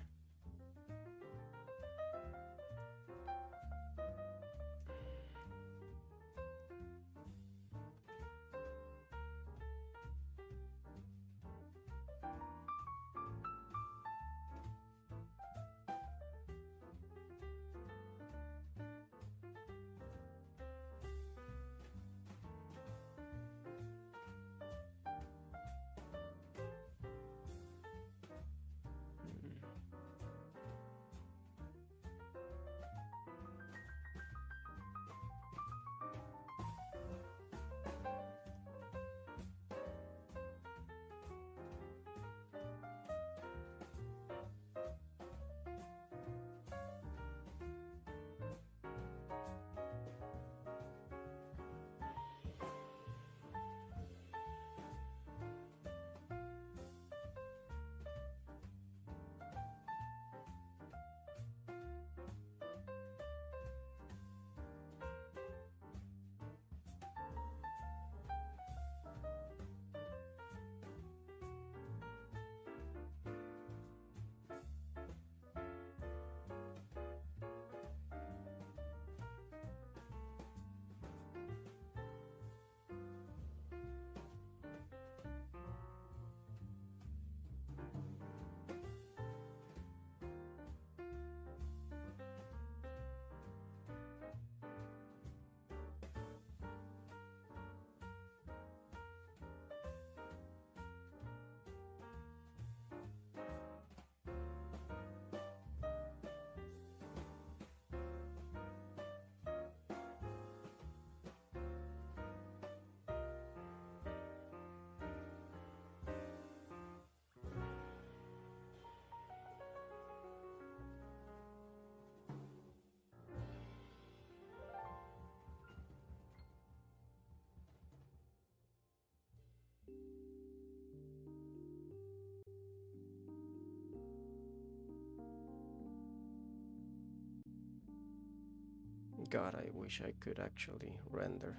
God, I wish I could actually render.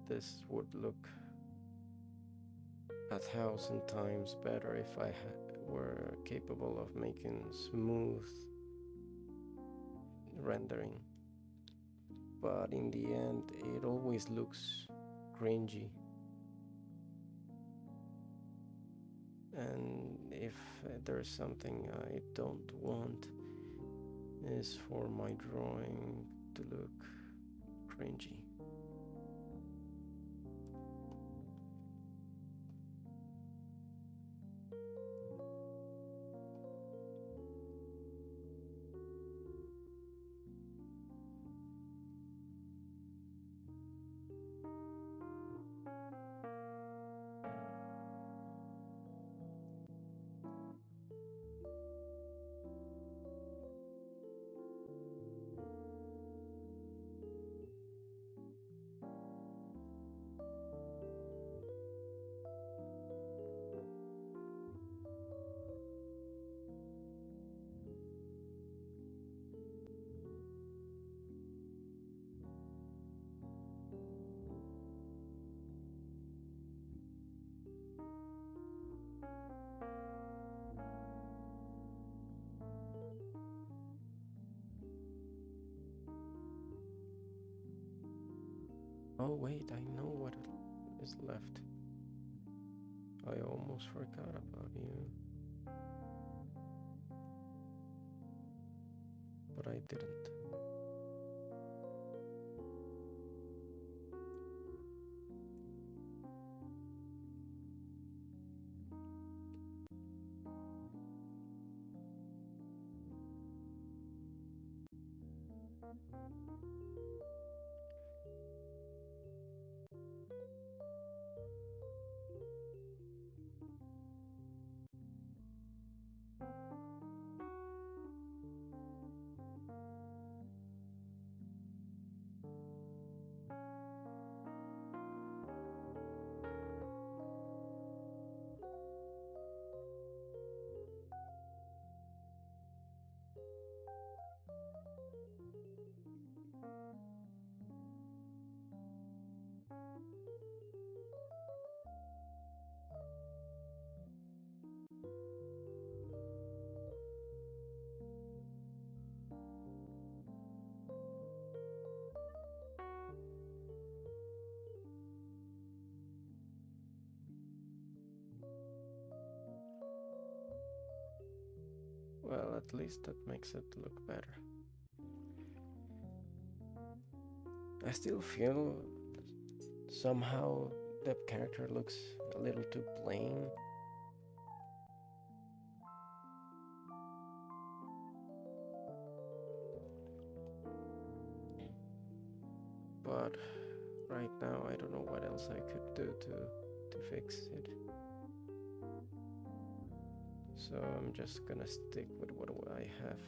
This would look 1,000 times better if I were capable of making smooth rendering. But in the end, it always looks cringy. And if there's something I don't want, is for my drawing to look cringy. Oh wait, I know what is left. I almost forgot about you. But I didn't. at least that makes it look better. I still feel somehow the character looks a little too plain. But right now I don't know what else I could do to fix it. So I'm just gonna stick with what I have.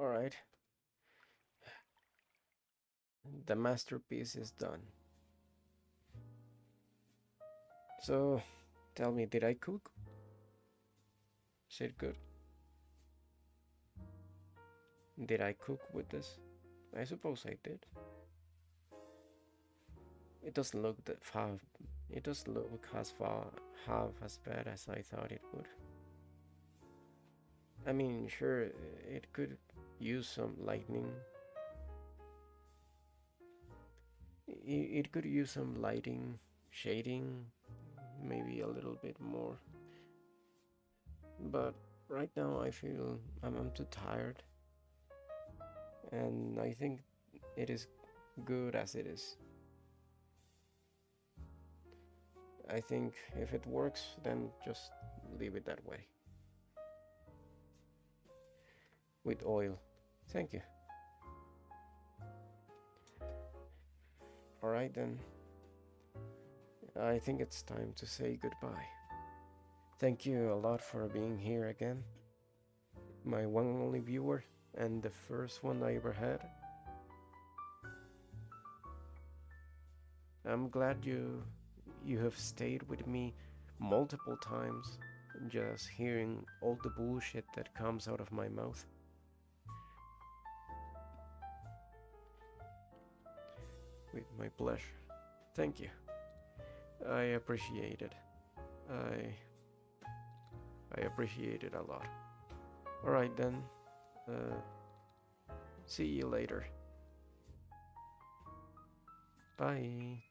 Alright, the masterpiece is done. So, tell me, did I cook? Is it good? Did I cook with this? I suppose I did. It doesn't look that far. It doesn't look as far half as bad as I thought it would. I mean, sure, it could use some lighting. It could use some lighting, shading, maybe a little bit more. But right now I feel I'm too tired, and I think it is good as it is. I think if it works, then just leave it that way. With oil. Thank you. Alright then. I think it's time to say goodbye. Thank you a lot for being here again. My one and only viewer, and the first one I ever had. I'm glad you have stayed with me multiple times, just hearing all the bullshit that comes out of my mouth. With my pleasure. Thank you. I appreciate it. I appreciate it a lot. Alright then. See you later. Bye.